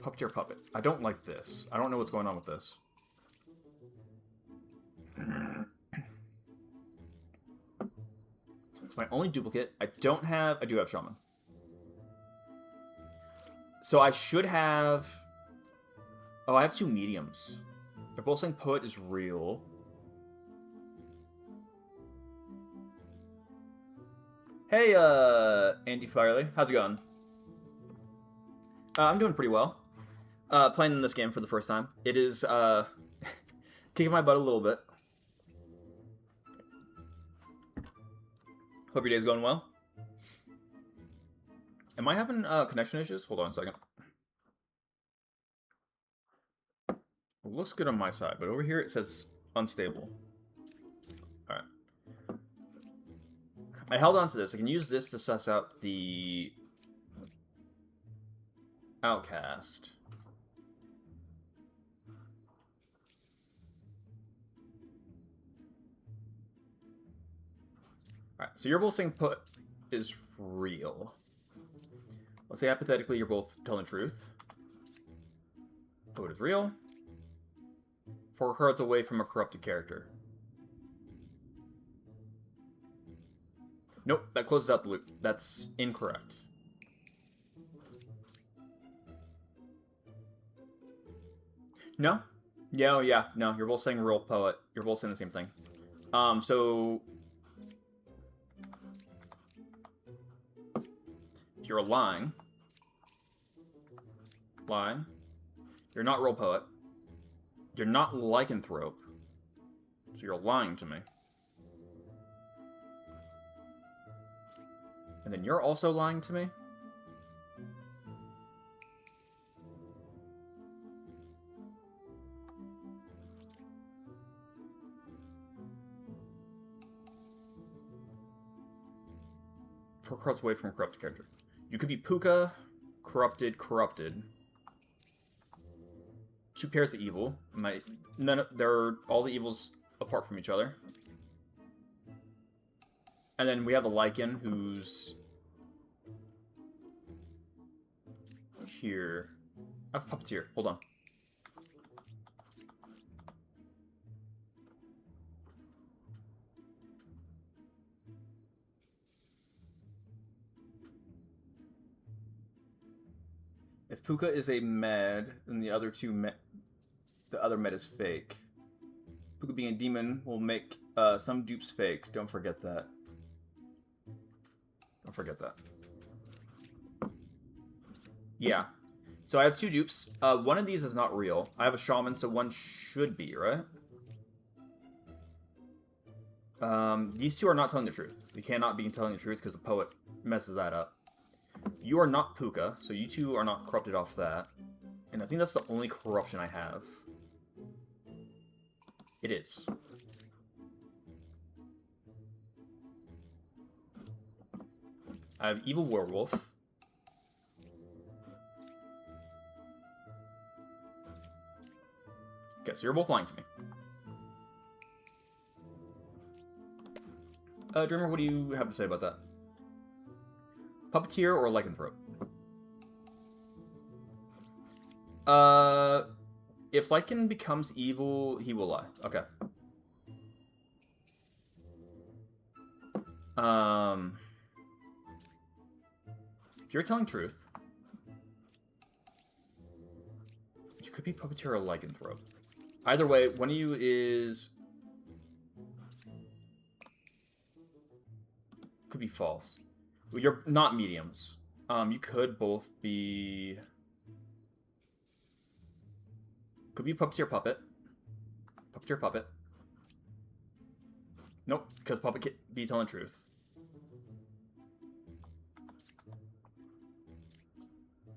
Puppeteer puppet. I don't like this. I don't know what's going on with this. It's my only duplicate. I do have Shaman. So I should have... Oh, I have 2 mediums. They're both saying Poet is real. Hey, Andy Firely. How's it going? I'm doing pretty well. Playing this game for the first time. It is, kicking my butt a little bit. Hope your day's going well. Am I having, connection issues? Hold on a second. It looks good on my side, but over here it says unstable. Alright. I held on to this. I can use this to suss out the outcast. Alright, so you're both saying Put is real. Let's say hypothetically you're both telling the truth. Put is real. 4 cards away from a corrupted character. Nope, that closes out the loop. That's incorrect. No? Yeah, no, you're both saying real poet. You're both saying the same thing. So... if you're lying... You're not real poet. You're not lycanthrope. So you're lying to me. And then you're also lying to me? Four cards away from a corrupted character. You could be Puka, corrupted. 2 pairs of evil. They're all the evils apart from each other. And then we have the Lycan, who's here. I have Puppeteer. Hold on. If Puka is a med, then the other med is fake. Puka being a demon will make some dupes fake. Don't forget that. Don't forget that. Yeah. So I have 2 dupes. One of these is not real. I have a shaman, so one should be, right? These 2 are not telling the truth. They cannot be telling the truth because the poet messes that up. You are not Puka, so you 2 are not corrupted off that. And I think that's the only corruption I have. It is. I have Evil Werewolf. Okay, so you're both lying to me. Dreamer, what do you have to say about that? Puppeteer or Lycanthrope? If Lycan becomes evil, he will lie. Okay. If you're telling truth, you could be Puppeteer or Lycanthrope. Either way, one of you is... could be false. Well, you're not mediums. You could both be... could be Puppeteer Puppet. Puppeteer Puppet. Nope, because Puppet can't be telling truth.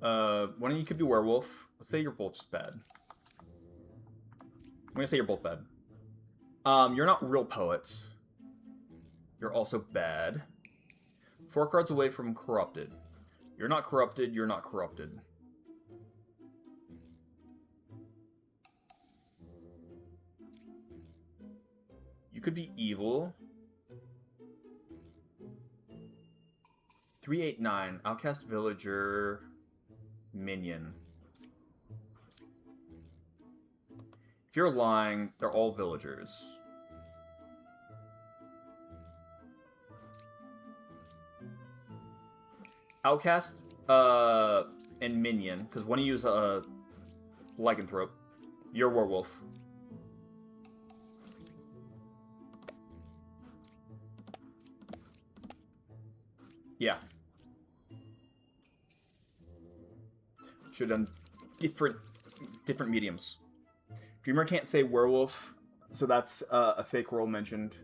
One of you could be Werewolf. Let's say you're both just bad. I'm gonna say you're both bad. You're not real poets. You're also bad. 4 cards away from corrupted. You're not corrupted, you're not corrupted. You could be evil. 389. Outcast villager. Minion. If you're lying, they're all villagers. Outcast and minion, because when you use a lycanthrope, you're a werewolf. Yeah. Should have done different mediums. Dreamer can't say werewolf, so that's a fake roll mentioned.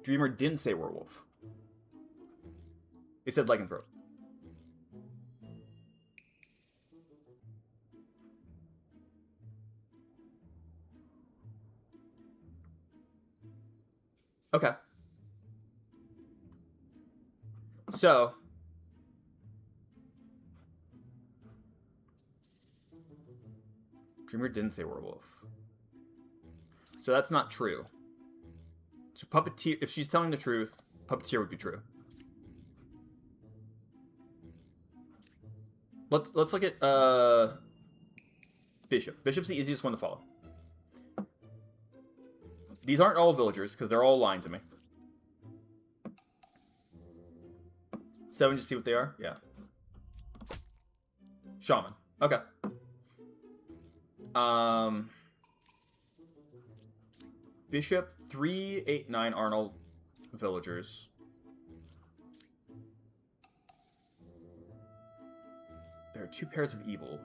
Dreamer didn't say werewolf. It said lycanthrope. Okay. So, Dreamer didn't say werewolf. So that's not true. So Puppeteer, if she's telling the truth, Puppeteer would be true. Let's look at Bishop. Bishop's the easiest one to follow. These aren't all villagers, because they're all lying to me. 7 to see what they are? Yeah. Shaman. Okay. Bishop, 3, 8, 9 Arnold villagers. There are 2 pairs of evil.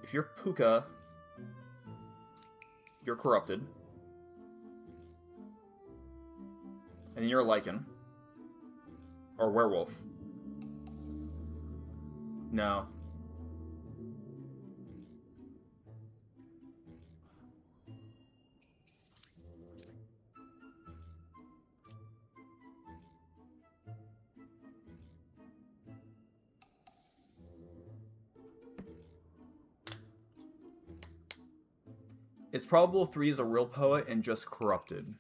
If you're Puka, you're corrupted. And then you're a Lycan. Or werewolf. No. It's probable 3 is a real poet and just corrupted.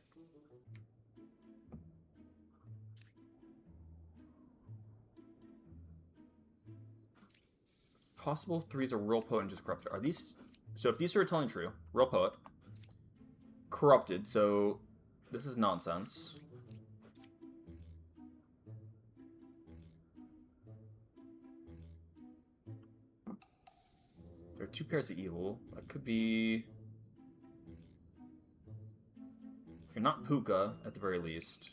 Possible 3 is a real poet and just corrupted. Are these... So if these are telling true, real poet, corrupted, so this is nonsense. There are 2 pairs of evil. That could be... You're not Puka, at the very least.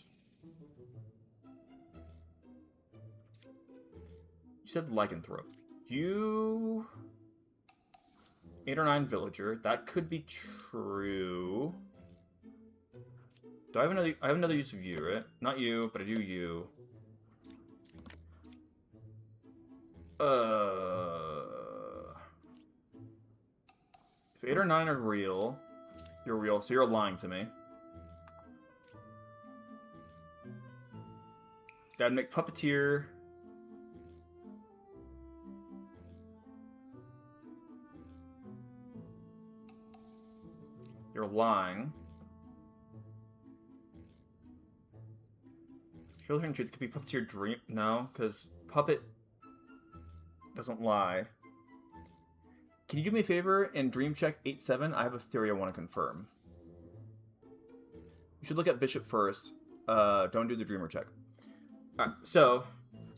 You said lycanthrope. You... 8 or 9 villager. That could be true. Do I have another... I have another use of you, right? Not you, but I do you. If 8 or 9 are real... You're real, so you're lying to me. That'd make Puppeteer... You're lying. Children and Truth could be Puppeteer Dream... No, because Puppet doesn't lie. Can you do me a favor and dream check 8-7? I have a theory I want to confirm. You should look at Bishop first. Don't do the dreamer check. Alright, so,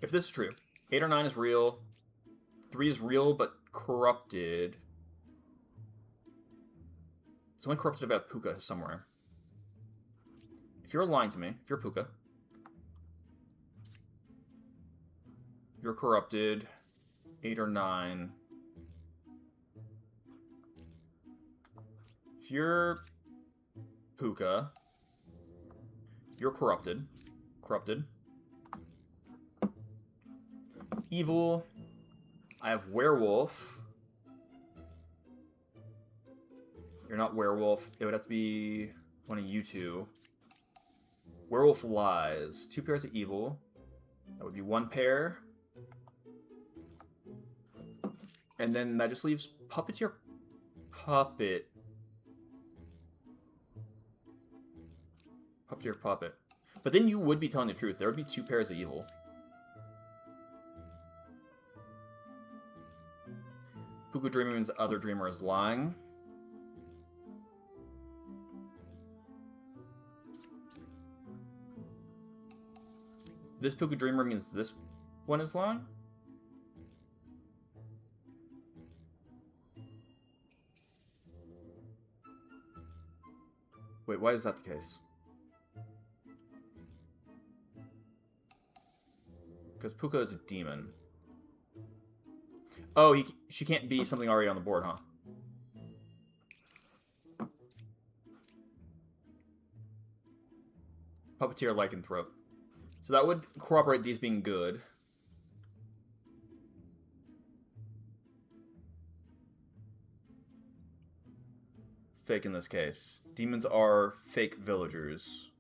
if this is true, 8 or 9 is real, 3 is real but corrupted. Someone corrupted about Puka somewhere. If you're lying to me, if you're Puka, you're corrupted, 8 or 9. If you're Puka, you're corrupted. Evil. I have werewolf. You're not werewolf. It would have to be one of you two. Werewolf lies. 2 pairs of evil. That would be 1 pair. And then that just leaves Puppeteer Puppet. Puppeteer Puppet. But then you would be telling the truth. There would be 2 pairs of evil. Puka Dreamer means the other dreamer is lying. This Puka Dreamer means this one is lying? Wait, why is that the case? Because Puka is a demon. Oh, she can't be something already on the board, huh? Puppeteer, Lycanthrope. So that would corroborate these being good. Fake in this case. Demons are fake villagers.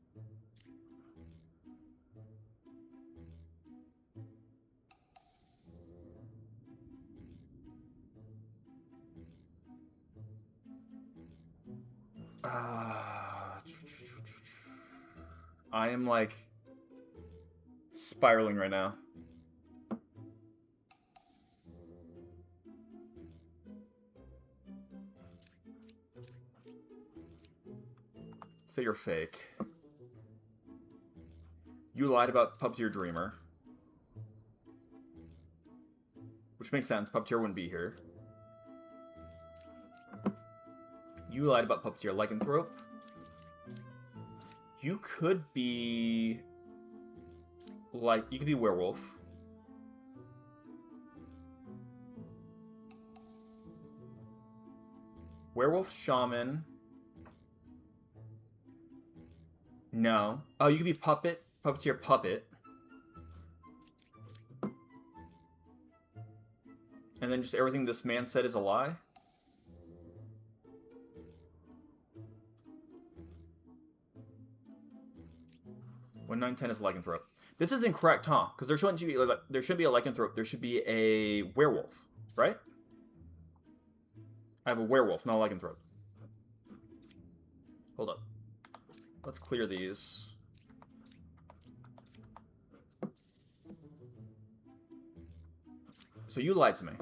I am like spiraling right now. Say you're fake. You lied about Puppeteer Dreamer. Which makes sense. Puppeteer wouldn't be here. You lied about Puppeteer Lycanthrope. You could be... like, you could be Werewolf. Werewolf Shaman. No. Oh, you could be Puppet. Puppeteer Puppet. And then just everything this man said is a lie? When 910 is Lycanthrope. This is incorrect, huh? Because there shouldn't be there should be a Lycanthrope. There should be a werewolf, right? I have a werewolf, not a Lycanthrope. Hold up. Let's clear these. So you lied to me.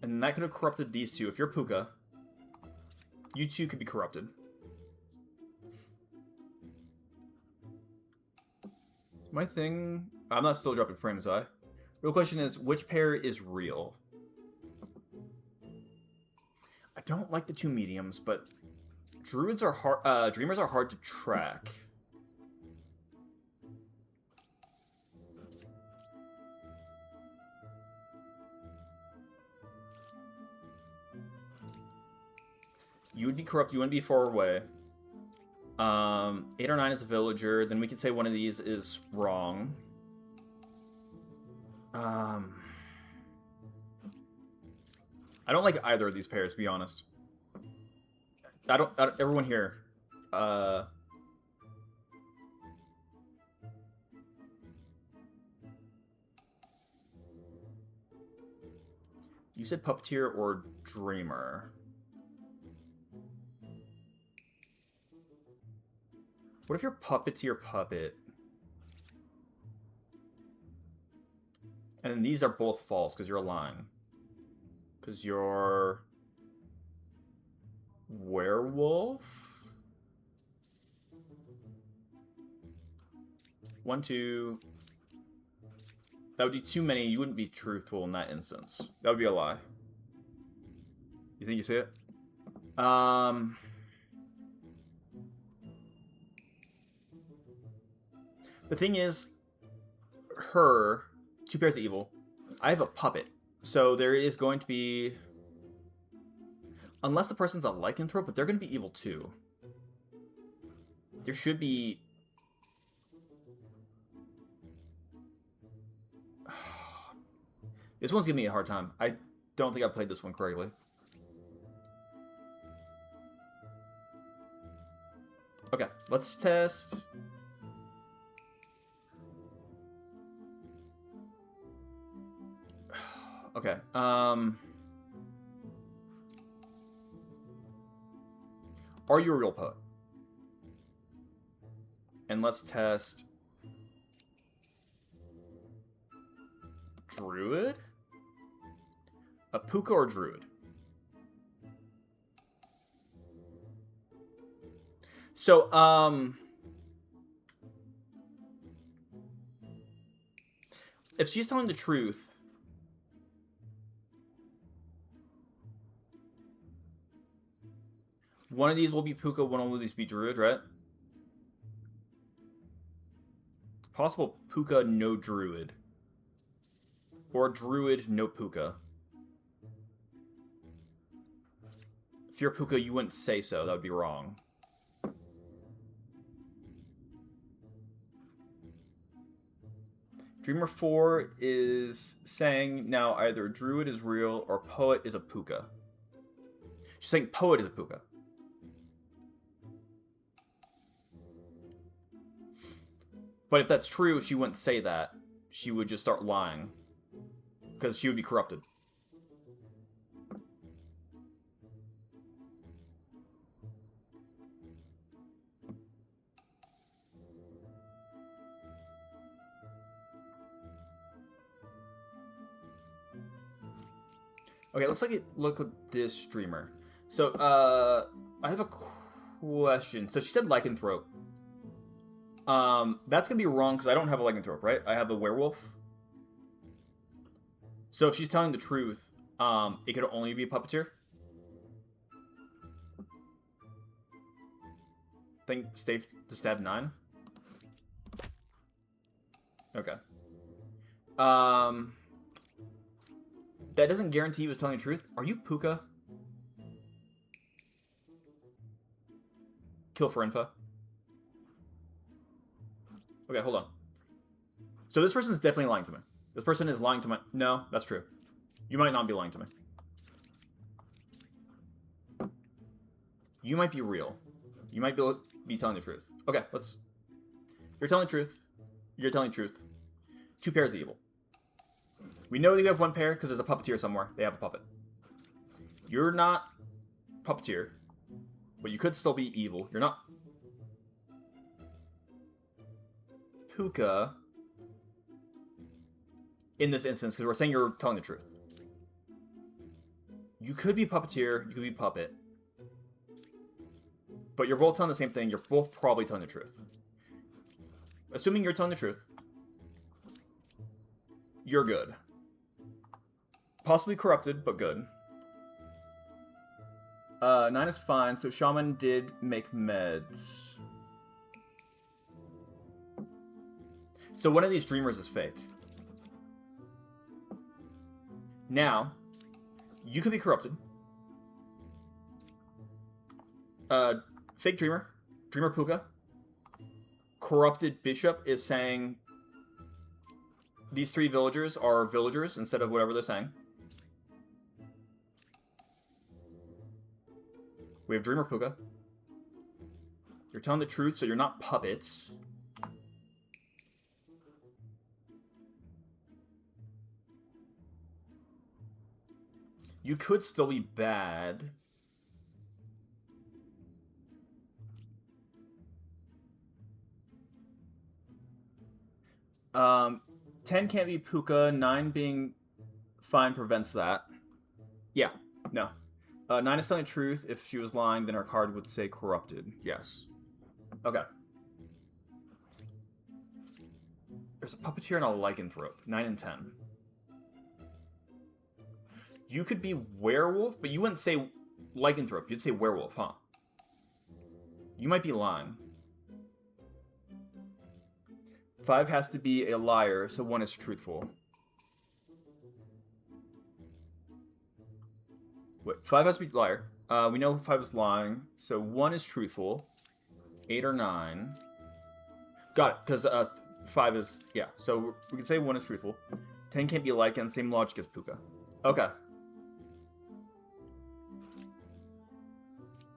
And that could have corrupted these two. If you're Puka, you two could be corrupted. My thing... I'm not still dropping frames, I. Real question is, which pair is real? I don't like the two mediums, but druids are hard. Dreamers are hard to track. You would be corrupt. You wouldn't be far away. 8 or 9 is a villager. Then we could say one of these is wrong. I don't like either of these pairs, to be honest. I don't everyone here. You said Puppeteer or Dreamer. What if you're Puppeteer Puppet? And then these are both false because you're lying. Because you're... Werewolf? 1, 2... That would be too many. You wouldn't be truthful in that instance. That would be a lie. You think you see it? The thing is, her, 2 pairs of evil. I have a puppet. So there is going to be... Unless the person's a lycanthrope, but they're going to be evil too. There should be... This one's giving me a hard time. I don't think I played this one correctly. Okay, let's test... Okay, are you a real poet? And let's test Druid? A Puka or Druid? So, if she's telling the truth, one of these will be Puka, one of these will be Druid, right? It's possible Puka, no Druid. Or Druid, no Puka. If you're Puka, you wouldn't say so. That would be wrong. Dreamer 4 is saying now either Druid is real or Poet is a Puka. She's saying Poet is a Puka. But if that's true, she wouldn't say that. She would just start lying. Because she would be corrupted. Okay, let's look at this streamer. So, I have a question. So she said lycanthrope. That's gonna be wrong because I don't have a lycanthrope, right? I have a werewolf. So if she's telling the truth, it could only be a puppeteer. Think stay to stab 9. Okay. That doesn't guarantee he was telling the truth. Are you Puka? Kill for info. Okay, hold on. So this person is definitely lying to me. This person is lying to my... No, that's true. You might not be lying to me. You might be real. You might be telling the truth. Okay, let's... You're telling the truth. You're telling the truth. 2 pairs of evil. We know that you have 1 pair because there's a puppeteer somewhere. They have a puppet. You're not puppeteer, but you could still be evil. You're not Puka in this instance because we're saying you're telling the truth. You could be puppeteer. You could be puppet. But you're both telling the same thing. You're both probably telling the truth. Assuming you're telling the truth, you're good. Possibly corrupted, but good. 9 is fine, so Shaman did make meds. So one of these dreamers is fake. Now, you could be corrupted. Fake dreamer. Dreamer Puka. Corrupted bishop is saying these 3 villagers are villagers instead of whatever they're saying. We have Dreamer Puka. You're telling the truth, so you're not puppets. You could still be bad. Um, 10 can't be Puka. 9 being fine prevents that. Yeah, no. 9 is telling the truth. If she was lying, then her card would say corrupted. Yes. Okay. There's a puppeteer and a lycanthrope. 9 and 10. You could be werewolf, but you wouldn't say lycanthrope. You'd say werewolf, huh? You might be lying. 5 has to be a liar, so 1 is truthful. Wait, 5 has to be liar. We know 5 is lying, so 1 is truthful. 8 or 9. Got it, because 5 is... Yeah, so we can say 1 is truthful. 10 can't be lycan, same logic as Puka. Okay.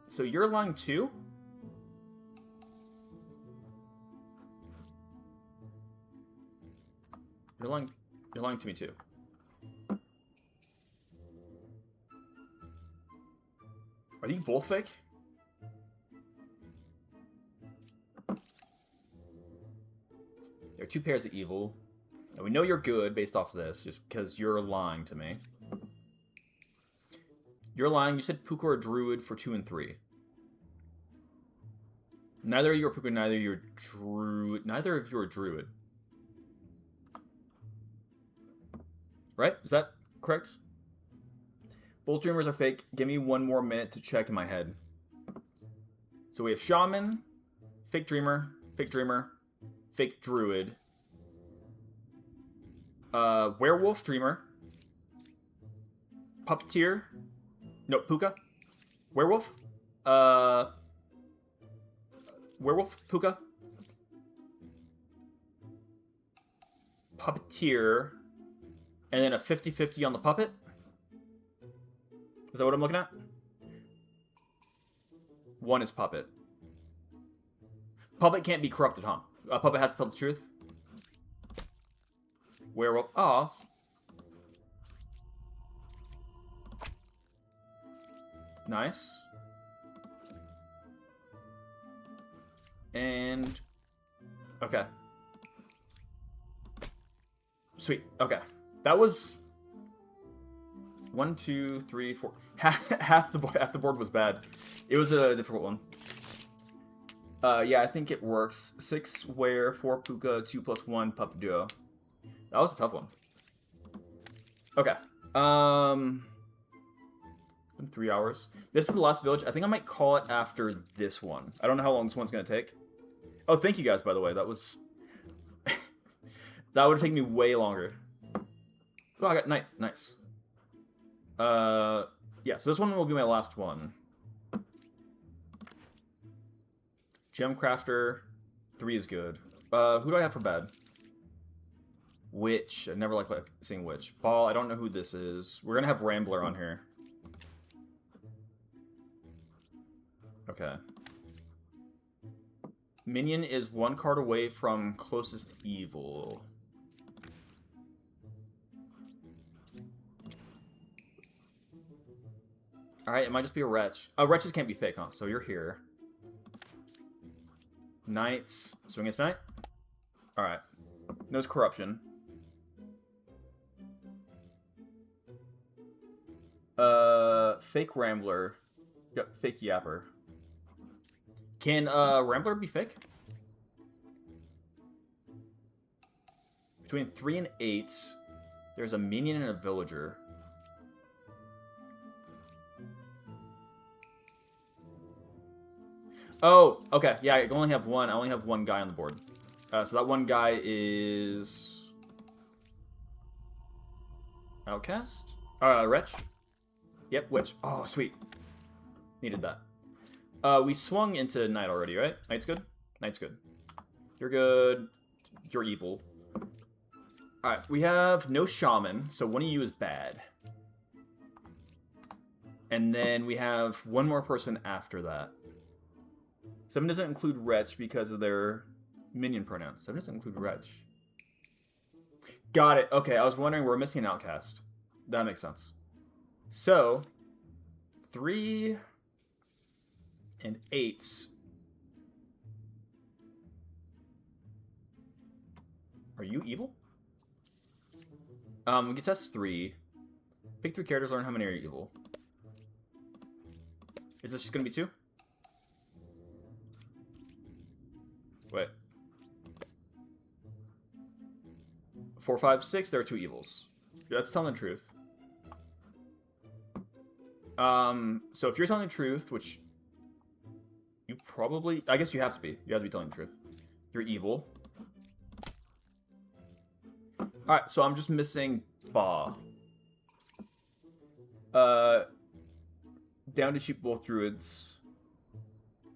So you're lying too? You're lying to me too. Are these both fake? There are 2 pairs of evil. And we know you're good based off of this, just because you're lying to me. You're lying. You said Puka or Druid for 2 and 3. Neither of you are Puka, neither of you are Druid. Neither of you are Druid. Right? Is that correct? Both Dreamers are fake. Give me 1 more minute to check in my head. So we have Shaman, fake Dreamer, fake Druid, Werewolf Dreamer, Puppeteer, no, Puka, Werewolf, Werewolf, Puka, Puppeteer, and then a 50-50 on the Puppet. Is that what I'm looking at? 1 is Puppet. Puppet can't be corrupted, huh? Puppet has to tell the truth. Werewolf. Oh. Nice. And... okay. Sweet. Okay. That was... 1, 2, 3, 4... half the board was bad. It was a difficult one. Yeah, I think it works. 6 Were, 4 Puka, 2 + 1 Puppet Duo. That was a tough one. Okay. In 3 hours. This is the last village. I think I might call it after this one. I don't know how long this one's gonna take. Oh, thank you guys, by the way. That was... that would have taken me way longer. Oh, I got night. Nice. Yeah, so this one will be my last one. Gem Crafter, 3 is good. Who do I have for bad? Witch. I never like seeing Witch. Ball, I don't know who this is. We're gonna have Rambler on here. Okay. Minion is 1 card away from closest evil. Alright, it might just be a Wretch. Oh, Wretches can't be fake, huh? So you're here. Knights. Swing against Knight. Alright. Knows Corruption. Fake Rambler. Yep, fake Yapper. Can, Rambler be fake? Between 3 and 8, there's a Minion and a Villager. Oh, okay. Yeah, I only have 1. I only have 1 guy on the board. So that 1 guy is... Outcast? Wretch? Yep, Witch. Oh, sweet. Needed that. We swung into Knight already, right? Knight's good? Knight's good. You're good. You're evil. Alright, we have no Shaman, so one of you is bad. And then we have 1 more person after that. 7 doesn't include Wretch because of their minion pronouns. 7 doesn't include Wretch. Got it. Okay, I was wondering, we're missing an Outcast. That makes sense. So, 3 and 8. Are you evil? We can test 3. Pick 3 characters, learn how many are evil. Is this just gonna be 2? Wait. 4, 5, 6, there are 2 evils. That's telling the truth. So if you're telling the truth, which you probably... I guess you have to be. You have to be telling the truth. You're evil. Alright, so I'm just missing Ba. Down to shoot both druids.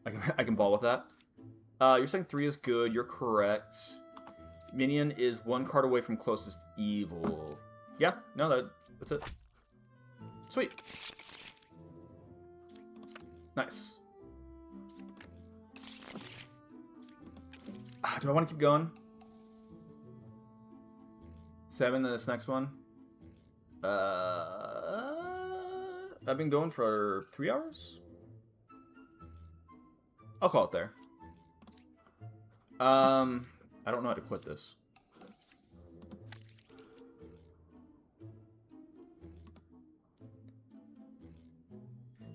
I can ball with that. You're saying 3 is good. You're correct. Minion is 1 card away from closest evil. Yeah, no, that's it. Sweet. Nice. Do I want to keep going? 7, then this next one. I've been going for 3 hours? I'll call it there. I don't know how to quit this.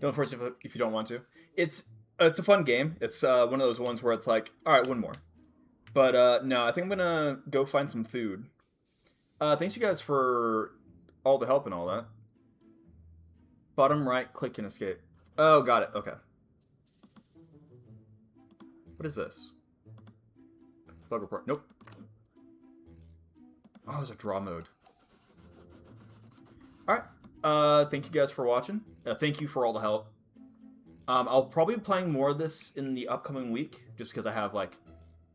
Don't force it if you don't want to. It's a fun game. It's one of those ones where it's like, all right, one more. But no, I think I'm gonna go find some food. Thanks you guys for all the help and all that. Bottom right, click and escape. Oh, got it. Okay. What is this? Bug report. Nope. Oh, it's a draw mode. Alright. Thank you guys for watching. Thank you for all the help. I'll probably be playing more of this in the upcoming week, just because I have, like,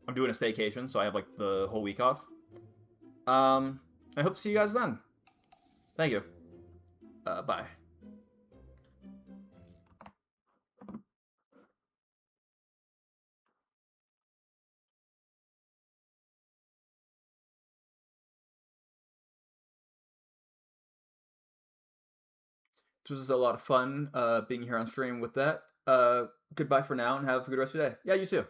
I'm doing a staycation, so I have, like, the whole week off. I hope to see you guys then. Thank you. Bye. This was a lot of fun being here on stream with that. Goodbye for now and have a good rest of your day. Yeah, you too.